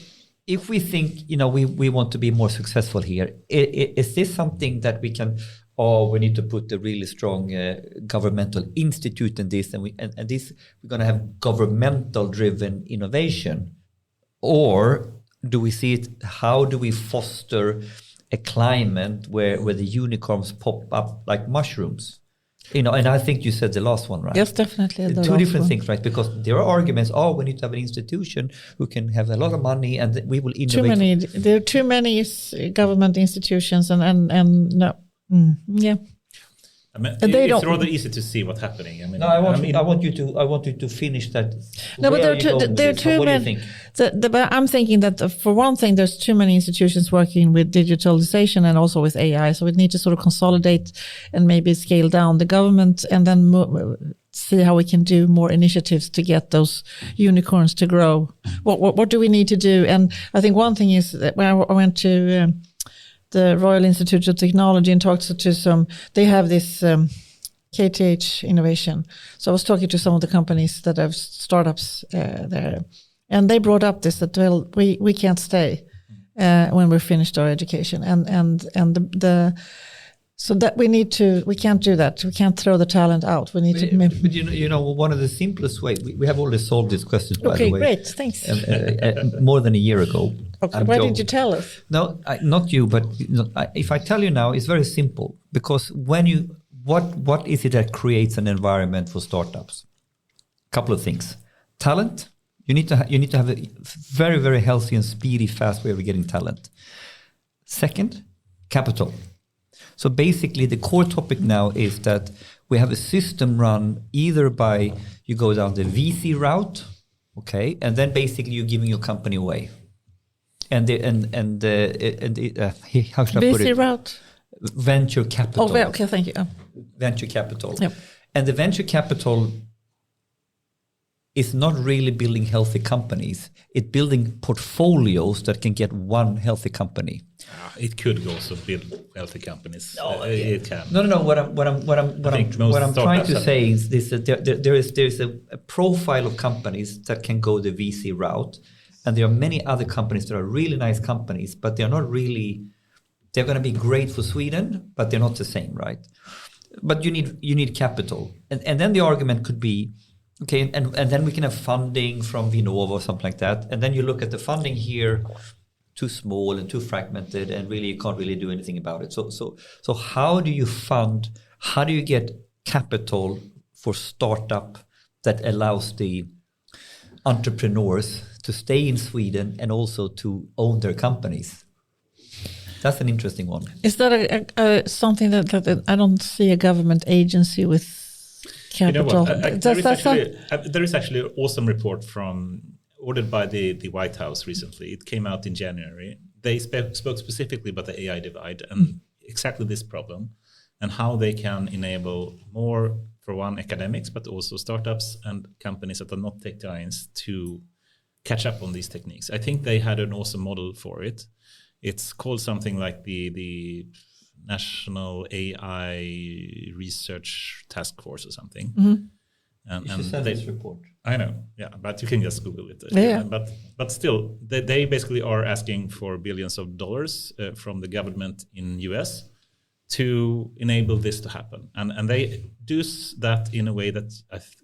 if we think, we want to be more successful here, is this something that we can, we need to put a really strong governmental institute in this, and this, we're going to have governmental driven innovation? Or do we see it, how do we foster a climate where the unicorns pop up like mushrooms? And I think you said the last one, right? Yes, definitely. Two different things, right? Because there are arguments, we need to have an institution who can have a lot of money and we will innovate. There are too many government institutions and no. Yeah. I mean, it's rather easy to see what's happening. I mean, I want you to finish that. No, but there are too many. But I'm thinking that for one thing, there's too many institutions working with digitalization and also with AI. So we need to sort of consolidate and maybe scale down the government, and then see how we can do more initiatives to get those unicorns to grow. What do we need to do? And I think one thing is that when I went to the Royal Institute of Technology and talked to some, they have this KTH innovation. So I was talking to some of the companies that have startups there, and they brought up this, that, well, we can't stay when we're finished our education. So that we can't do that. We can't throw the talent out. We need to. But one of the simplest ways, we have already solved this question, by the way. Okay, great, thanks. More than a year ago. Okay, why didn't you tell us? No, not you, but if I tell you now, it's very simple. Because what is it that creates an environment for startups? A couple of things. Talent. You need to have a very, very healthy and speedy, fast way of getting talent. Second, capital. So basically, the core topic now is that we have a system run either by, you go down the VC route, okay, and then basically you're giving your company away. And how should I put it? VC route? Venture capital. Oh, okay, thank you. Venture capital. Yep. And the venture capital is not really building healthy companies. It's building portfolios that can get one healthy company. It could also build healthy companies. It can. No. What I'm trying to say is this: that there is a profile of companies that can go the VC route, and there are many other companies that are really nice companies, but they're not really. They're going to be great for Sweden, but they're not the same, right? But you need capital, and then the argument could be, okay, and then we can have funding from Vinnova or something like that, and then you look at the funding here. Too small and too fragmented, and really you can't really do anything about it. So how do you fund? How do you get capital for startup that allows the entrepreneurs to stay in Sweden and also to own their companies? That's an interesting one. Is that something that I don't see a government agency with capital? There is actually an awesome report ordered by the White House recently. It came out in January. They spoke specifically about the AI divide and exactly this problem and how they can enable more, for one, academics, but also startups and companies that are not tech giants to catch up on these techniques. I think they had an awesome model for it. It's called something like the National AI Research Task Force or something. Mm-hmm. And send this report. I know, yeah, but you can just Google it. Yeah. But still, they basically are asking for billions of dollars from the government in US to enable this to happen. And they do that in a way that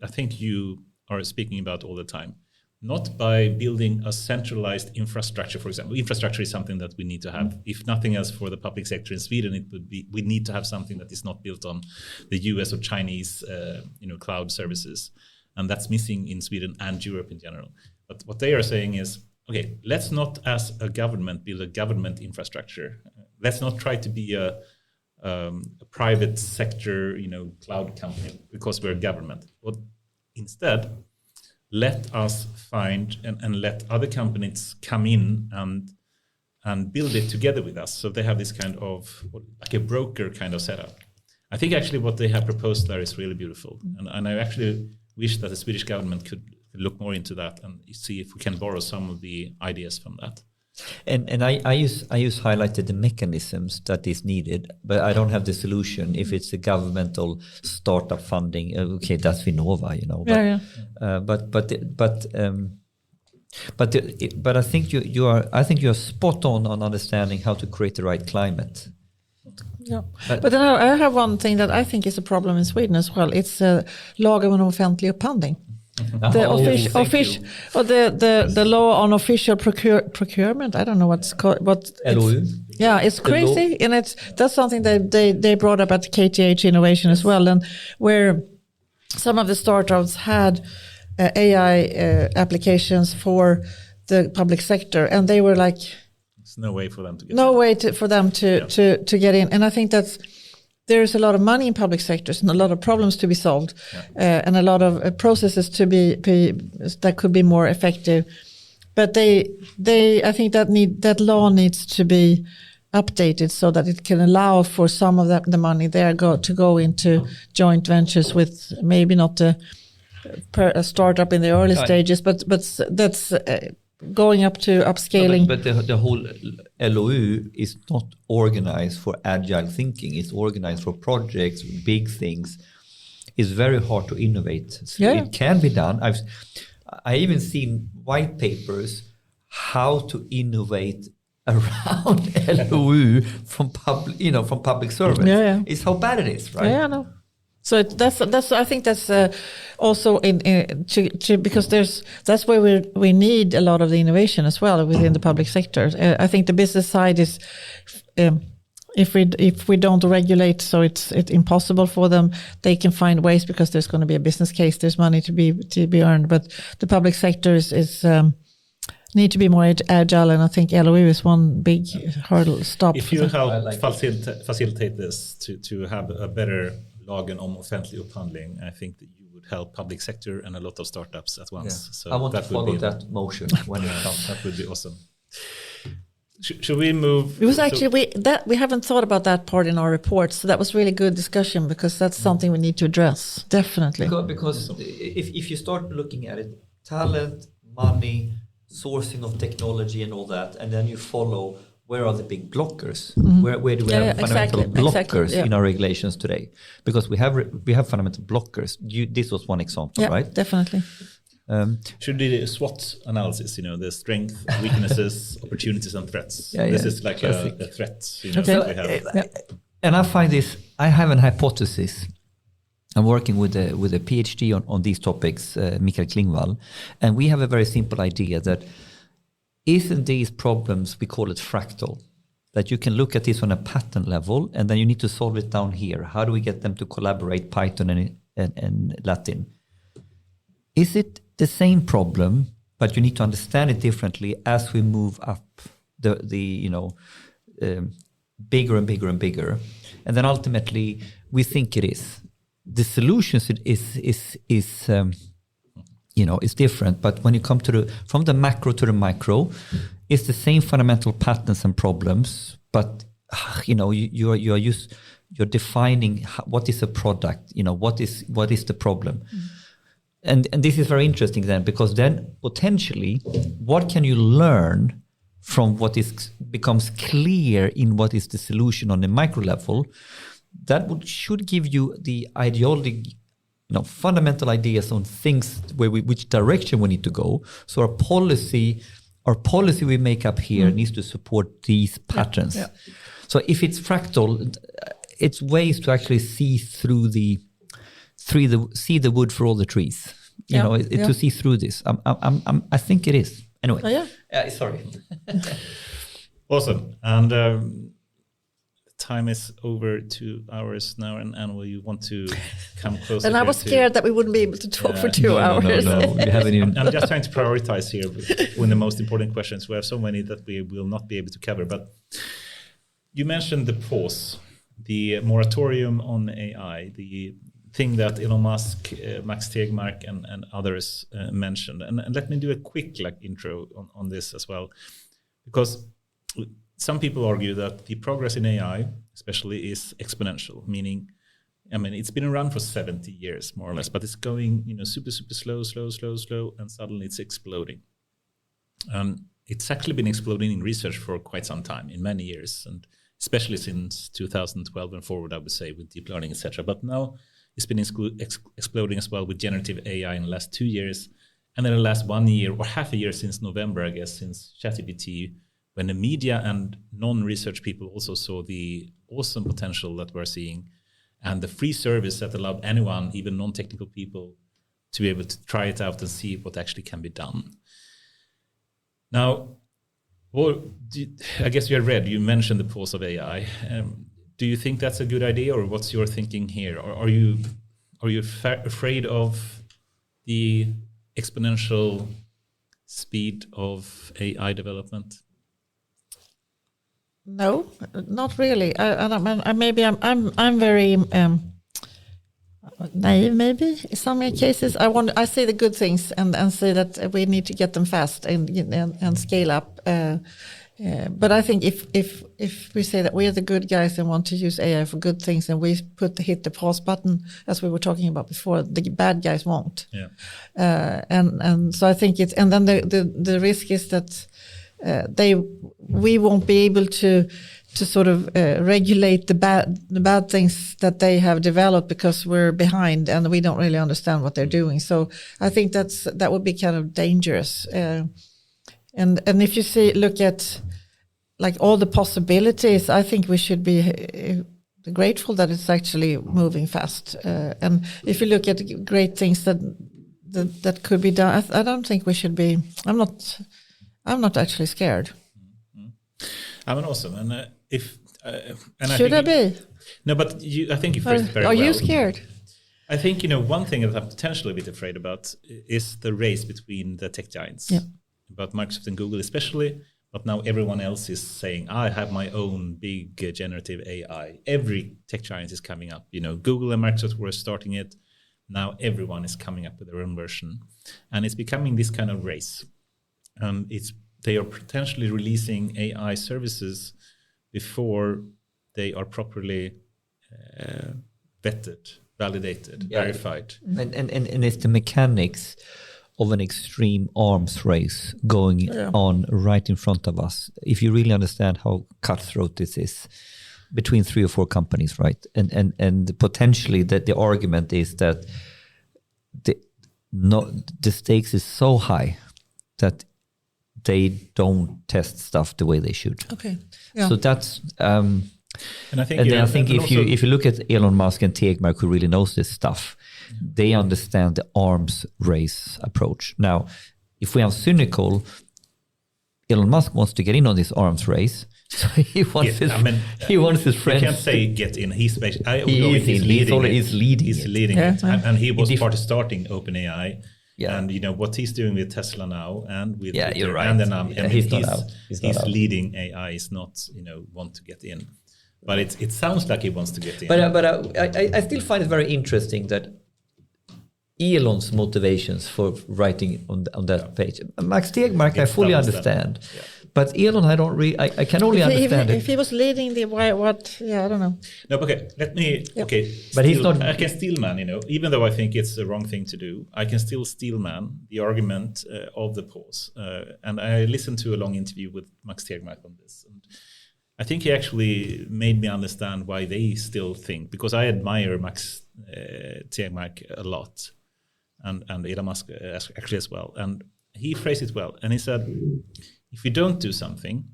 I think you are speaking about all the time. Not by building a centralized infrastructure, for example. Infrastructure is something that we need to have. If nothing else for the public sector in Sweden, it would be we need to have something that is not built on the US or Chinese cloud services. And that's missing in Sweden and Europe in general. But what they are saying is, okay, let's not as a government build a government infrastructure. Let's not try to be a private sector, cloud company because we're a government. But instead, let us find and let other companies come in and build it together with us. So they have this kind of like a broker kind of setup. I think actually what they have proposed there is really beautiful. And I actually wish that the Swedish government could look more into that and see if we can borrow some of the ideas from that. And I just highlighted the mechanisms that is needed, but I don't have the solution. If it's a governmental startup funding, okay, that's Vinnova, you know. But I think you are spot on understanding how to create the right climate. Yeah, but then I have one thing that I think is a problem in Sweden as well. It's lagen om offentlig upphandling. The law on official procurement. I don't know what's called. LOU. Yeah, it's crazy, and that's something that they brought up at KTH Innovation as well, and where some of the startups had AI applications for the public sector, and they were like, "There's no way for them to get to get in." And I think there's a lot of money in public sectors and a lot of problems to be solved, and a lot of processes to be that could be more effective. But I think that law needs to be updated so that it can allow for some of the money there to go into joint ventures with maybe not a startup in the early stages, but that's going up to upscaling. But the whole LOU is not organized for agile thinking. It's organized for projects, big things. It's very hard to innovate. So it can be done. I even seen white papers how to innovate around LOU from public servants. It's how bad it is, right? Yeah, I know. So that's I think that's also because that's where we need a lot of the innovation as well within the public sector. I think the business side is if we don't regulate, so it's impossible for them. They can find ways because there's going to be a business case. There's money to be earned, but the public sector is need to be more agile, and I think LOU is one big hurdle. If you help facilitate this to have a better lagen om offentlig upphandling, I think that you would help public sector and a lot of startups at once. Yeah. So I want to follow that motion when it comes. That would be awesome. Should we move? It was actually we haven't thought about that part in our report, so that was really good discussion because that's something we need to address definitely. Because if you start looking at it, talent, money, sourcing of technology, and all that, and then you follow. Where are the big blockers? Mm-hmm. Where do we have fundamental blockers in our regulations today? Because we have fundamental blockers. This was one example, right? Definitely. Should do a SWOT analysis, the strength, weaknesses, opportunities, and threats. This is like a threat. That we have. And I find this. I have a hypothesis. I'm working with a PhD on these topics, Mikael Klingvall, and we have a very simple idea that. Isn't these problems, we call it fractal, that you can look at this on a pattern level and then you need to solve it down here. How do we get them to collaborate Python and Latin? Is it the same problem, but you need to understand it differently as we move up the bigger and bigger and bigger? And then ultimately, we think it is. The solutions is different, but when you come from the macro to the micro, it's the same fundamental patterns and problems. But you're defining what is a product. What is the problem, and this is very interesting then, because then potentially, what can you learn from what becomes clear in what is the solution on the micro level? That should give you the ideology. Fundamental ideas on things which direction we need to go. So our policy we make up here needs to support these patterns. Yeah. So if it's fractal, it's ways to actually see through see the wood for all the trees. To see through this. I think it is. Anyway. Oh, yeah. Sorry. Awesome. And time is over 2 hours now, and we want to come closer. And I was scared that we wouldn't be able to talk for 2 hours. No. We haven't even. I'm just trying to prioritize here when the most important questions. We have so many that we will not be able to cover. But you mentioned the pause, the moratorium on AI, the thing that Elon Musk, Max Tegmark, and others mentioned. And let me do a quick intro on this as well, because some people argue that the progress in AI, especially, is exponential, meaning I mean, it's been around for 70 years, more or less, but it's going, super, super slow, and suddenly it's exploding. It's actually been exploding in research for quite some time, in many years, and especially since 2012 and forward, I would say, with deep learning, etc. But now it's been exploding as well with generative AI in the last 2 years, and then the last 1 year or half a year since November, I guess, since ChatGPT, when the media and non-research people also saw the awesome potential that we're seeing, and the free service that allowed anyone, even non-technical people, to be able to try it out and see what actually can be done. Now, I guess you mentioned the pause of AI. Do you think that's a good idea, or what's your thinking here? Or are you afraid of the exponential speed of AI development? No, not really. Maybe I'm very naive. Maybe in some cases, I see the good things and say that we need to get them fast and scale up. But I think if we say that we are the good guys and want to use AI for good things, and we hit the pause button, as we were talking about before, the bad guys won't. Yeah. And so I think then the risk is that we won't be able to sort of regulate the bad things that they have developed, because we're behind and we don't really understand what they're doing. So I think that would be kind of dangerous. And if you look at like all the possibilities, I think we should be grateful that it's actually moving fast. And if you look at great things that could be done, I don't think we should be. I'm not actually scared. I mean, awesome. And should I be? No, but I think you phrased it very well. Are you scared? I think, one thing that I'm potentially a bit afraid about is the race between the tech giants. Yeah. About Microsoft and Google especially, but now everyone else is saying, I have my own big generative AI. Every tech giant is coming up. Google and Microsoft were starting it. Now everyone is coming up with their own version. And it's becoming this kind of race. They are potentially releasing AI services before they are properly vetted, validated, verified. And it's the mechanics of an extreme arms race going on right in front of us. If you really understand how cutthroat this is between 3 or 4 companies, right? And potentially that the argument is that the stakes is so high that they don't test stuff the way they should. Okay. Yeah. So that's and I think if you look at Elon Musk and Tegmark, who really knows this stuff, they understand the arms race approach. Now, if we are cynical, Elon Musk wants to get in on this arms race. So he wants his friends. You can't say get in. He's leading. Yeah. And he was part of starting OpenAI. Yeah. And what he's doing with Tesla now, and with you're right. And he's not out. He's leading AI. Is not want to get in, but it sounds like he wants to get in. But I still find it very interesting that Elon's motivations for writing on that page. Max Tegmark, I fully understand. Yeah. But Elon, I can only understand it. If he was leading I don't know. No, okay, let me, but he's not. I can steelman, even though I think it's the wrong thing to do, I can still steelman the argument of the pause. And I listened to a long interview with Max Tegmark on this. And I think he actually made me understand why they still think, because I admire Max Tegmark a lot. And Elon Musk actually as well. And he phrased it well. And he said, if we don't do something,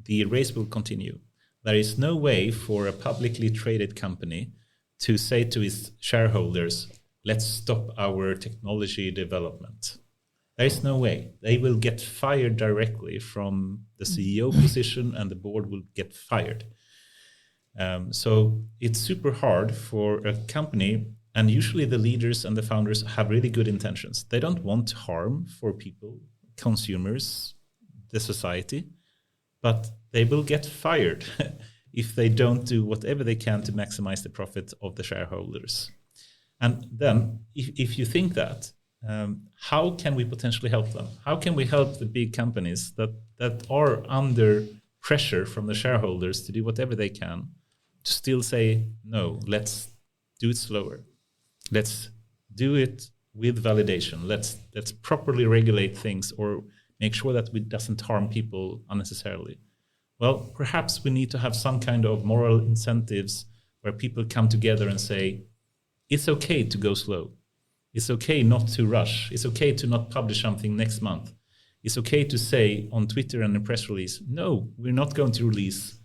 the race will continue. There is no way for a publicly traded company to say to its shareholders, let's stop our technology development. There is no way. They will get fired directly from the CEO position, and the board will get fired. So it's super hard for a company. And usually the leaders and the founders have really good intentions. They don't want harm for people, consumers, the society, but they will get fired if they don't do whatever they can to maximize the profit of the shareholders. And then if you think that, how can we potentially help them? How can we help the big companies that are under pressure from the shareholders to do whatever they can to still say, no, let's do it slower. Let's do it with validation. Let's properly regulate things or make sure that it doesn't harm people unnecessarily. Well, perhaps we need to have some kind of moral incentives where people come together and say, it's okay to go slow. It's okay not to rush. It's okay to not publish something next month. It's okay to say on Twitter and a press release, no, we're not going to release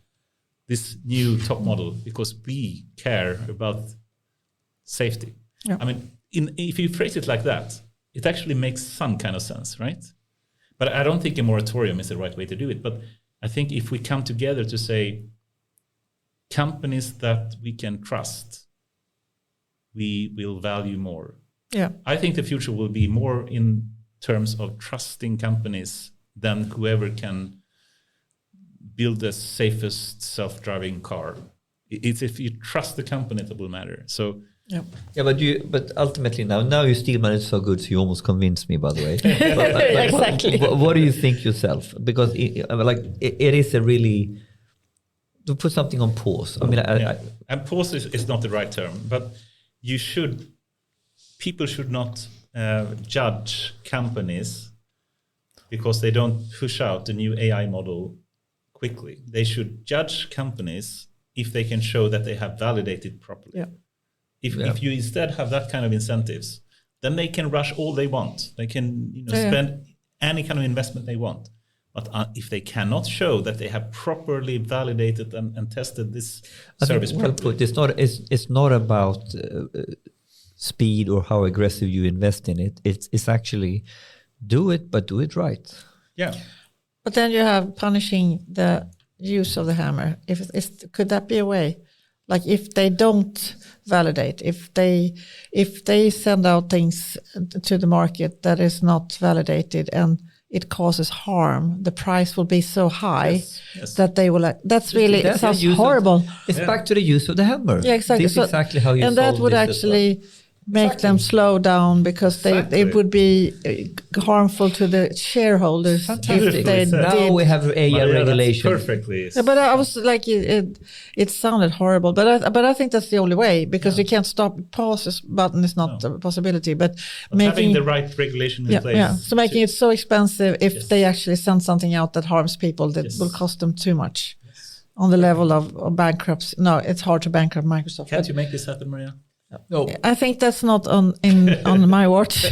this new top model because we care about safety. Yeah. I mean, if you phrase it like that, it actually makes some kind of sense, right? But I don't think a moratorium is the right way to do it. But I think if we come together to say, companies that we can trust, we will value more. Yeah, I think the future will be more in terms of trusting companies than whoever can build the safest self-driving car. It's if you trust the company that will matter. So yeah, but ultimately now you still manage so good, so you almost convinced me. By the way, exactly. What do you think yourself? Because it is a really to put something on pause. I mean, and pause is not the right term, but people should not judge companies because they don't push out a new AI model quickly. They should judge companies if they can show that they have validated properly. Yeah. If you instead have that kind of incentives, then they can rush all they want. They can spend any kind of investment they want. But if they cannot show that they have properly validated and tested this service properly. It's not about speed or how aggressive you invest in it. It's actually do it, but do it right. Yeah. But then you have punishing the use of the hammer. Could that be a way? Like if they don't validate, if they send out things to the market that is not validated and it causes harm, the price will be so high that they will. That's sounds horrible. It's back to the use of the hammer. Yeah, exactly. This is exactly how you solve and that would actually make them slow down because it would be harmful to the shareholders. Fantastic. Now we have AI regulation. Perfectly. Yeah, but I was like, it sounded horrible, but I think that's the only way because you can't stop. Pause button is not a possibility, but having the right regulation in place. Yeah. So making it so expensive if they actually send something out that harms people that will cost them too much on the level of bankruptcy. No, it's hard to bankrupt Microsoft. Can't you make this happen, Maria? No, I think that's not on my watch.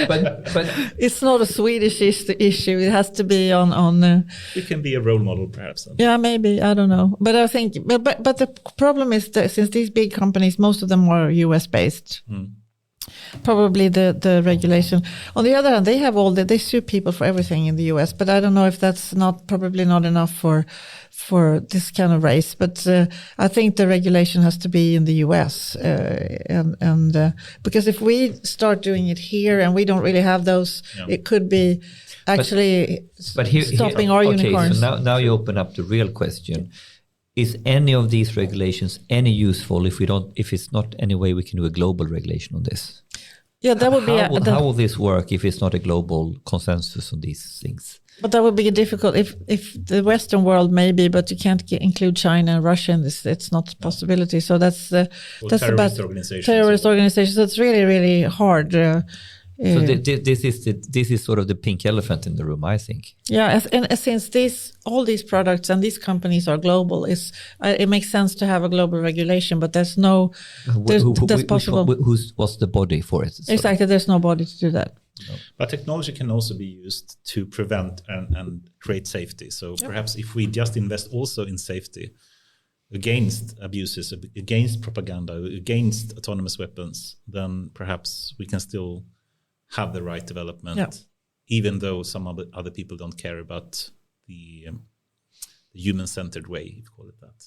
but it's not a Swedish issue. It has to be on. We can be a role model, perhaps. Yeah, maybe I don't know. But I think, but the problem is that since these big companies, most of them are US based. Probably the regulation. On the other hand, they sue people for everything in the US. But I don't know if that's probably not enough for this kind of race. But I think the regulation has to be in the US, and because if we start doing it here and we don't really have those, it could be actually stopping our unicorns. So now you open up the real question. Is any of these regulations any useful if it's not any way we can do a global regulation on this? Yeah, that would how will this work if it's not a global consensus on these things? But that would be difficult if the Western world maybe, but you can't include China and Russia in this. It's not a possibility. So that's terrorist organizations. Terrorist organizations. So it's really, really hard. So this is sort of the pink elephant in the room, I think. Yeah, and since all these products and these companies are global, it makes sense to have a global regulation. But that's possible. What's the body for it? Exactly, there's no body to do that. No. But technology can also be used to prevent and create safety. So perhaps if we just invest also in safety against abuses, against propaganda, against autonomous weapons, then perhaps we can still have the right development, even though some other people don't care about the human-centered way, if you call it that.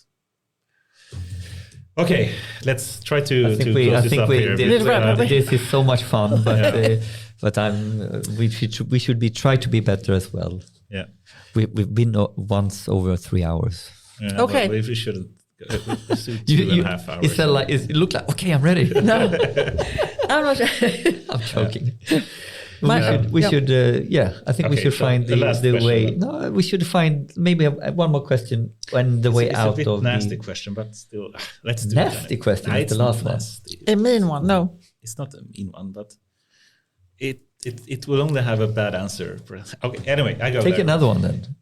Okay, let's try to close this up here. This is so much fun, but we should try to be better as well. Yeah, we've been once over 3 hours. Yeah, okay, but we shouldn't. 2.5 hours. It looked like okay. I'm ready. No, I'm not. I'm joking. We should. I think we should find the way. No, we should find maybe one more question when the way out of. It's a bit nasty the question, but still, let's do nasty it. question. It's the last one. A mean one. No, it's not a mean one, but it will only have a bad answer. Okay. Anyway, I go. Take another one then.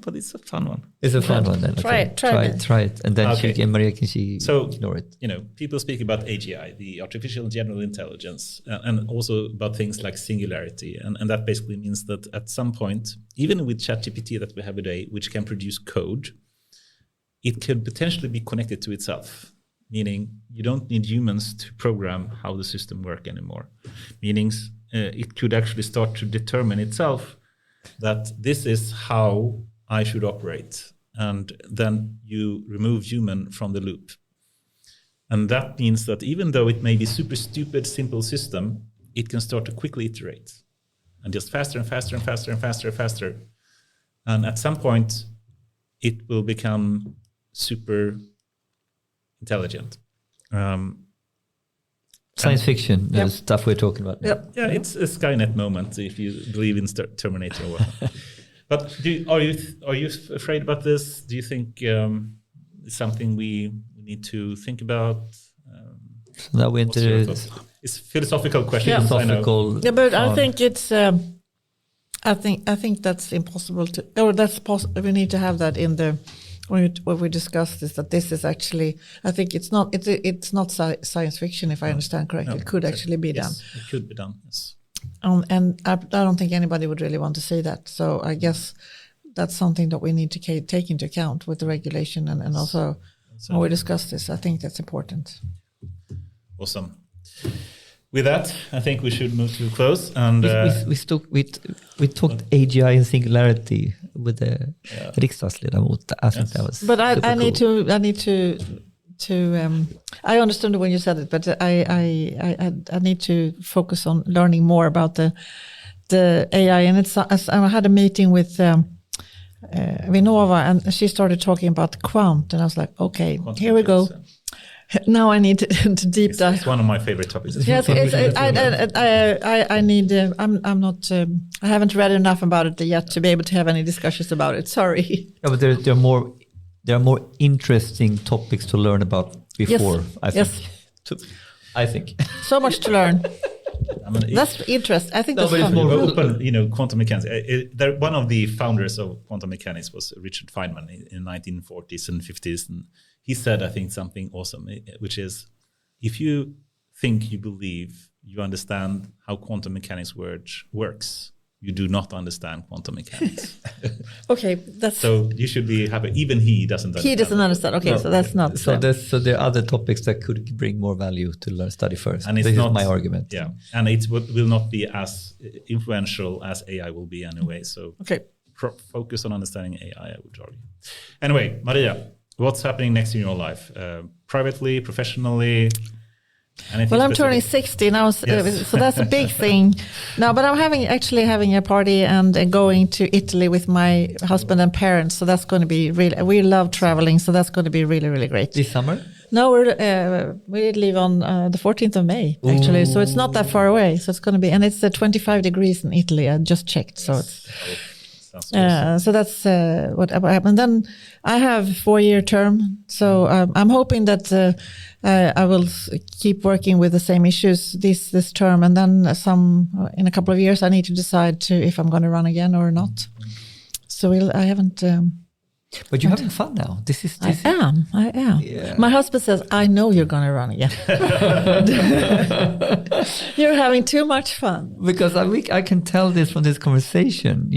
But it's a fun one. It's a fun one then. Try it, and then Maria can ignore it. People speak about AGI, the artificial general intelligence, and also about things like singularity, and that basically means that at some point, even with ChatGPT that we have today, which can produce code, it could potentially be connected to itself. Meaning, you don't need humans to program how the system works anymore. Meaning, it could actually start to determine itself that this is how I should operate. And then you remove human from the loop. And that means that even though it may be super stupid, simple system, it can start to quickly iterate. And just faster and faster and faster and faster and faster. And at some point, it will become super intelligent. Science fiction, the stuff we're talking about now. Yeah, it's a Skynet moment if you believe in Terminator or whatnot. But are you afraid about this? Do you think it's something we need to think about? So now we're into it's philosophical questions. Philosophical. Yeah, but I think it's. I think that's impossible to, or that's possible. We need to have that in the. When we discussed this is actually, I think it's not science fiction, if I understand correctly. It could actually be done. It could be done, yes. And I don't think anybody would really want to see that. So I guess that's something that we need to take into account with the regulation and also when we discuss this. I think that's important. Awesome. With that, I think we should move to close. And we talked AGI and singularity with the riksdagsledamot. I think that was. But I need to. I understood when you said it, but I need to focus on learning more about the AI. And I had a meeting with Vinnova, and she started talking about quant, and I was like, okay, here we go. Now I need to deep dive. It's one of my favorite topics. Yes, I need. I'm not. I haven't read enough about it yet to be able to have any discussions about it. Sorry. Yeah, but there are more interesting topics to learn about before. Yes. I think. So much to learn. That's interesting. I think that's fun. More open, quantum mechanics. One of the founders of quantum mechanics was Richard Feynman in 1940s and 50s, and he said, I think, something awesome, which is, if you think you believe you understand how quantum mechanics works, you do not understand quantum mechanics. Okay, that's so you should be happy. Even he doesn't understand. He doesn't understand. Okay, no. So that's not. So there are other topics that could bring more value to study first. And it's this not is my argument. Yeah, and it will not be as influential as AI will be anyway. So focus on understanding AI, I would argue. Anyway, Maria, what's happening next in your life? Privately, professionally? Well, I'm turning 60 now, so that's a big thing. No, but I'm having a party and going to Italy with my husband and parents. So that's going to be really. We love traveling, so that's going to be really, really great. This summer? No, we leave on the 14th of May actually. Ooh. So it's not that far away. So it's going to be, and it's 25 degrees in Italy. I just checked, so it's. Awesome. So that's what happened. Then I have 4-year term, so I'm hoping that I will keep working with the same issues this term, and then in a couple of years I need to decide if I'm going to run again or not. So I haven't. But you're having fun now. I am. Yeah. My husband says, "I know you're going to run again. You're having too much fun." Because I can tell this from this conversation,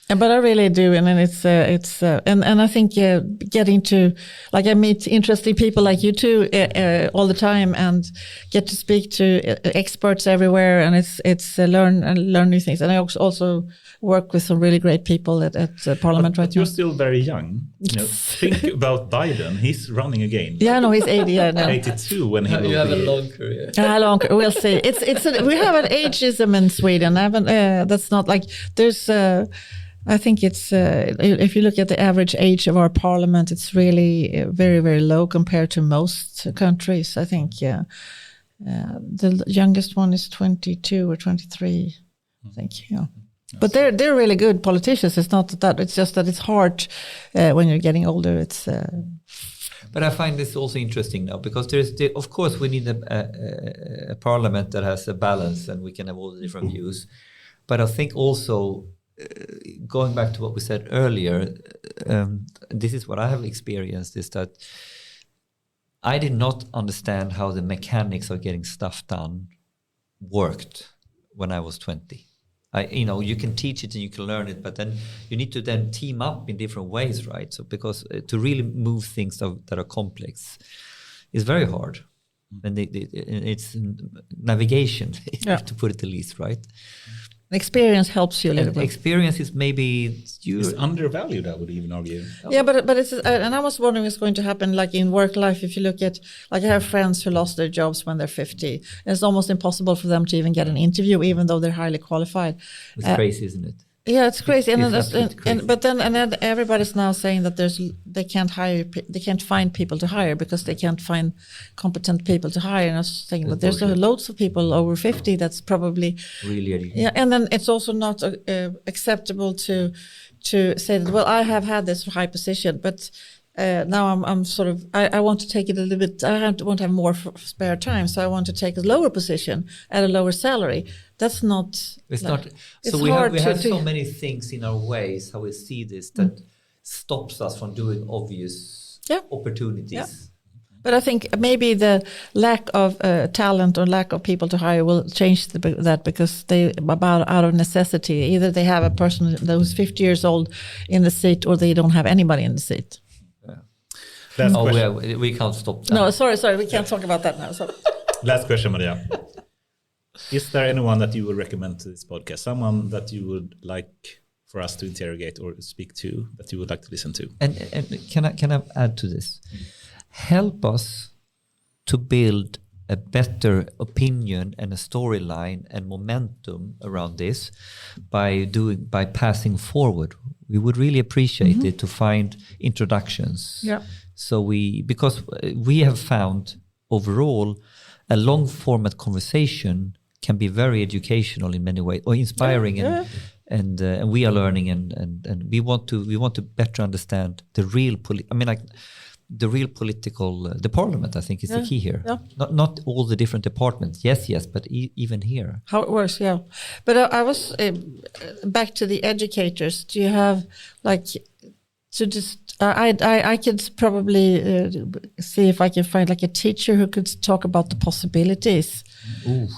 But I really do, and then and I think getting to, like, I meet interesting people like you too all the time, and get to speak to experts everywhere, and it's learn new things. And I also work with some really great people at Parliament right now. You're still very young. Think about Biden; he's running again. Yeah, no, he's 80. Yeah, no. 82 when he will be. You have a long career. We'll see. We have an ageism in Sweden. That's not like there's. I think it's, if you look at the average age of our parliament, it's really very, very low compared to most countries. I think, The youngest one is 22 or 23, I think. Yeah. But they're really good politicians. It's not that. It's just that it's hard when you're getting older. It's. But I find this also interesting now because of course, we need a parliament that has a balance, and we can have all the different views. But I think also, going back to what we said earlier, this is what I have experienced: is that I did not understand how the mechanics of getting stuff done worked when I was 20. You can teach it and you can learn it, but then you need to then team up in different ways, right? So because to really move things that are complex is very hard. And it's navigation, to put it the least, right? Experience helps you a little bit. Experience is maybe it's undervalued, I would even argue. Yeah, but it's and I was wondering what's going to happen like in work life. If you look at, like, I have friends who lost their jobs when they're 50, and it's almost impossible for them to even get an interview, even though they're highly qualified. It's crazy, isn't it? Yeah, it's crazy. Crazy. But then everybody's now saying that they can't find people to hire because they can't find competent people to hire. And I was thinking, but there's loads of people over 50 that's probably really educated. Yeah, and then it's also not acceptable to say that, well, I have had this high position, but now I'm sort of I want to take it a little bit. I want to have more spare time, so I want to take a lower position at a lower salary. That's not. It's not. So we have so many things in our ways how we see this that stops us from doing obvious opportunities. Yeah. But I think maybe the lack of talent or lack of people to hire will change that, because out of necessity, either they have a person that was 50 years old in the seat, or they don't have anybody in the seat. We can't stop that. No, sorry, we can't talk about that now. Sorry. Last question, Maria. Is there anyone that you would recommend to this podcast? Someone that you would like for us to interrogate or speak to, that you would like to listen to? And can I add to this? Help us to build a better opinion and a storyline and momentum around this by passing forward. We would really appreciate it to find introductions. Yeah. So because we have found overall a long format conversation can be very educational in many ways, or inspiring, and we are learning, and we want to better understand the real the real political the parliament. I think is the key here. Yeah. Not all the different departments. Yes, but even here how it works. Yeah, but I was back to the educators. Do you have to just? I could probably see if I can find like a teacher who could talk about the possibilities. Ooh.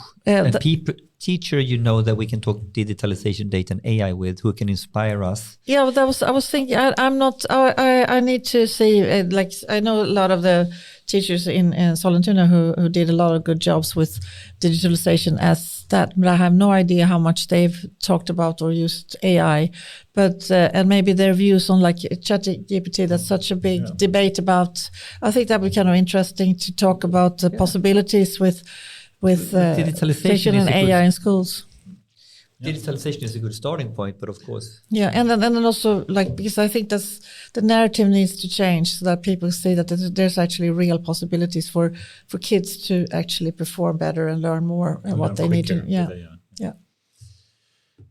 Teacher, that we can talk digitalization, data, and AI with, who can inspire us. Yeah, but I was thinking. I'm not. I need to see. I know a lot of the teachers in Sollentuna who did a lot of good jobs with digitalization as that, but I have no idea how much they've talked about or used AI. But and maybe their views on like ChatGPT. That's such a big debate about. I think that would be kind of interesting to talk about the possibilities with digitalization and AI in schools. Digitalization is a good starting point, but of course. Yeah, and then also because I think that's the narrative needs to change so that people see that there's actually real possibilities for kids to actually perform better and learn more and what they need to. Yeah.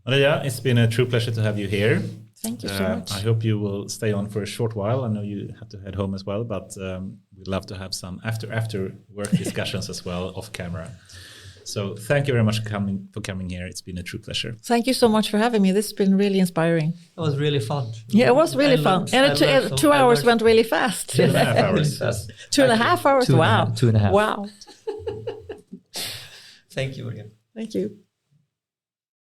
Maria, it's been a true pleasure to have you here. Thank you so much. I hope you will stay on for a short while. I know you have to head home as well, but we'd love to have some after work discussions as well off camera. So thank you very much for coming here. It's been a true pleasure. Thank you so much for having me. This has been really inspiring. It was really fun. Yeah, it was really fun. And 2 hours went really fast. 2.5 hours. 2.5 hours? Wow. 2.5. Wow. Thank you again. Thank you.